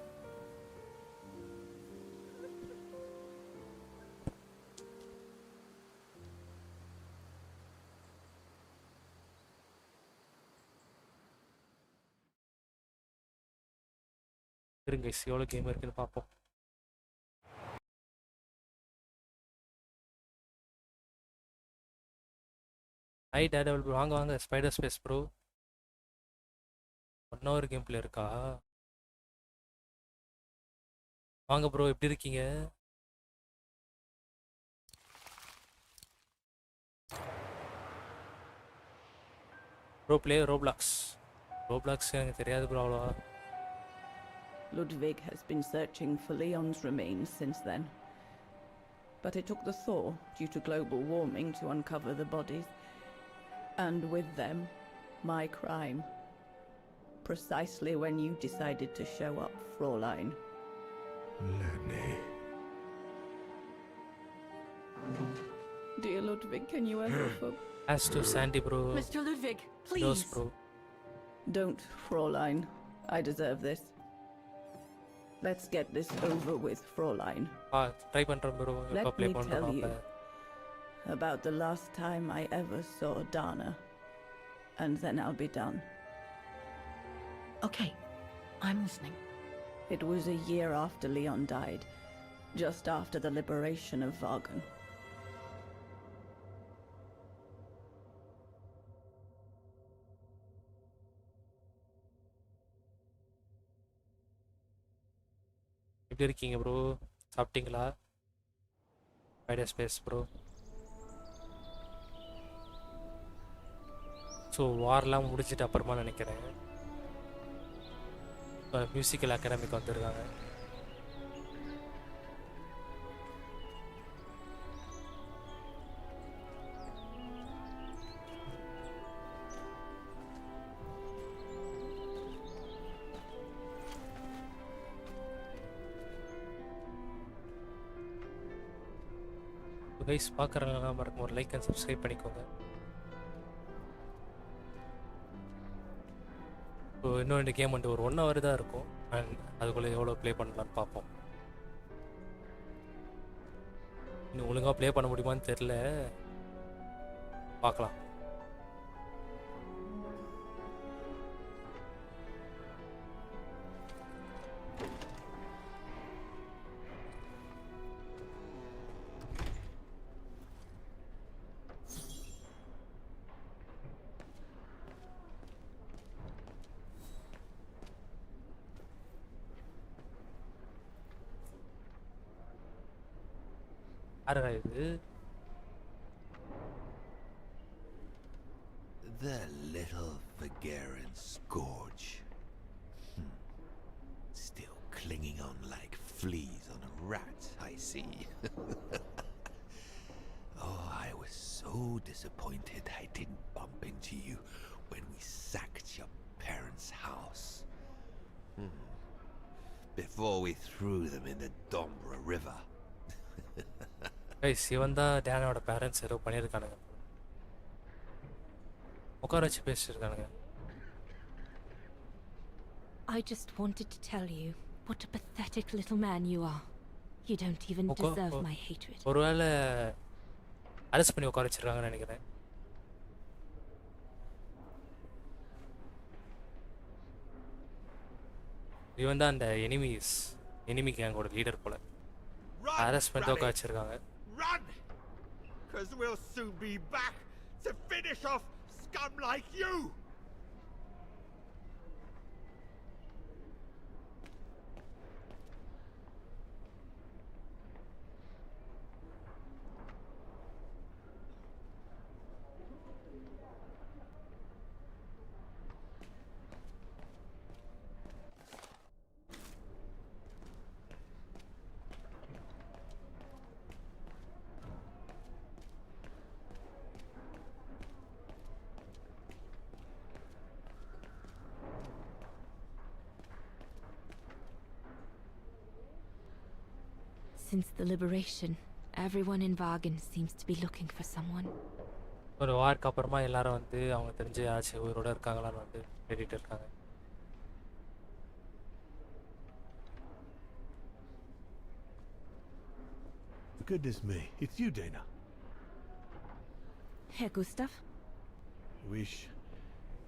இருங்க எவ்வளோ கேம் இருக்குன்னு பார்ப்போம். ஹை டேர்டெவில் ப்ரோ, வாங்க வாங்க. Spider space bro, 1 hour game play இருக்கா? வாங்க ப்ரோ, எப்படி இருக்கீங்க? Bro play Roblox. ரோப்ளாக்ஸ் எனக்கு தெரியாது ப்ரோ அவ்வளோவா. Ludwig has been searching for Leon's remains since then. But it took the thaw due to global warming to uncover the bodies. And with them, my crime. Precisely when you decided to show up, Fräulein. Lenny. Dear Ludwig, can you ever As to Sandy bro. Mr. Ludwig, please. Yes, bro. Don't, Fräulein. I deserve this. Let's get this over with, Fräulein. Try பண்றேன் bro. Let play me tell you பண்றேன் about the last time I ever saw Dana, and then I'll be done. Okay, I'm listening. It was a year after Leon died, just after the liberation of Vagan. எப்படி இருக்கீங்க bro? சாப்பிட்டீங்களா? Idea space bro. So வார்லாம் முடிச்சுட்டு அப்புறமா நினைக்கிறேன் musical அகாடமிக்கு வந்துருக்காங்க. Guys பார்க்குறவங்க மறக்காம ஒரு லைக் அண்ட் சப்ஸ்கிரைப் பண்ணிக்கோங்க. ஸோ இன்னும் 2 கேம் வந்து ஒரு 1 hour தான் இருக்கும். அண்ட் அதுக்குள்ளே எவ்வளோ ப்ளே பண்ணலான்னு பார்ப்போம். இன்னும் ஒழுங்காக ப்ளே பண்ண முடியுமான்னு தெரில, பார்க்கலாம். The little Vagaran scourge. Still clinging on like fleas on a rat, I see. Oh, I was so disappointed I didn't bump into you when we sacked your parents' house. Before we threw them in the Dombra River. Guys இவன் தான் டேனோட parents ஏதோ பண்ணியிருக்கானுங்க. உட்கார வச்சு பேசியிருக்கானுங்க. I just wanted to tell you what a pathetic little man you are. You don't even deserve my hatred. ஒருவேளை arrest பண்ணி உட்கார வச்சிருக்காங்கன்னு நினைக்கிறேன். இவன் தான் அந்த எனிமி கேங்கோட லீடர் போல. அரெஸ்ட் பண்ணி உட்கார வச்சிருக்காங்க. Run! Because we'll soon be back to finish off scum like you! Since the liberation, everyone in Vagan seems to be looking for someone. ஒரு வார்க்கு அப்புறமா எல்லாரும் வந்து அவங்க தெரிஞ்ச யாராச்சும் உயிரோட இருக்காங்களான்னு வந்து தேடிட்டு இருக்காங்க. Goodness me, it's you, Dana. Herr Gustav? Wish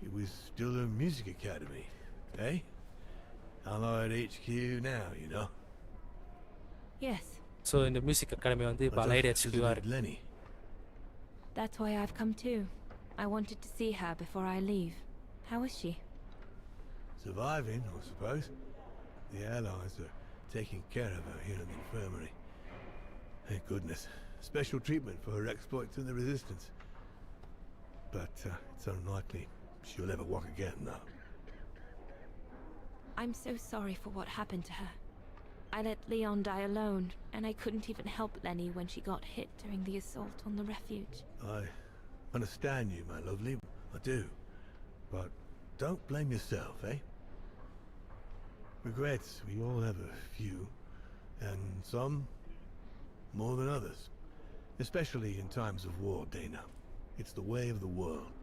it was still a music academy, eh? Allied HQ now, you know. Yes. So in the music academy வந்து இப்ப Allied HQ இருக்கு. Lenny. That's why I've come too. I wanted to see her before I leave. How is she? Surviving, I suppose. The Allies are taking care of her here in the infirmary. Thank goodness. Special treatment for her exploits in the Resistance. But it's unlikely she'll ever walk again, though. I'm so sorry for what happened to her. I let Leon die alone, and I couldn't even help Lenny when she got hit during the assault on the refuge. I understand you, my lovely. I do. But don't blame yourself, eh? Regrets, we all have a few. And some more than others. Especially in times of war, Dana. It's the way of the world.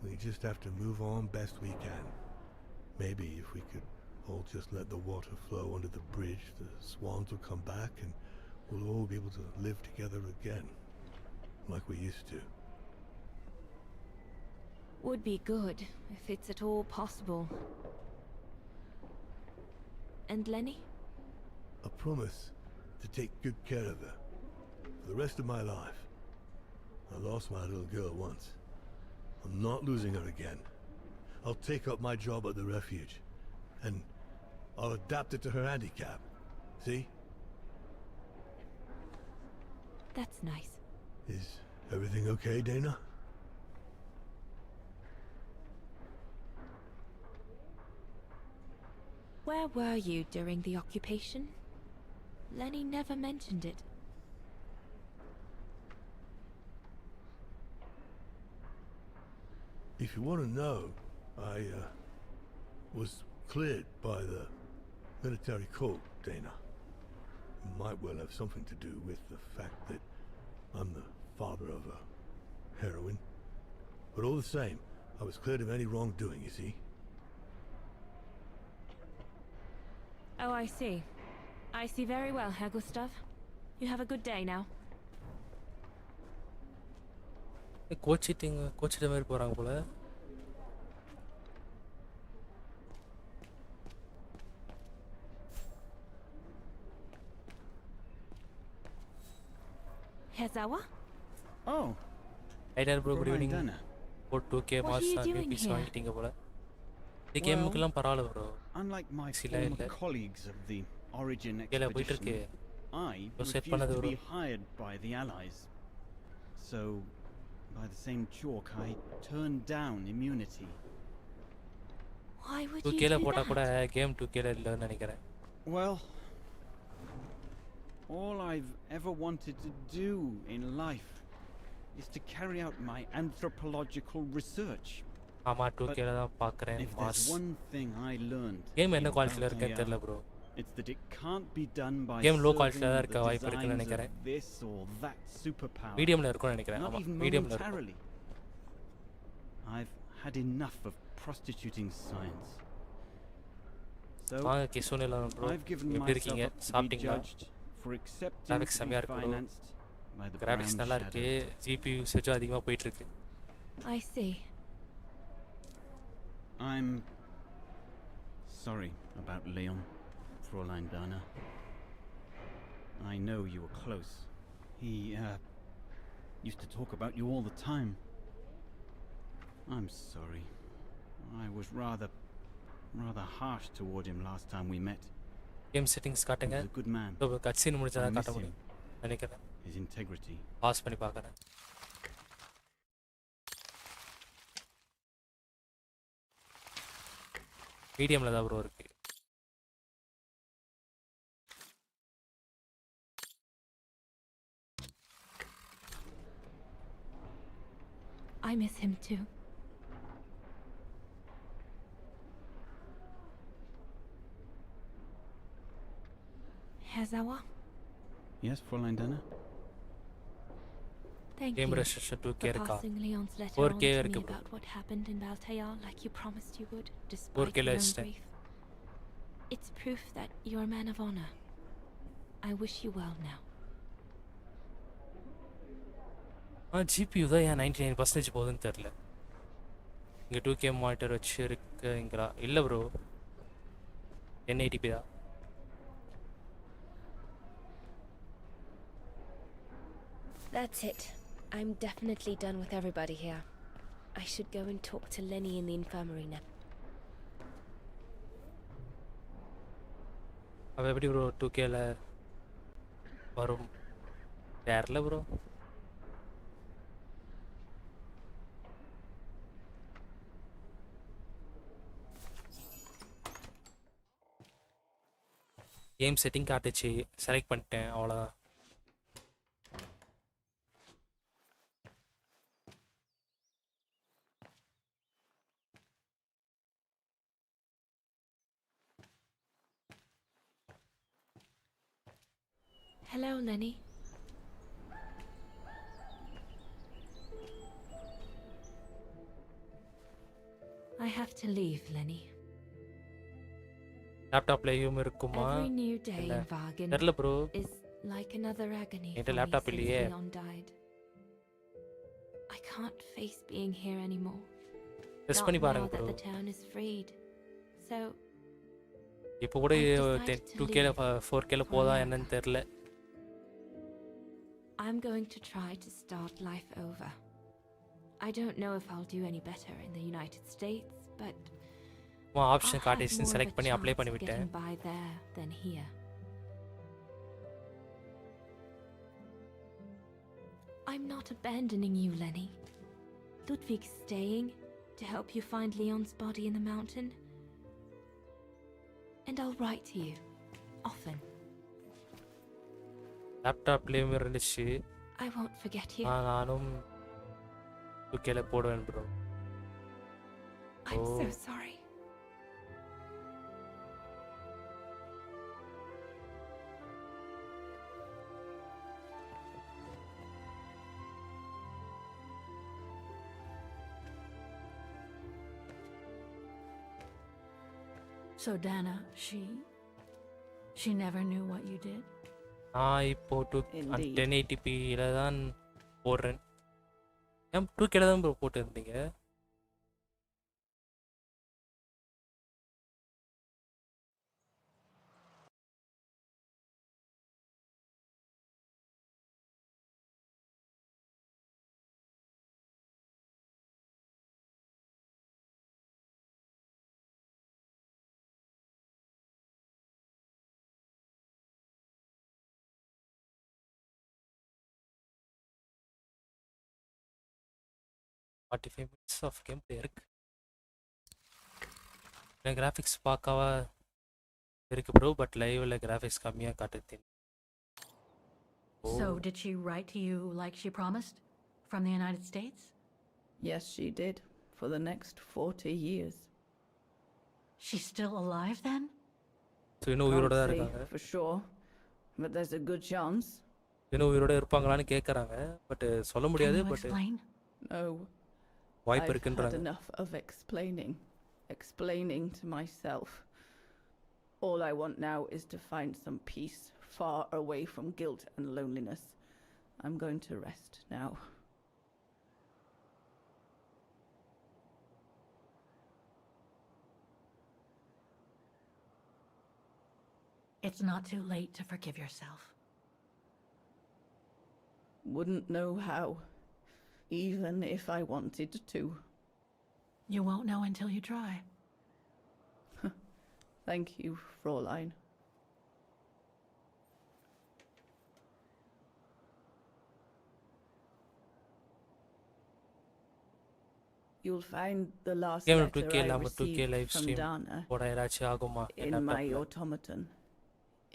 We just have to move on best we can. Maybe if we could all just let the water flow under the bridge, the swans will come back and we'll all be able to live together again. Like we used to. Would be good, if it's at all possible. And Lenny? I promise to take good care of her. For the rest of my life. I lost my little girl once. I'm not losing her again. I'll take up my job at the refuge. And I'll adapt it to her handicap. See? That's nice. Is everything okay, Dana? Where were you during the occupation? Lenny never mentioned it. If you want to know, I was cleared by the military court, Dana. It might well have something to do with the fact that I'm the father of a heroine. But all the same, I was cleared of any wrongdoing, you see. Oh, I see. I see very well, Herr Gustav. You have a good day now. கோச்சிட்ட மாதிரி போறாங்க போல. Hezawa? Oh. Hey there, bro. Good evening. Dana. For 2K What are you master doing UPC here? வாங்கிட்டீங்க போல. இந்த கேமுக்குலாம் பரவாயில்ல bro. Unlike my சில இல்ல. former colleagues of the Origin கேல போயிட்டு expedition, இருக்கு. I set refused பண்ணது to bro. be hired by the Allies. So, by the same chalk, I turned down immunity. Why would you 2K ல do போட்டா that? கூட game 2K ல இல்லன்னு நினைக்கிறேன். Well, all I've ever wanted to do in life is to carry out my anthropological research. ஆமா 2K ல தான் பார்க்கறேன். If there's one thing I learned, game என்ன குவாலிட்டில இருக்குன்னு தெரியல bro. it's that it can't be done by Game low quality serving ல the இருக்க வாய்ப்பு இருக்குன்னு designs நினைக்கிறேன். of this or that superpower. மீடியம்ல இருக்கும்னு நினைக்கிறேன். Not ஆமா even மீடியம்ல இருக்கும். momentarily. I've had enough of prostituting science. So வாங்க கிசுனில bro. I've given எப்படி myself இருக்கீங்க? up to be சாப்பிட்டீங்களா? judged for accepting Graphics to செமையா be இருக்கு bro. financed by the graphics brown நல்லா இருக்கு. shadow. GPU usage அதிகமா போயிட்டு இருக்கு. I see. I'm sorry about Leon, Fräulein Dana. I know you were close. He used to talk about you all the time. I'm sorry. I was rather harsh toward him last time we met. Game settings காட்டுங்க. He was a good man. இப்போ கட்சின் முடிச்சா I தான் miss காட்ட him. முடியும் நினைக்கிறேன். His integrity. Pass பண்ணி பார்க்கறேன். மீடியம்ல தான் bro இருக்கு. I miss him too. Hezawa? Yes, Fräulein Dana? Thank Game you restriction for 2K இருக்கா passing Leon's letter 4K on to me இருக்கு bro about what happened in Valtair like you promised you would, despite 4K your own வச்சிட்டேன் grief. It's proof that you're a man of honor. I wish you well now. GPU தான் ஏன் 99% போகுதுன்னு தெரியல இங்கே 2K monitor வச்சு இருக்குங்களா இல்லை bro 1080p தான் That's it. I'm definitely done with everybody here. I should go and talk to Lenny in the infirmary now. அவள் எப்படி ப்ரோ 2Kல வரும் தெரியல ப்ரோ கேம் செட்டிங் காட்டுச்சு செலக்ட் பண்ணிட்டேன் அவ்வளோதான் Hello, Lenny. I have to leave, Lenny. லேப்டாப்லயும் இருக்குமா Every new day இல்ல in Vagan தெரியல bro is like another agony என்கிட்ட for me லேப்டாப் since இல்லையே Leon died. I can't face being here anymore. Test Not பண்ணி now பாருங்க that bro the town is freed. So இப்போ கூட I've decided to 2Kல leave 4Kல for போதா now. என்னன்னு தெரியல I'm going to try to start life over. I don't know if I'll do any better in the United States, but option I'll have காட்டிச்சு more of select a பண்ணி apply chance பண்ணி of விட்டேன் getting by there than here. I'm not abandoning you, Lenny. Ludwig's staying to help you find Leon's body in the mountain. And I'll write to you often. லேப்டாப்லயும் இருந்துச்சு I won't forget you. நானும் 2Kல போடுவேன் bro I'm so sorry. So Dana, she never knew what you did? நான் இப்போ Indeed. 1080pல தான் போடுறேன் ஏன் 2Kல தான் bro போட்டு இருந்தீங்க forty minutes of game play இருக்கு கிராஃபிக்ஸ் பார்க்கவா இருக்கு ப்ரோ பட் லைவ்ல கிராஃபிக்ஸ் கம்மியாக காட்டுது So did she write to you like she promised from the United States? Yes, she did. For the next 40 years. She's still alive then? So இன்னும் உயிரோட Can't தான் say இருக்காங்க for sure, but there's a good chance. இன்னும் உயிரோட இருப்பாங்களான்னு கேட்குறாங்க but சொல்ல முடியாது Can you but explain? No. வாய்ப்பு I've had இருக்குன்றாங்க enough of explaining to myself. All I want now is to find some peace far away from guilt and loneliness. I'm going to rest now. It's not too late to forgive yourself. Wouldn't know how, even if I wanted to. You won't know until you try. Thank you, Fräulein. You'll find the last game letter 2K I இல்லாமல் 2K received live from stream Dana போட ஏதாச்சும் ஆகுமா in my automaton.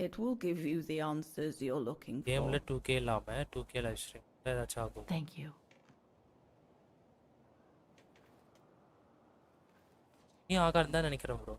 It will give you the answers you're looking for. கேமில் 2K இல்லாமல் 2K live stream ஏதாச்சும் ஆகும் Thank you. நீ ஆகாதுன்னு தான் நினைக்கிறேன் bro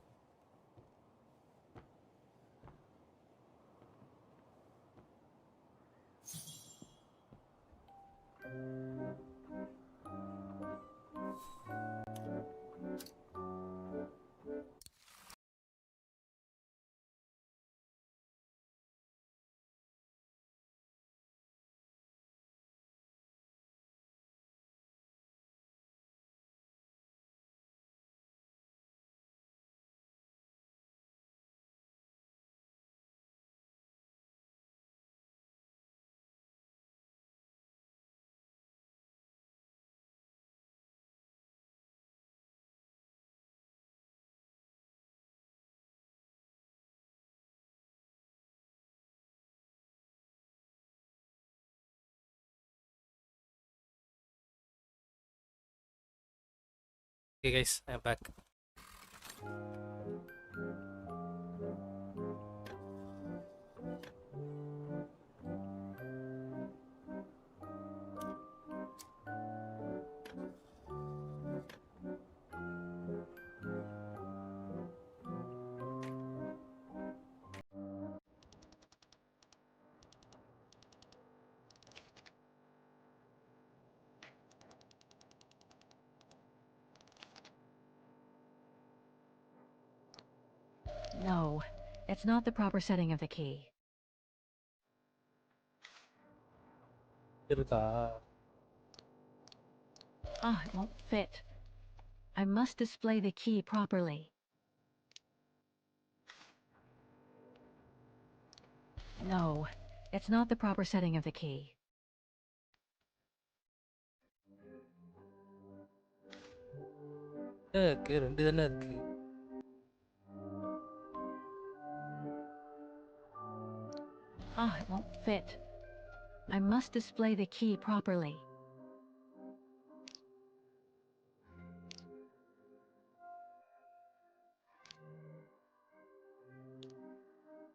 Okay guys, I'm back. No, it's not the proper setting of the key. Ah, it won't fit. I must display the key properly. No, it's not the proper setting of the key. ரெண்டு தானே இருக்கு. Ah, it won't fit. I must display the key properly.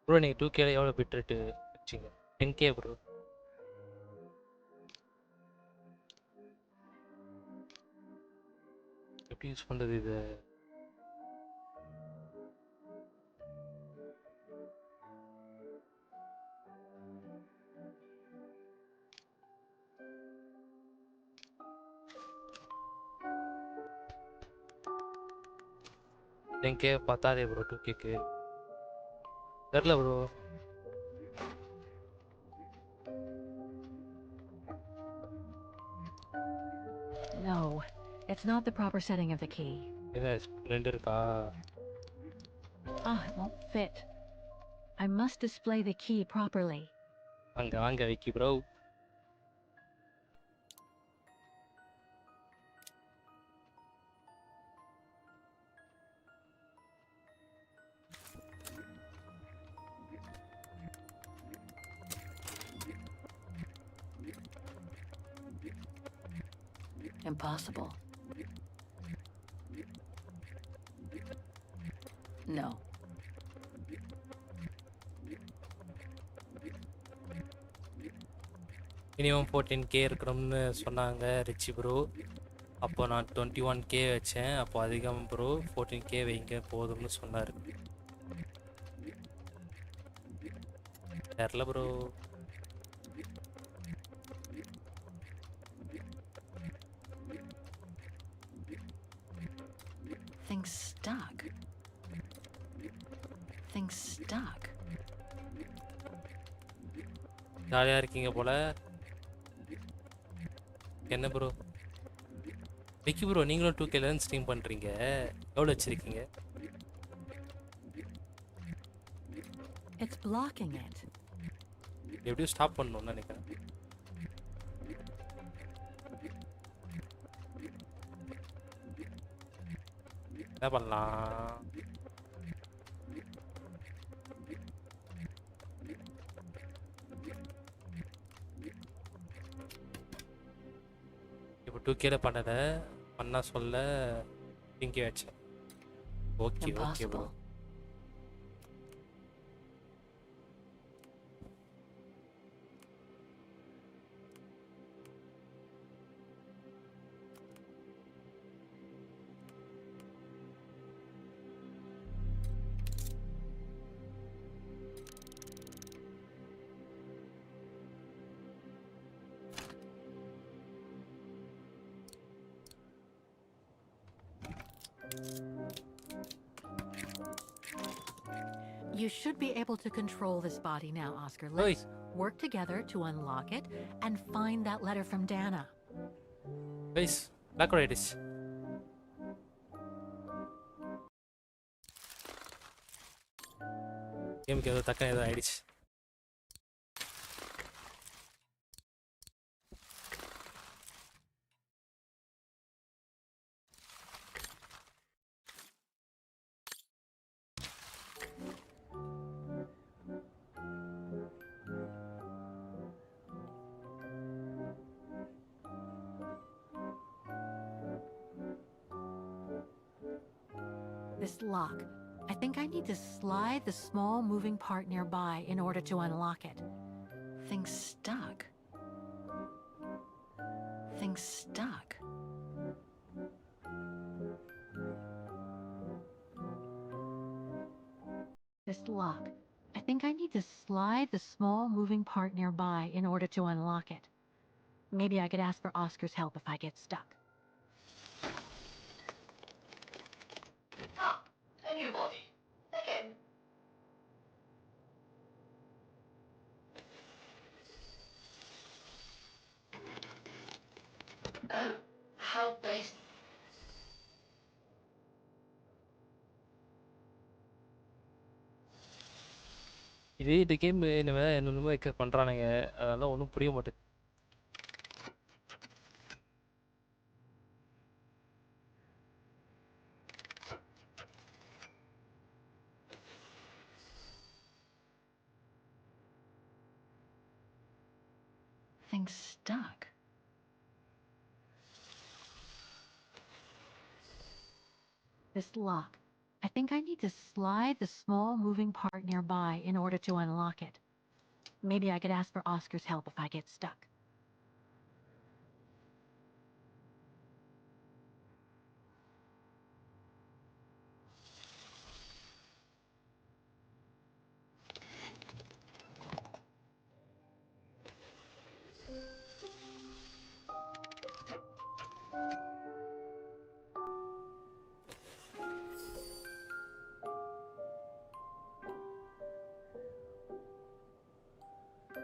Bro நீங்க 2K எவ்வளோ bit rate வச்சிங்க? 10K bro. எப்படி use பண்றது இது? எங்கே பார்த்தாதே ப்ரோ 2Kக்கு தெரில bro. No, it's not the proper setting of the key. ரெண்டு இருக்கா? Ah, it won't fit. I must display the key properly. அங்க வாங்க Vicky bro. Impossible. No. Minimum 14K இருக்கணும்னு சொன்னாங்க ரிச்சி ப்ரோ. அப்போ நான் 21K வச்சேன். அப்போ அதிகம் ப்ரோ 14K வைங்க போதும்னு சொன்னார். தெரில bro. Things stuck. Things stuck. ஜாலியாக இருக்கீங்க போல. என்ன ப்ரோ விக்கி ப்ரோ நீங்களும் 2Kல ஸ்ட்ரீம் பண்ணுறீங்க? எவ்வளோ வச்சுருக்கீங்க? It's blocking it. எப்படியும் ஸ்டாப் பண்ணணும்னு நினைக்கிறேன். என்ன பண்ணலாம்? இப்போ 2Kல பண்ணலை, பண்ண சொல்ல இங்கே வச்சேன். Okay okay bro. You should be able to control this body now, Oscar. Let's work together to unlock it and find that letter from Dana. Guys, back right is. Game ke takkan edo aidichu. This lock. I think I need to slide the small moving part nearby in order to unlock it. Thing's stuck. Thing's stuck. This lock. I think I need to slide the small moving part nearby in order to unlock it. Maybe I could ask for Oscar's help if I get stuck. Ah, a new body. Again. Oh, how basic. இந்த game என்னென்னமோ பண்றானுங்க, அதெல்லாம் ஒன்றும் புரிய மாட்டேங்குது. Thing's stuck. This lock. I think I need to slide the small moving part nearby in order to unlock it. Maybe I could ask for Oscar's help if I get stuck.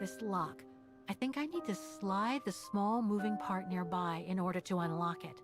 This lock. I think I need to slide the small moving part nearby in order to unlock it.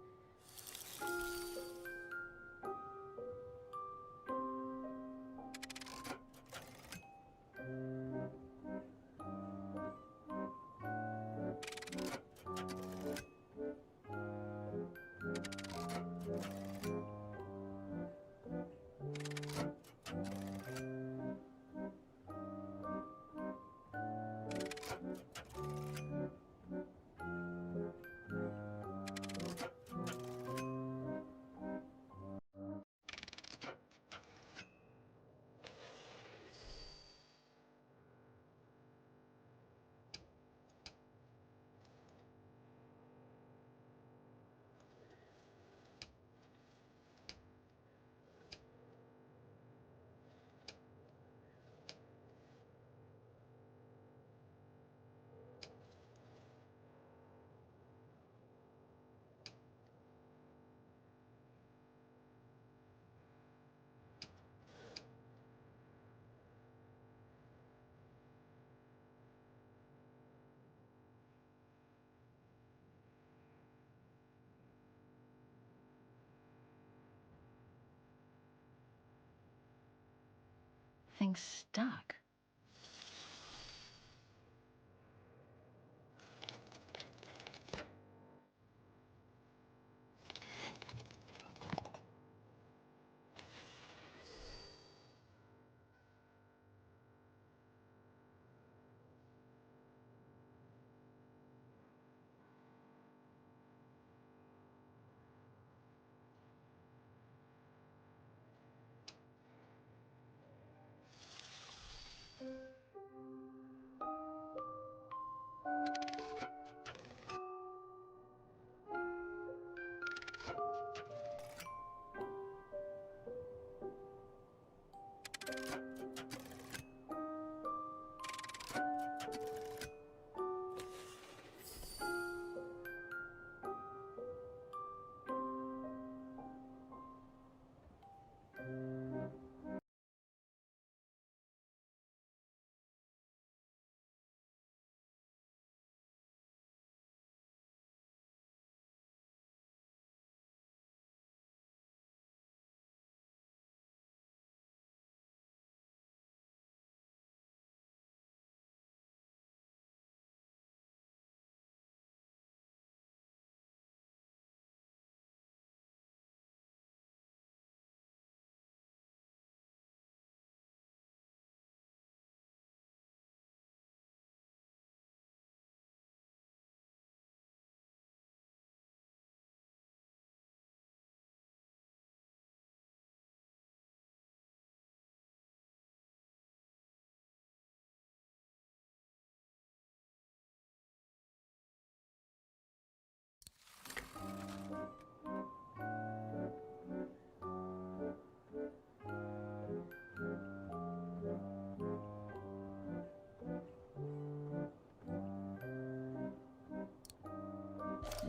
Thing's stuck.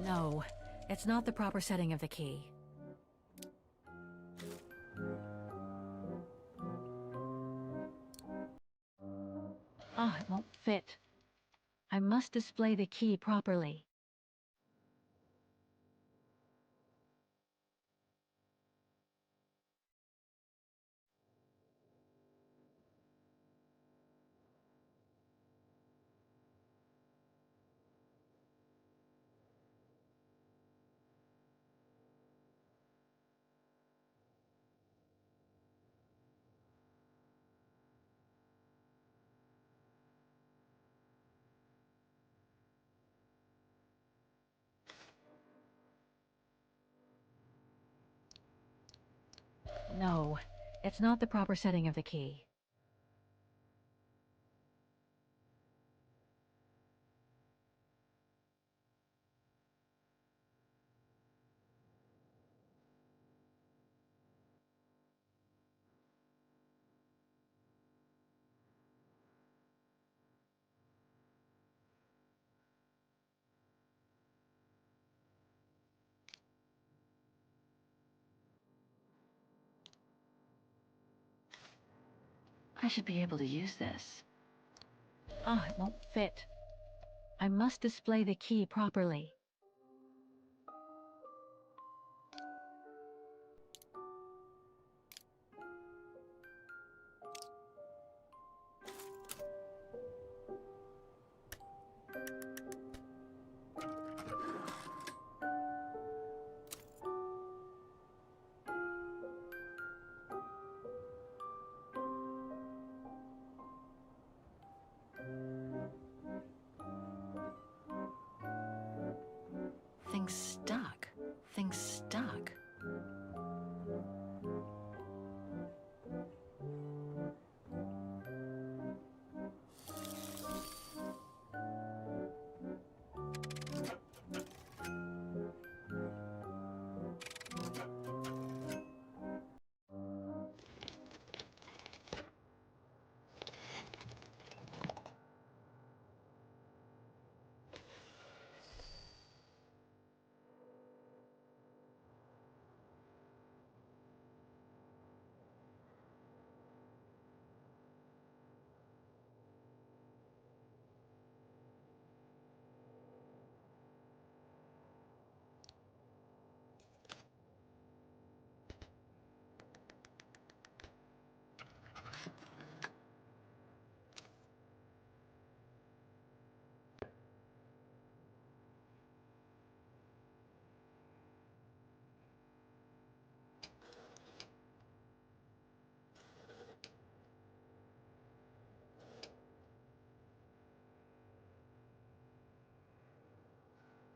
No, it's not the proper setting of the key. Ah, it won't fit. I must display the key properly. No, it's not the proper setting of the key. I should be able to use this. Ah, it won't fit. I must display the key properly. Thing's stuck. Thing's stuck.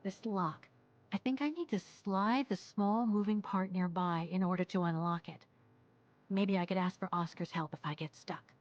This lock. I think I need to slide the small moving part nearby in order to unlock it. Maybe I could ask for Oscar's help if I get stuck.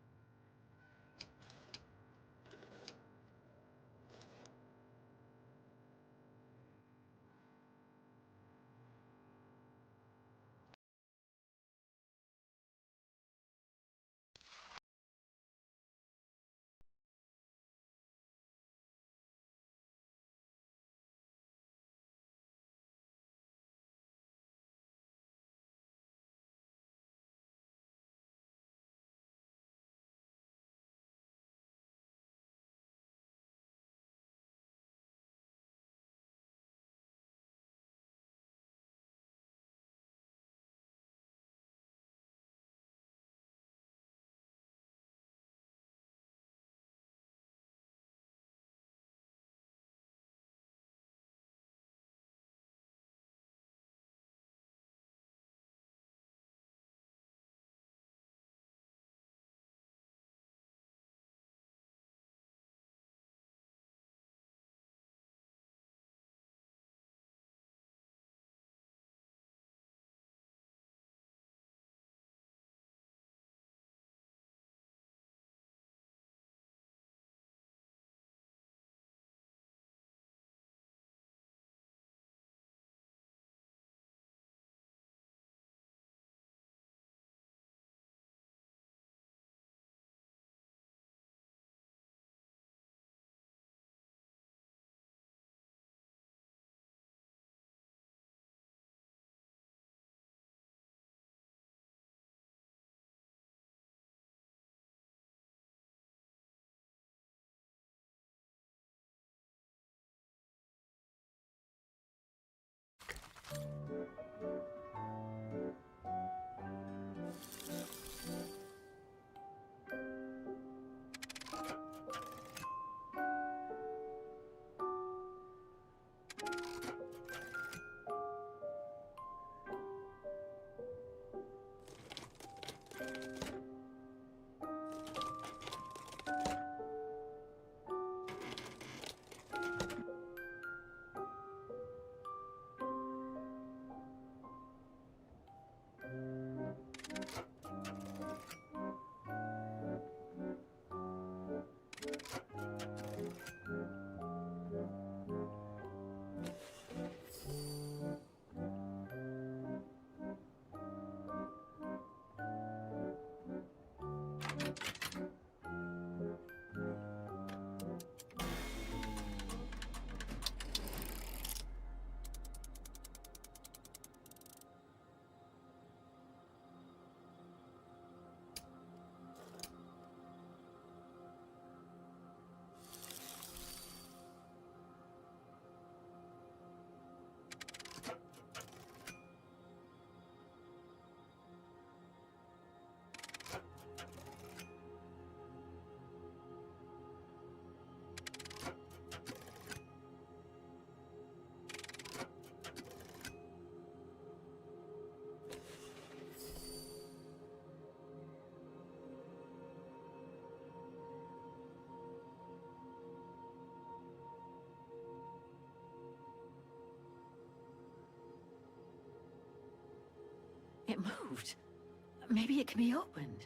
Maybe it can be opened.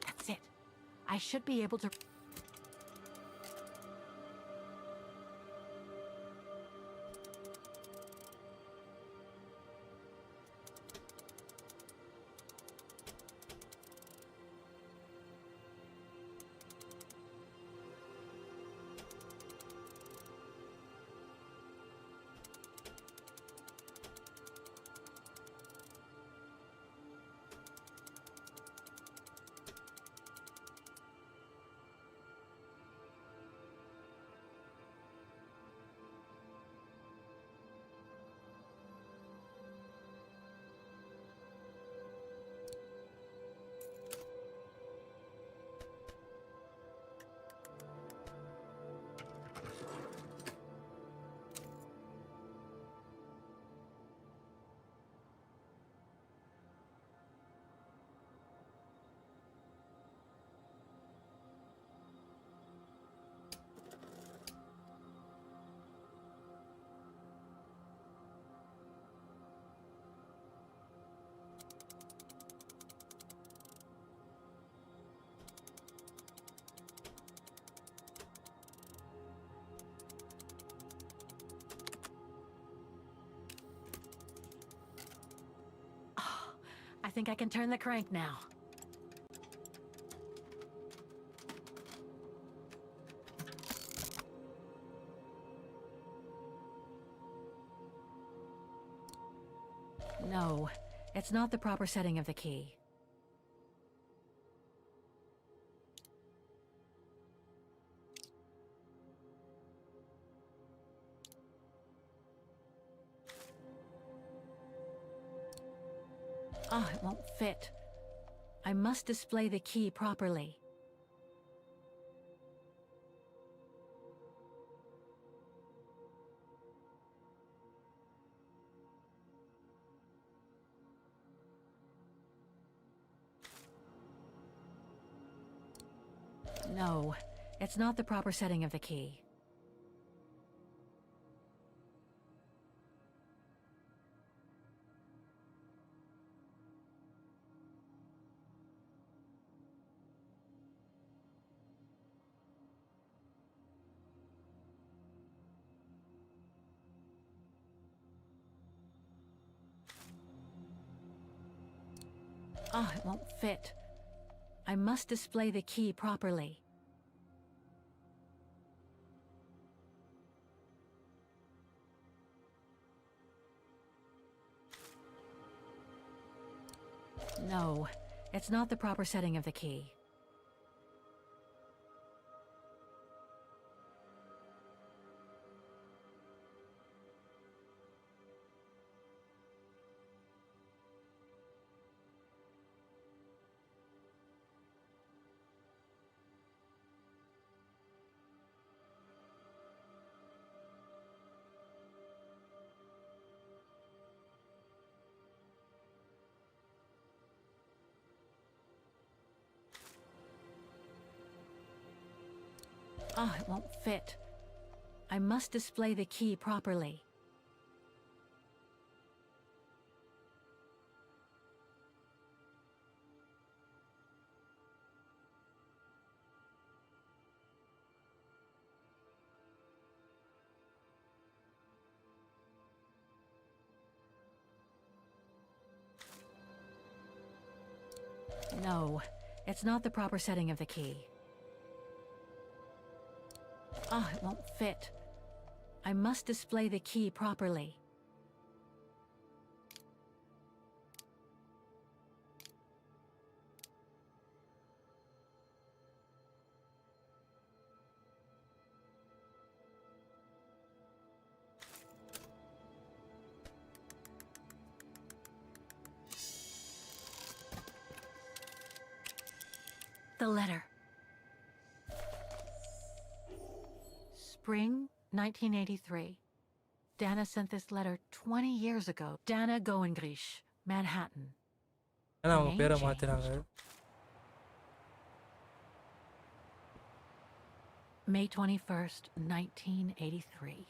That's it. I should be able to... I think I can turn the crank now. No, it's not the proper setting of the key. Ah, it won't fit. I must display the key properly. No, it's not the proper setting of the key. Ah, it won't fit. I must display the key properly. No, it's not the proper setting of the key. Ah, it won't fit. I must display the key properly. No, it's not the proper setting of the key. Ah, it won't fit. I must display the key properly. The letter. Spring 1983. Dana sent this letter 20 years ago. Dana Goengrish, Manhattan. ஏன்னா அவங்க Name பேரை change. மாத்துறாங்க. May 21st, 1983.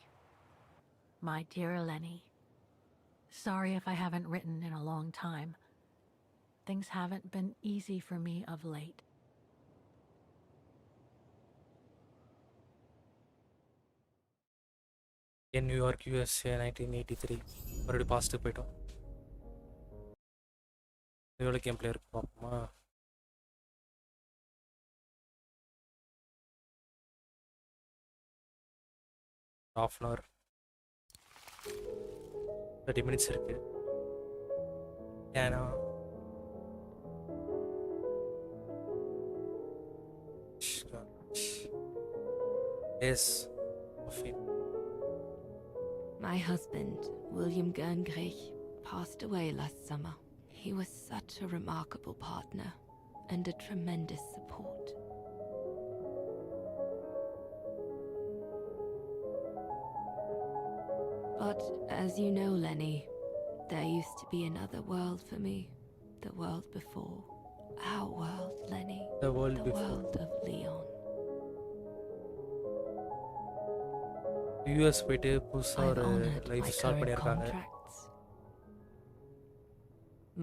My dear Lenny, sorry if I haven't written in a long time. Things haven't been easy for me of late. In New York, USA 1983. மறுபடியும் passed போயிட்டோம். எவ்வளோ game play இருக்கு பார்ப்போமா? half an hour 30 minutes இருக்கு. ஏன்னா yes. My husband, William Gerngrich, passed away last summer. He was such a remarkable partner and a tremendous support. But as you know, Lenny, there used to be another world for me. The world before. Our world, Lenny. The world before. World of Leon. US போயிட்டு புதுசா ஒரு life start பண்ணிருக்காங்க.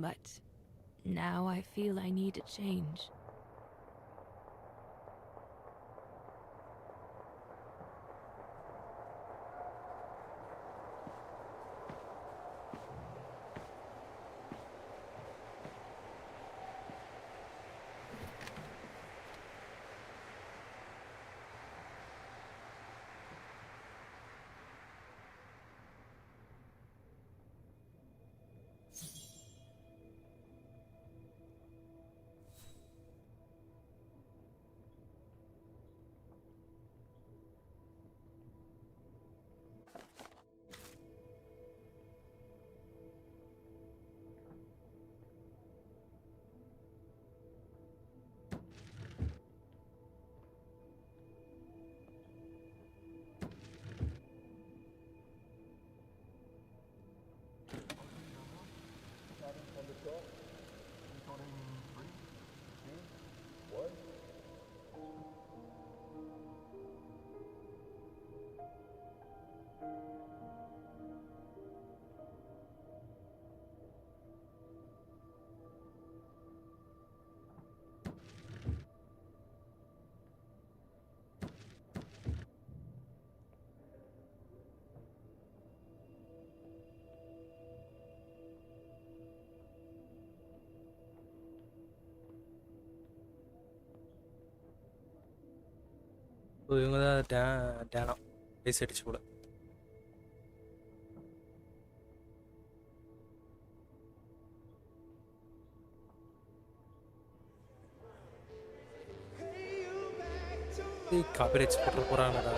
But now I feel I need a change. இவங்க தான் டேனா பேசி அடிச்சு போல. Copyrights போட்டு போறாங்கடா.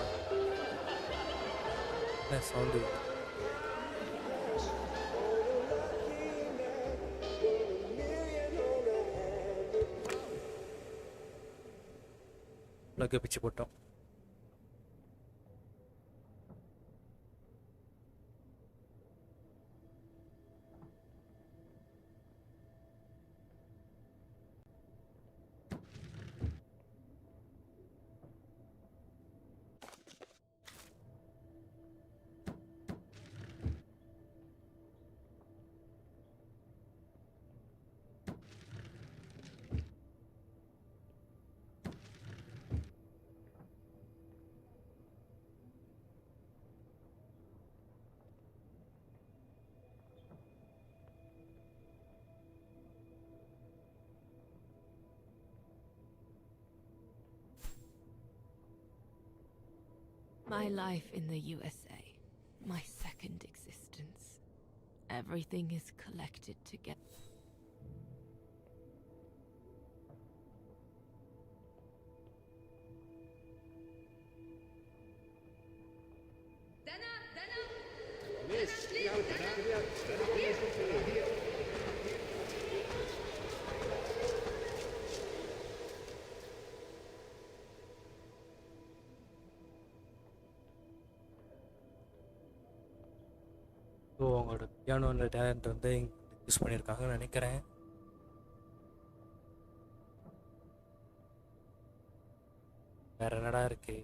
என்ன சவுண்டு? பிளக்க பிச்சு போட்டோம். My life in the USA. My second existence. Everything is collected together. So அவங்களோட பியானோட டேலண்ட் வந்து யூஸ் பண்ணியிருக்காங்கன்னு நினைக்கிறேன். வேற என்னடா இருக்கு?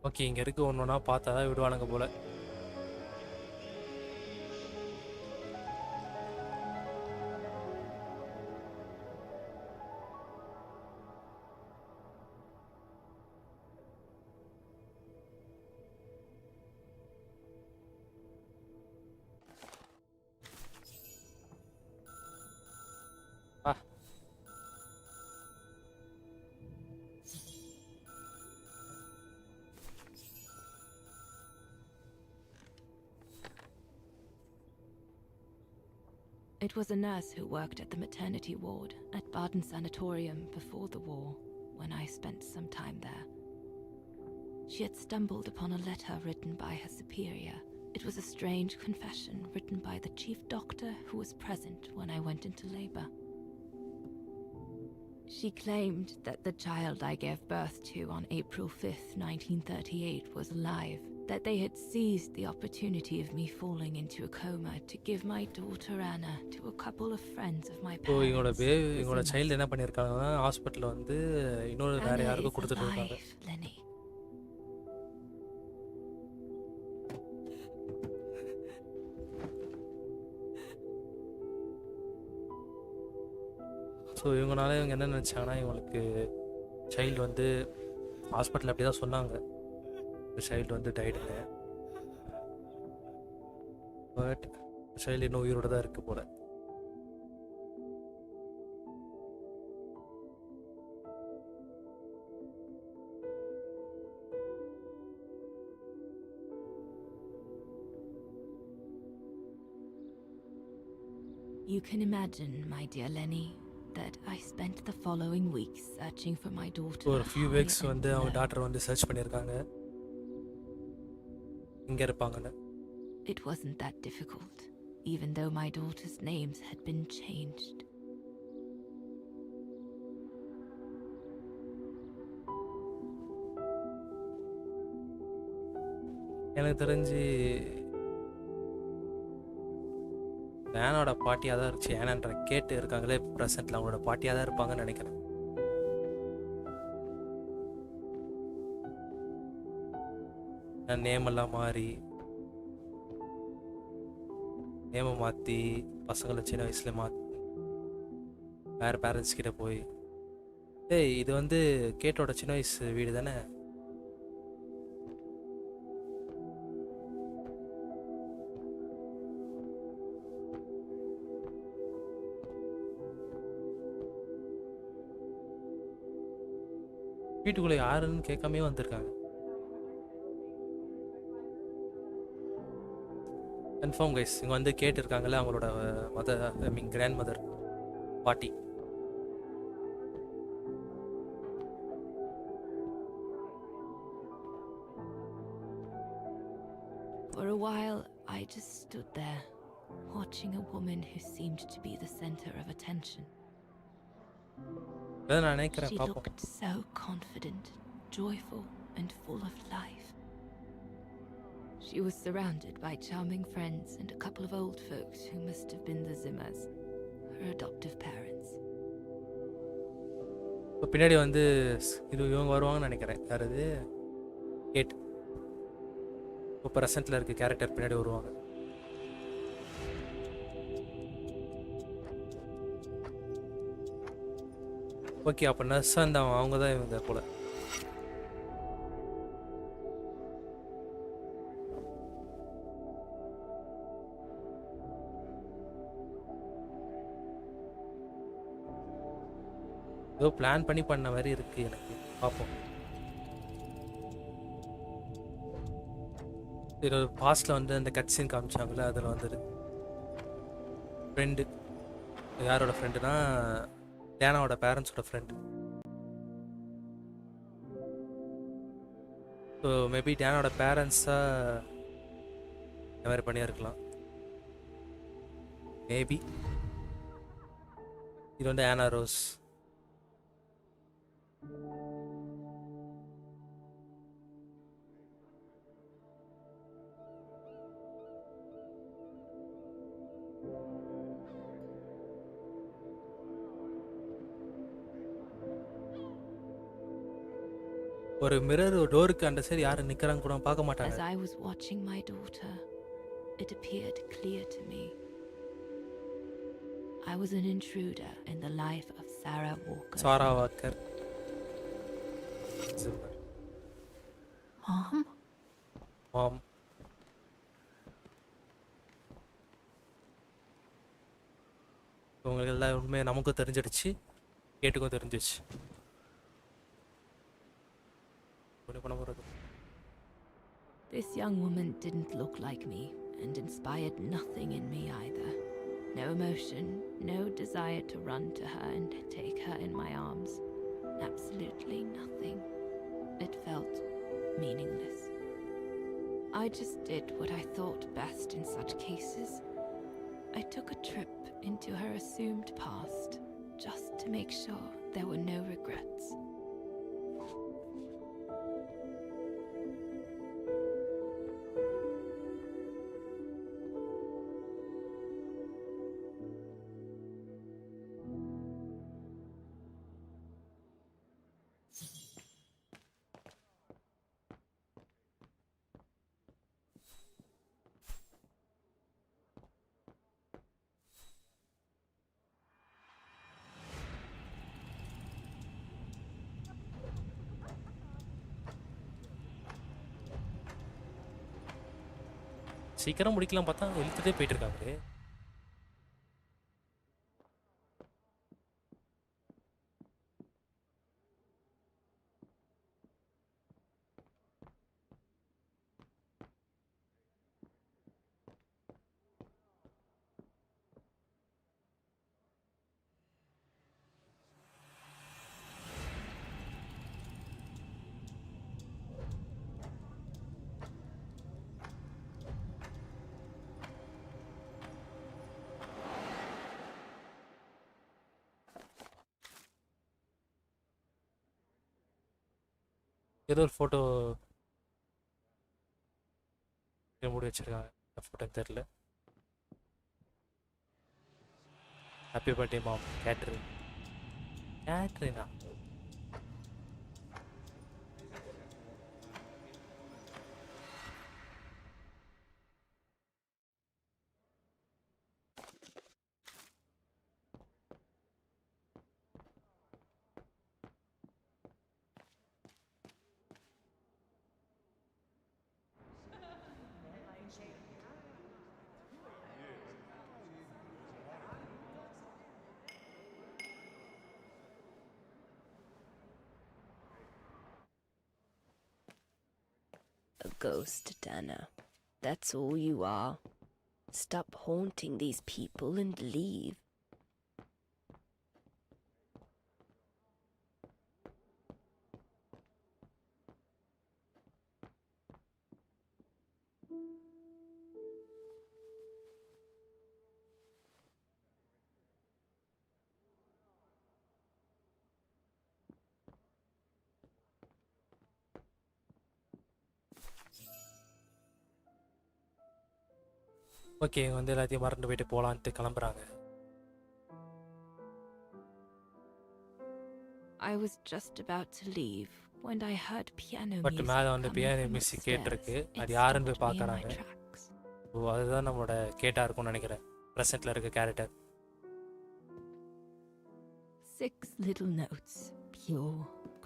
ஓகே, இங்கே இருக்க ஒன்று ஒன்றா பார்த்தா தான் விடுவானுங்க போல். It was a nurse who worked at the maternity ward at Baden Sanatorium before the war, when I spent some time there. She had stumbled upon a letter written by her superior. It was a strange confession written by the chief doctor who was present when I went into labor. She claimed that the child I gave birth to on April 5th, 1938 was alive, that they had seized the opportunity of me falling into a coma to give my daughter Anna to a couple of friends of my so parents. இவங்களோட child என்ன பண்ணியிருக்காங்கன்னா ஹாஸ்பிட்டலில் வந்து இன்னொரு வேற Anna யாருக்கும் is கொடுத்துட்டு இருக்காங்க. alive, Lenny. ஸோ இவங்கனால இவங்க என்ன நினச்சாங்கன்னா இவங்களுக்கு சைல்டு வந்து ஹாஸ்பிட்டலில் அப்படி தான் சொன்னாங்க, சைல்டு வந்து டைடுங்க. பட் சைல்டு இன்னும் உயிரோட தான் இருக்குது போல. You can imagine, my dear Lenny, that I spent the following weeks searching for my daughter. ஒரு ஃபியூ high வீக்ஸ் and வந்து அவங்க low. டாக்டர் வந்து சர்ச் பண்ணியிருக்காங்க இங்கே இருப்பாங்கன்னு. It wasn't that difficult, even though my daughter's names had been changed. எனக்கு தெரிஞ்சு ஏனோட பாட்டியாக தான் இருந்துச்சு. ஏனன்ற கேட்டு இருக்காங்களே ப்ரெசென்ட்டில் அவங்களோட பாட்டியாக தான் இருப்பாங்கன்னு நினைக்கிறேன். நேம் எல்லாம் மாறி நேமை மாற்றி பசங்களை சின்ன வயசில் மாற்றி வேறு பேரண்ட்ஸ் கிட்ட போய் ஏய் இது வந்து கேட்டோட சின்ன வயசு வீடு தானே, வீட்டுக்குள்ளே யாருன்னு கேட்காமே வந்திருக்காங்க. கன்ஃபார்ம் கைஸ் இங்கே வந்து கேட்டிருக்காங்களே அவங்களோட mother I mean grandmother பாட்டி. For a while, I just stood there, watching a woman who seemed to be the center of attention. நான் நினைக்கிறேன் She பாப்போம். looked so confident, joyful, and full of life. She was surrounded by charming friends and a couple of old folks who must have been the Zimmers, her adoptive parents. இப்போ பின்னாடி வந்து இவங்க வருவாங்கன்னு நினைக்கிறேன். யார் அது? கேட். இப்போ ப்ரெசென்ட்டில் இருக்க கேரக்டர் பின்னாடி வருவாங்க. ஓகே அப்போ நர்ஸ் அந்த அவங்க தான் இவங்க போல. ஏதோ பிளான் பண்ணி பண்ண மாதிரி இருக்கு எனக்கு. பார்ப்போம். இது பாஸ்டில் வந்து அந்த கட் சீன் காமிச்சாங்களே அதில் வந்துடு ஃப்ரெண்டு. யாரோட ஃப்ரெண்டுனா டேனாவோட பேரண்ட்ஸோட ஃப்ரெண்டு. ஸோ மேபி டேனாவோட பேரண்ட்ஸாக இந்த மாதிரி பண்ணியிருக்கலாம். மேபி இது வந்து ஆனா ரோஸ். ஒரு மிரர் டோருக்கு அந்த சைடு யாரும் நிற்கிறாங்க கூட பார்க்க மாட்டாங்க. As I was watching my daughter, it appeared clear to me. I was an intruder in the life of Sarah Walker. Sarah Walker. Mom? Mom. உங்களுக்கு எல்லாம் உண்மையை நமக்கும் தெரிஞ்சிடுச்சு, கேட்டுக்கும் தெரிஞ்சிச்சு. This young woman didn't look like me and inspired nothing in me either. No emotion, no desire to run to her and take her in my arms. Absolutely nothing. It felt meaningless. I just did what I thought best in such cases. I took a trip into her assumed past, just to make sure there were no regrets. சீக்கிரம் முடிக்கலாம் பார்த்தா இழுத்துட்டே போயிட்டு இருக்காங்களே. ஏதோ ஒரு photo மூடி வச்சிருக்காங்க. Photo தெரியல. Happy birthday mom. Katrin. Katrina? A ghost, Dana. That's all you are. Stop haunting these people and leave. Okay வந்து எல்லாத்தையும் மறந்து போயிட்டு போகலான்ட்டு கிளம்புறாங்க. I was just about to leave when I heard piano but music மேலே வந்து coming piano from music upstairs. கேட்டிருக்கு. It அது யாருன்னு போய் stopped me in my பார்க்குறாங்க. tracks. ஓ அதுதான் நம்மளோட கேட்டாக இருக்கும்னு நினைக்கிறேன், ப்ரெசென்ட்டில் இருக்க character. 6 little notes, pure,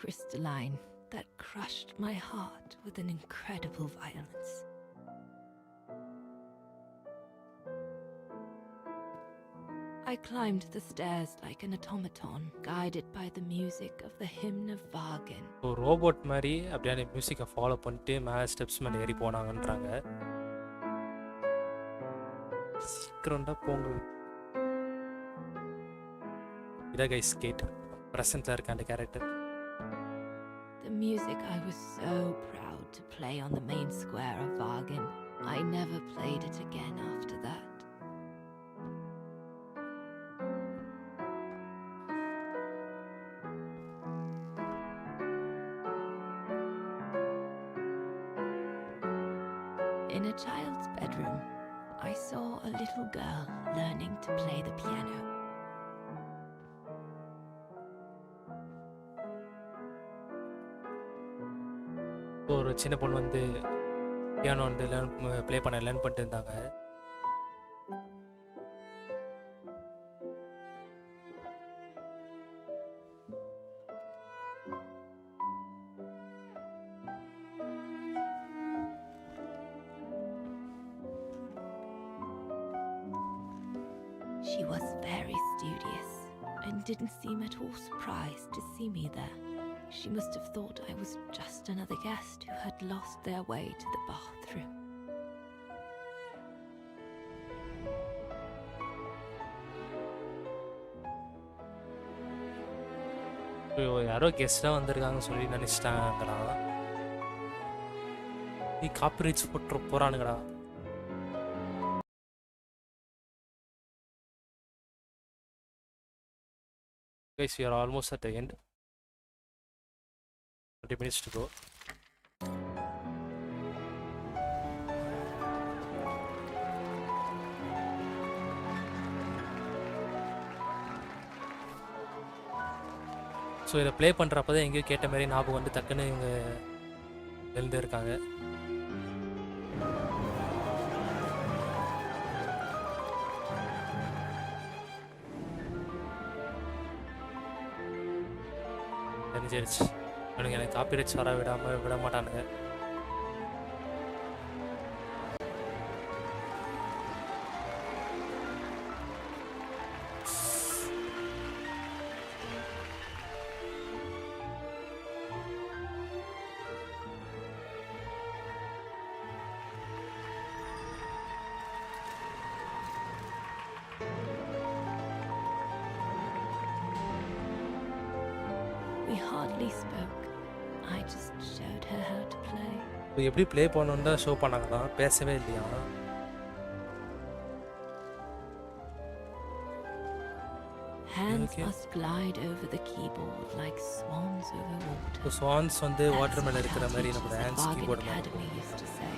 crystalline, that crushed my heart with an incredible violence. I climbed the stairs like an automaton, guided by the music of the hymn of Vargan. So robot மாதிரி அப்படியே அந்த மியூசிக்கை follow பண்ணிட்டு மேலே steps மேலே ஏறி போனாங்கன்றாங்க. சீக்கிரம்டா போங்க. இதான் கைஸ் கேட் ப்ரெசென்ட்டில் இருக்க அந்த character. The music I was so proud to play on the main square of Vargan. I never played it again after that. In a child's bedroom, I saw a little girl learning to play the piano. ஒரு சின்ன பொண்ணு வந்து piano வந்து play பண்ண learn பண்ணிட்டு இருந்தாங்க. She was very studious and didn't seem at all surprised to see me there. She must have thought I was just another guest who had lost their way to the bathroom. யாரோ கெஸ்டாக வந்திருக்காங்கன்னு சொல்லி நினச்சிட்டாங்கடா. நீ copyrights போட்டு போகிறானுங்கடா. Guys, we are almost at the end. 20 minutes to go. So இதை play பண்ணுறப்ப தான் எங்கேயோ கேட்ட மாதிரி ஞாபகம் வந்து டக்குன்னு இவங்க எழுந்து இருக்காங்க. தெரிஞ்சிருச்சு எனக்கு காப்பிரைட்ஸ் வர விட மாட்டானுங்க. We hardly spoke. I just showed her how to play. எப்படி ப்ளே பண்ணணுன்னு தான் ஷோ பண்ணாங்க தான், பேசவே இல்லையா? Hands must glide over the keyboard like swans over water. So swans வந்து வாட்டர் மேலே இருக்கிற மாதிரி நம்ம ஹேண்ட்ஸ் Vargan கீபோர்டு மேலே. Academy used to say.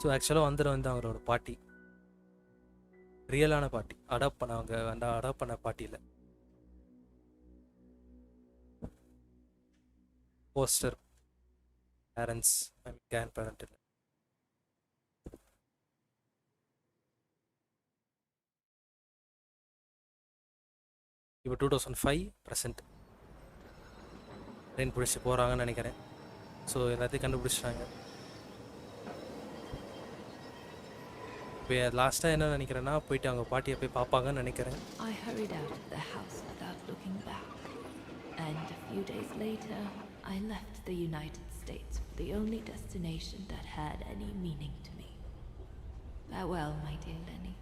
So ஆக்சுவலாக வந்து அவங்களோட பாட்டி, ரியலான பாட்டி, அடாப்ட் பண்ணவங்க அந்த அடாப்ட் பண்ண பாட்டியில் போஸ்டர் பேரண்ட்ஸ் கேன் பேரண்ட் இல்லை. இப்போ 2005 ப்ரெசென்ட் ட்ரெயின் பிடிச்சி போகிறாங்கன்னு நினைக்கிறேன். ஸோ எல்லாத்தையும் கண்டுபிடிச்சிட்டாங்க. இப்போ லாஸ்ட்டாக என்ன நினைக்கிறேன்னா போயிட்டு அவங்க பாட்டியை போய் பார்ப்பாங்கன்னு நினைக்கிறேன். I hurried out of the house without looking back. And a few days later, I left the United States for the only destination that had any meaning to me. Farewell, my dear Lenny.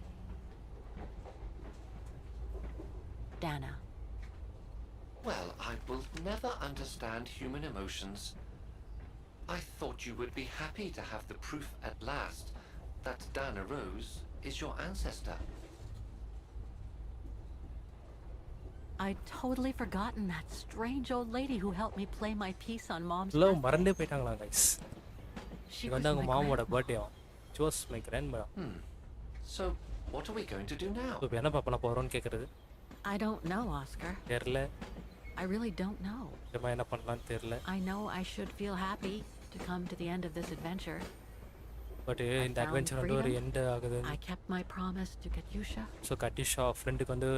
Dana. Well, I will never understand human emotions. I thought you would be happy to have the proof at last that Dana Rose is your ancestor. I'd totally forgotten that strange old lady who helped me play my piece on Mom's எல்லாம் birthday. மறந்தே போயிட்டாங்களா guys? She இது was வந்து அவங்க my மாமோட grandma. Birthday ஆகும். She was my grandma. So, what are we going to do now? இப்போ என்ன பண்ண போறோம்னு கேக்குறது? I don't know, Oscar. தெரியல. I really don't know. நம்ம என்ன பண்ணலாம்னு தெரியல. I know I should feel happy to come to the end of this adventure. But I இந்த found அட்வென்ச்சர் வந்து ஒரு freedom. எண்ட் ஆகுது. I kept my promise to Katyusha so Katyusha ஃப்ரெண்டுக்கு வந்து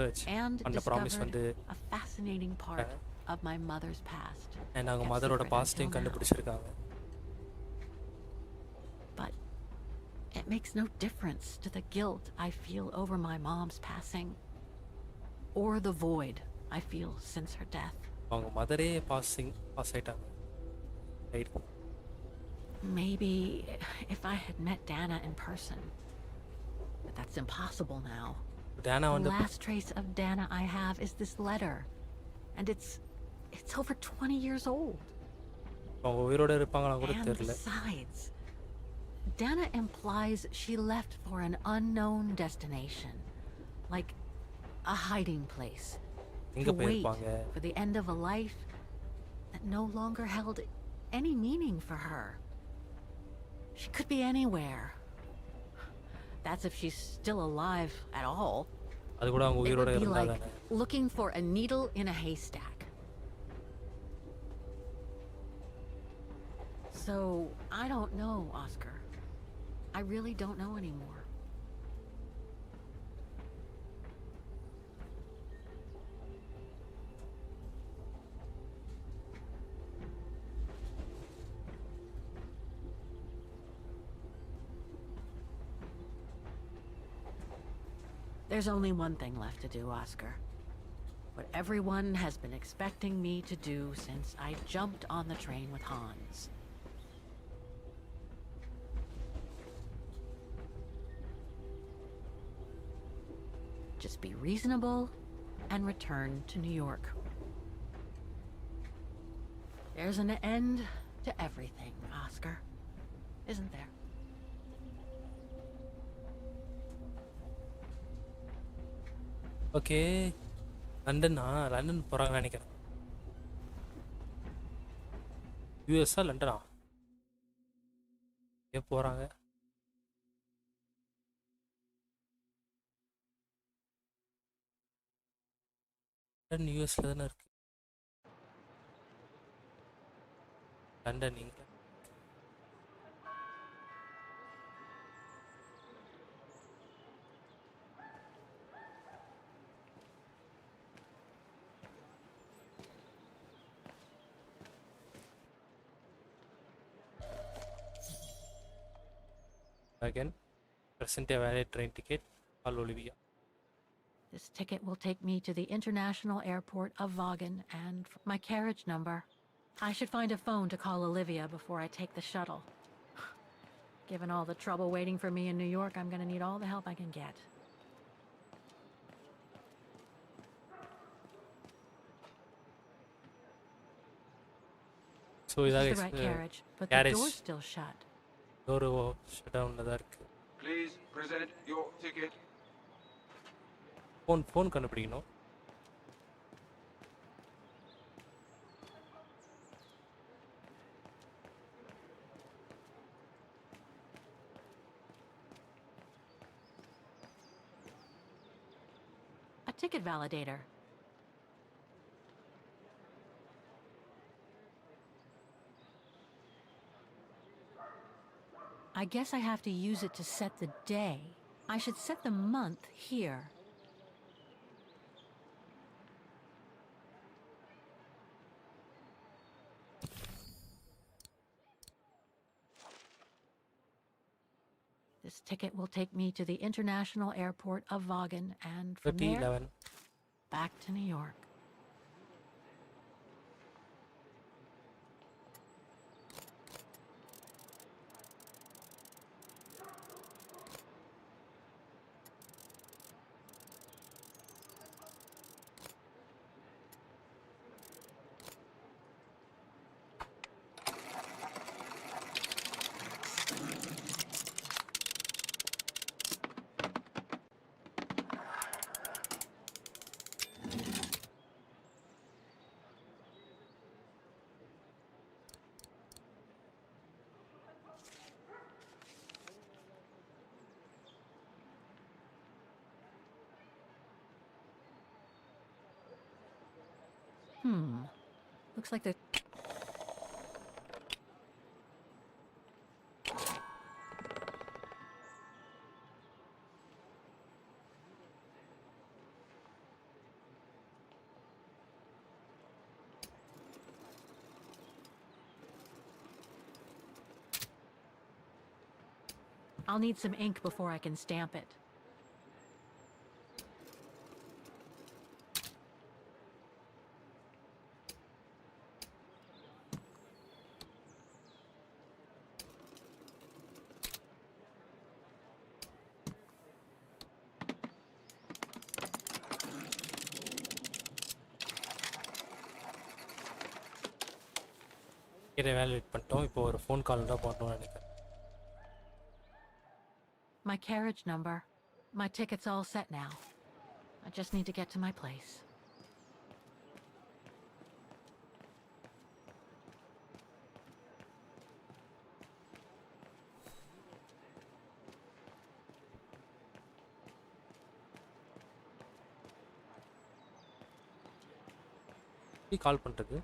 and அந்த ப்ராமிஸ் discovered வந்து a fascinating part of my mother's past. And அவங்க kept மதரோட secret பாஸ்டையும் until now. கண்டுபிடிச்சிருக்காங்க. But it makes no difference to the guilt I feel over my mom's passing or the void I feel since her death. அவங்க மதரே pass ஆயிட்டாங்க. Right. Maybe if I had met Dana in person. But that's impossible now. Dana The வந்து last trace of Dana I have is this letter. And it's over 20 years old. அவங்க உயிரோட இருப்பாங்களா கூட And தெரியல. besides, Dana implies she left for an unknown destination. Like a hiding place. எங்க To wait போயிருப்பாங்க? for the end of a life that no longer held any meaning for her. She could be anywhere. That's if she's still alive at all. அது கூட அவங்க It உயிரோட would be இருந்தா like தானே. looking for a needle in a haystack. So, I don't know, Oscar. I really don't know anymore. There's only one thing left to do, Oscar. What everyone has been expecting me to do since I jumped on the train with Hans. Just be reasonable and return to New York. There's an end to everything, Oscar. Isn't there? Okay லண்டனா London போகிறாங்கன்னு நினைக்கிறேன். யூஎஸ்ஆ லண்டனா ஏன் போகிறாங்க? London யூஎஸ்ல தானே இருக்கு. London England. Again, present a valid train ticket. Call Olivia. This ticket will take me to the international airport of Vaughan and my carriage number. I should find a phone to call Olivia before I take the shuttle. Given all the trouble waiting for me in New York, I'm going to need all the help I can get. So This that is is the right carriage, but the carriage. door's still shut. Door shut down la irukku. Please present your ticket. Phone கண்டுபிடிக்கணும். A ticket validator. I guess I have to use it to set the day. I should set the month here. This ticket will take me to the international airport of Vaughan and from there 3011. back to New York. Looks like the... I'll need some ink before I can stamp it. evaluate பண்ணிட்டோம் இப்போ ஒரு phone call தான் பண்ணனும்னு நினைக்கிறேன். My carriage number. My ticket's all set now. I just need to get to my place. கால் பண்றது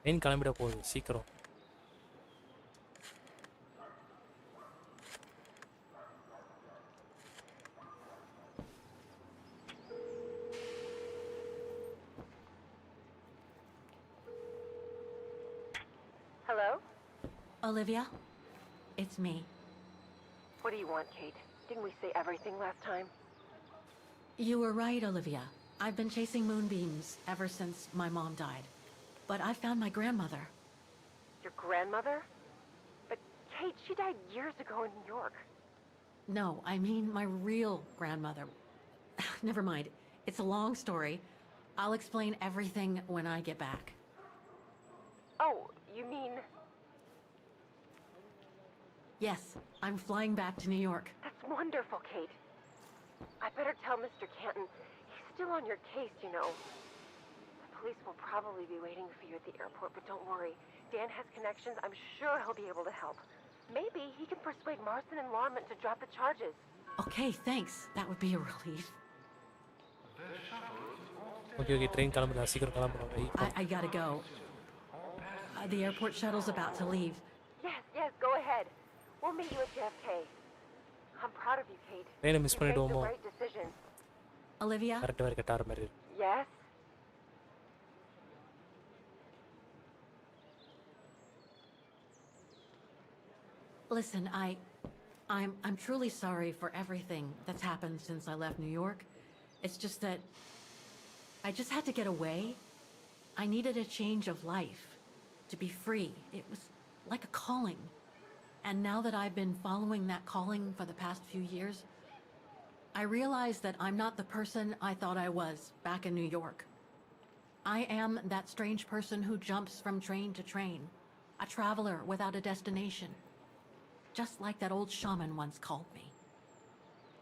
train கிளம்பிட போகுது சீக்கிரம். Hello? Olivia? It's me. What do you want, Kate? Didn't we say everything last time? You were right, Olivia. I've been chasing moonbeams ever since my mom died. But I found my grandmother. Your grandmother? But Kate, she died years ago in New York. No, I mean my real grandmother. Never mind. It's a long story. I'll explain everything when I get back. Oh, you mean... Yes, I'm flying back to New York. That's wonderful, Kate. I better tell Mr. Canton. He's still on your case, you know. Police will probably be waiting for you at the airport, but don't worry. Dan has connections. I'm sure he'll be able to help. Maybe he can persuade Marston and Lorman to drop the charges. Okay, thanks. That would be a relief. Okay, train கிளம்புறா சீக்கிரம் கிளம்புறோம். I gotta go. The airport shuttle's about to leave. Yes, go ahead. We'll meet you at JFK. I'm proud of you, Kate. ட்ரெயினை miss பண்ணிடுவோமோ? Right decision. Olivia? Correct வர கட்டார மாதிரி. Yes. Listen, I'm truly sorry for everything that's happened since I left New York. It's just that I just had to get away. I needed a change of life, to be free. It was like a calling. And now that I've been following that calling for the past few years, I realize that I'm not the person I thought I was back in New York. I am that strange person who jumps from train to train, a traveler without a destination. Just like that old shaman once called me.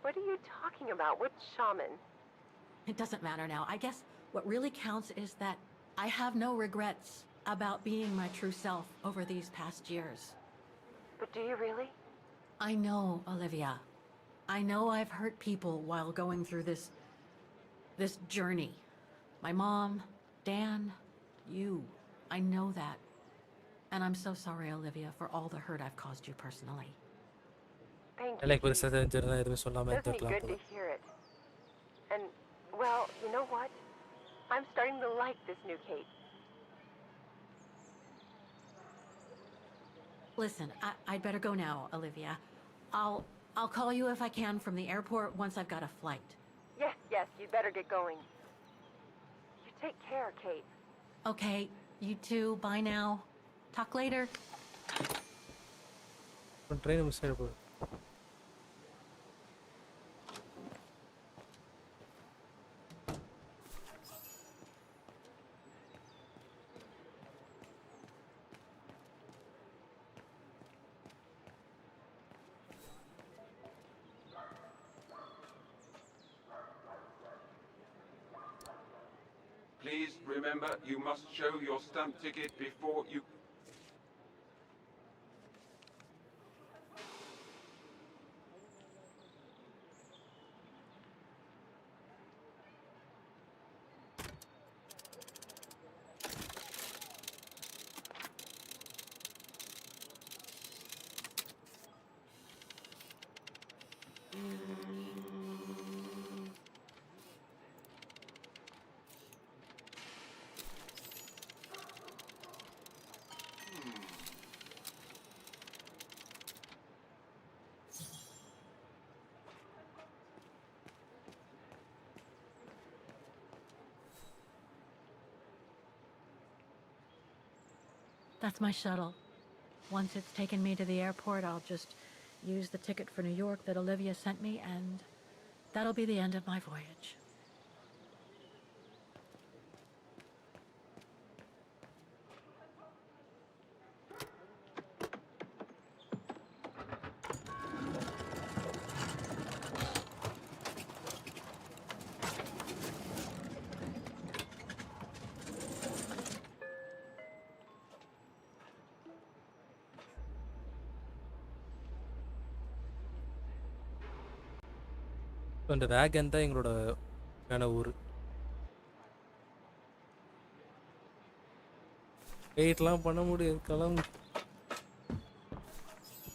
What are you talking about? What shaman? It doesn't matter now. I guess what really counts is that I have no regrets about being my true self over these past years. But do you really? I know, Olivia. I know I've hurt people while going through this journey. My mom, Dan, you. I know that. And I'm so sorry, Olivia, for all the hurt I've caused you personally. Thank Like you. பெருசா தெரிஞ்சிருந்தா எதுவுமே சொல்லாம Does me இருந்திருக்கலாம் good போல. to hear it. And, well, you know what? I'm starting to like this new Kate. Listen, I'd better go now, Olivia. I'll call you if I can from the airport once I've got a flight. Yes, you'd better get going. You take care, Kate. Okay, you too. Bye now. Talk later. Train miss ஆயிட போகுது. Please remember, you must show your stamp ticket before you... That's my shuttle. Once it's taken me to the airport, I'll just use the ticket for New York that Olivia sent me, and that'll be the end of my voyage. இந்த வேகன் தான் எங்களோட வேன ஊர். வெயிட்லாம் பண்ண முடியாது, கிளம்பு.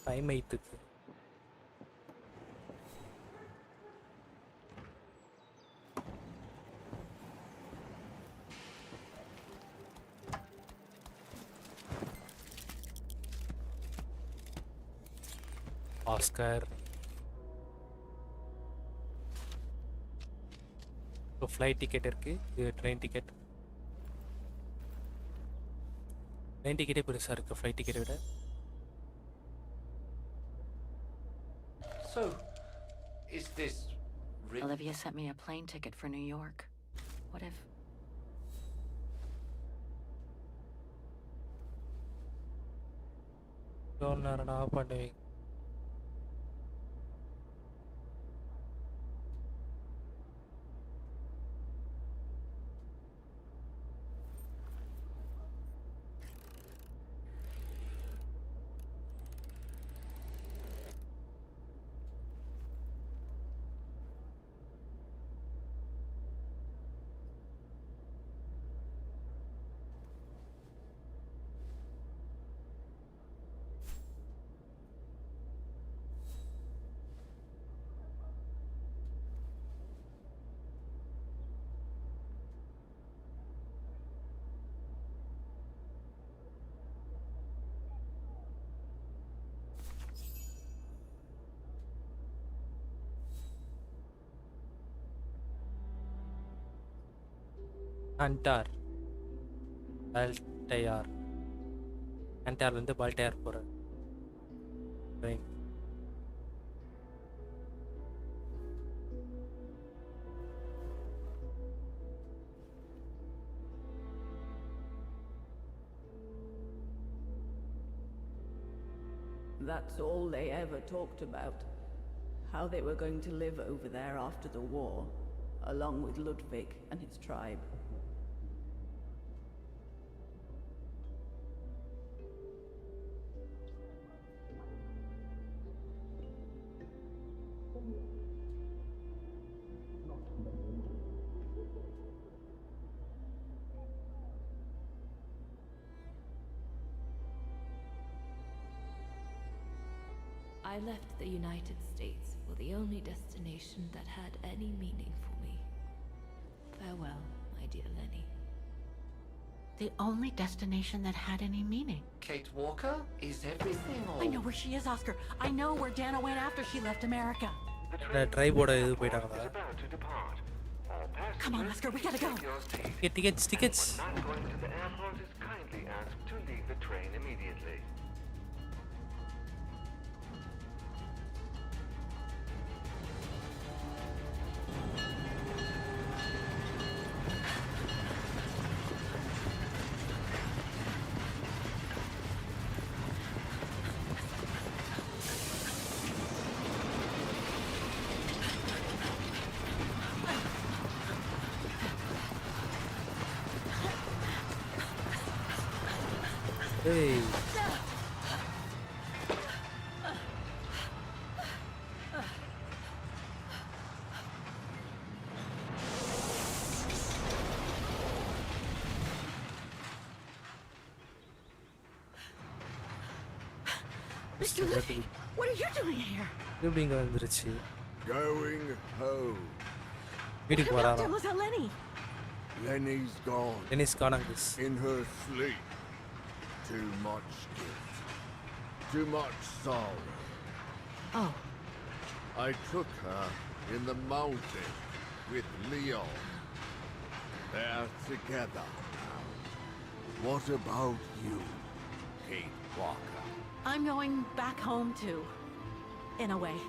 Time ஆயிட்டுக்கு. Oscar flight ticket இருக்கு, இது train ticket. Train டிக்கெட்டே பெருசாக இருக்குது ஃப்ளைட் டிக்கெட்டை விட. So, is this really... Olivia sent me a plane ticket for New York. What if... என்னடா பண்ணுவீங்க? அன்டார் பால்டையார். அன்டார்லேருந்து பால்டையார் போகிற train. That's all they ever talked about. How they were going to live over there after the war, along with Ludwig and his tribe. I left the United States for the only destination that had any meaning for me. Farewell, my dear Lenny. The only destination that had any meaning. Kate Walker? Is everything all... I know where she is, Oscar. I know where Dana went after she left America. ட்ரைபோட இது போயிட்டாங்களா? Come on, Oscar, we gotta go. Tickets. Not going to the airport is kindly asked to leave the train immediately. Hey. Mr. Luffy, what are you doing here? எப்படி இங்க வந்துருச்சு? Going home. வீட்டுக்கு What about போறாராம். Demoiselle Lenny? Lenny's gone. Lenny's gone, Angus. In her sleep. Too much guilt. Too much sorrow. Oh. I took her in the mountain with Leon. They're together now. What about you, Kate Walker? I'm going back home too. In a way.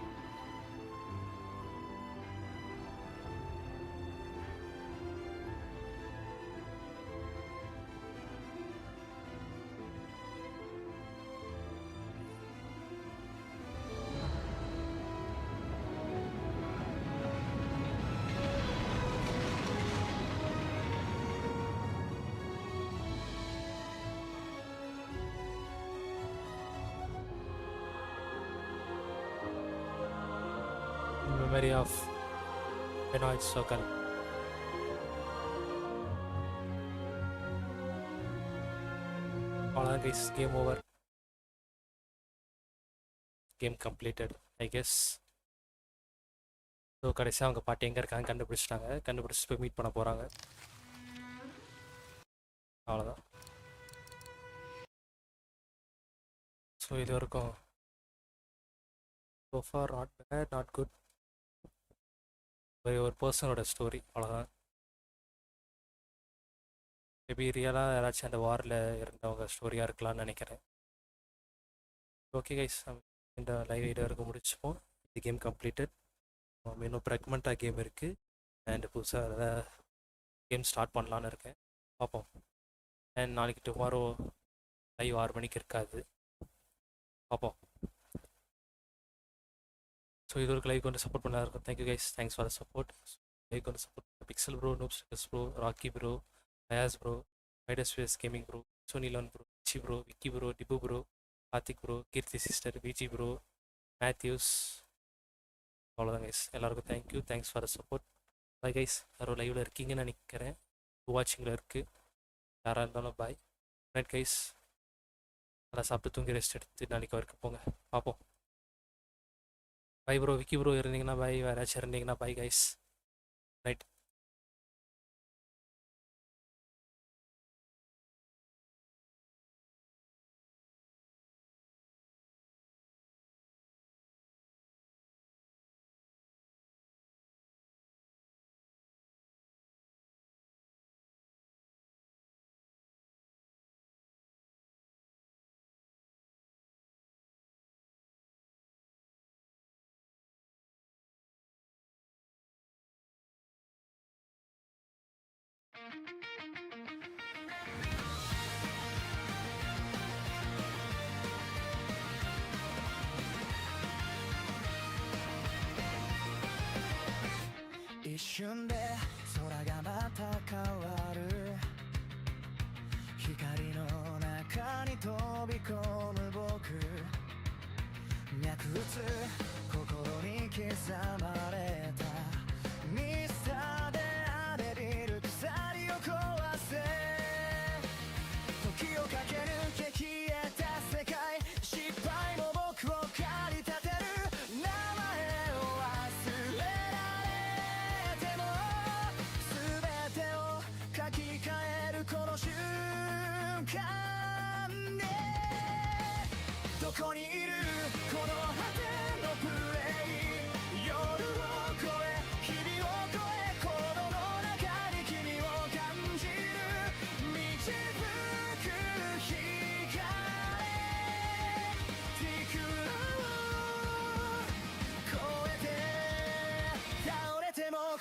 Memory of Emojis circle. Alright guys, game over. Game completed, I guess. So கடைசியாக அவங்க பாட்டி எங்கே இருக்காங்க கண்டுபிடிச்சிட்டாங்க. கண்டுபிடிச்சி போய் meet பண்ண போகிறாங்க. அவ்வளோதான். ஸோ இது வரைக்கும் so far not bad, not good. ஒரு பர்சனோட ஸ்டோரி அவ்வளோதான். மேபி ரியலாக யாராச்சும் அந்த வாரில் இருந்தவங்க ஸ்டோரியாக இருக்கலாம்னு நினைக்கிறேன். ஓகே கைஸ், இந்த லைவ் இது வரைக்கும் முடிச்சுப்போம். இந்த கேம் கம்ப்ளீட்டட். இன்னும் ப்ரெக்மெண்ட்டாக கேம் இருக்குது அண்ட் புதுசாக கேம் ஸ்டார்ட் பண்ணலான்னு இருக்கேன். பார்ப்போம். அண்ட் நாளைக்கு டுமாரோ லைவ் 6 மணிக்கு இருக்காது. பார்ப்போம். ஸோ இது ஒரு லைக் வந்து சப்போர்ட் பண்ணா இருக்கும். Thank you guys, thanks for the support. Like வந்து support Pixel bro, Noobs bro, Rocky bro, Ayaz bro, மைடஸ்வேஸ் கேமிங் ப்ரோ, சோனிலான் bro, C bro, Vicky bro, Dipu bro, Karthik bro, Keerthi sister, Viji bro, Mathews. அவ்வளோதான் கைஸ், எல்லாருக்கும் thank you, thanks for the support. Bye guys. யாரோ லைவில் இருக்கீங்கன்னு நினைக்கிறேன், வாட்சிங்கில் இருக்குது. யாராக இருந்தாலும் பாய். Night guys. நல்லா சாப்பிட்டு தூங்கி ரெஸ்ட் எடுத்து நாளைக்கு வரைக்கும் போங்க. பார்ப்போம். பாய் ப்ரோ, விக்கி ப்ரோ இருந்தீங்கன்னா பாய், வேறு யாராச்சும் இருந்தீங்கன்னா பாய் கைஸ். நைட்.一瞬で空がまた変わる光の中に飛び込む僕脈打つ心に刻まれたミスターで荒れる鎖を壊せ時を駆け抜け消えた世界失敗も僕を駆り立てる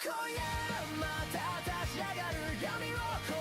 今夜また立ち上がる闇を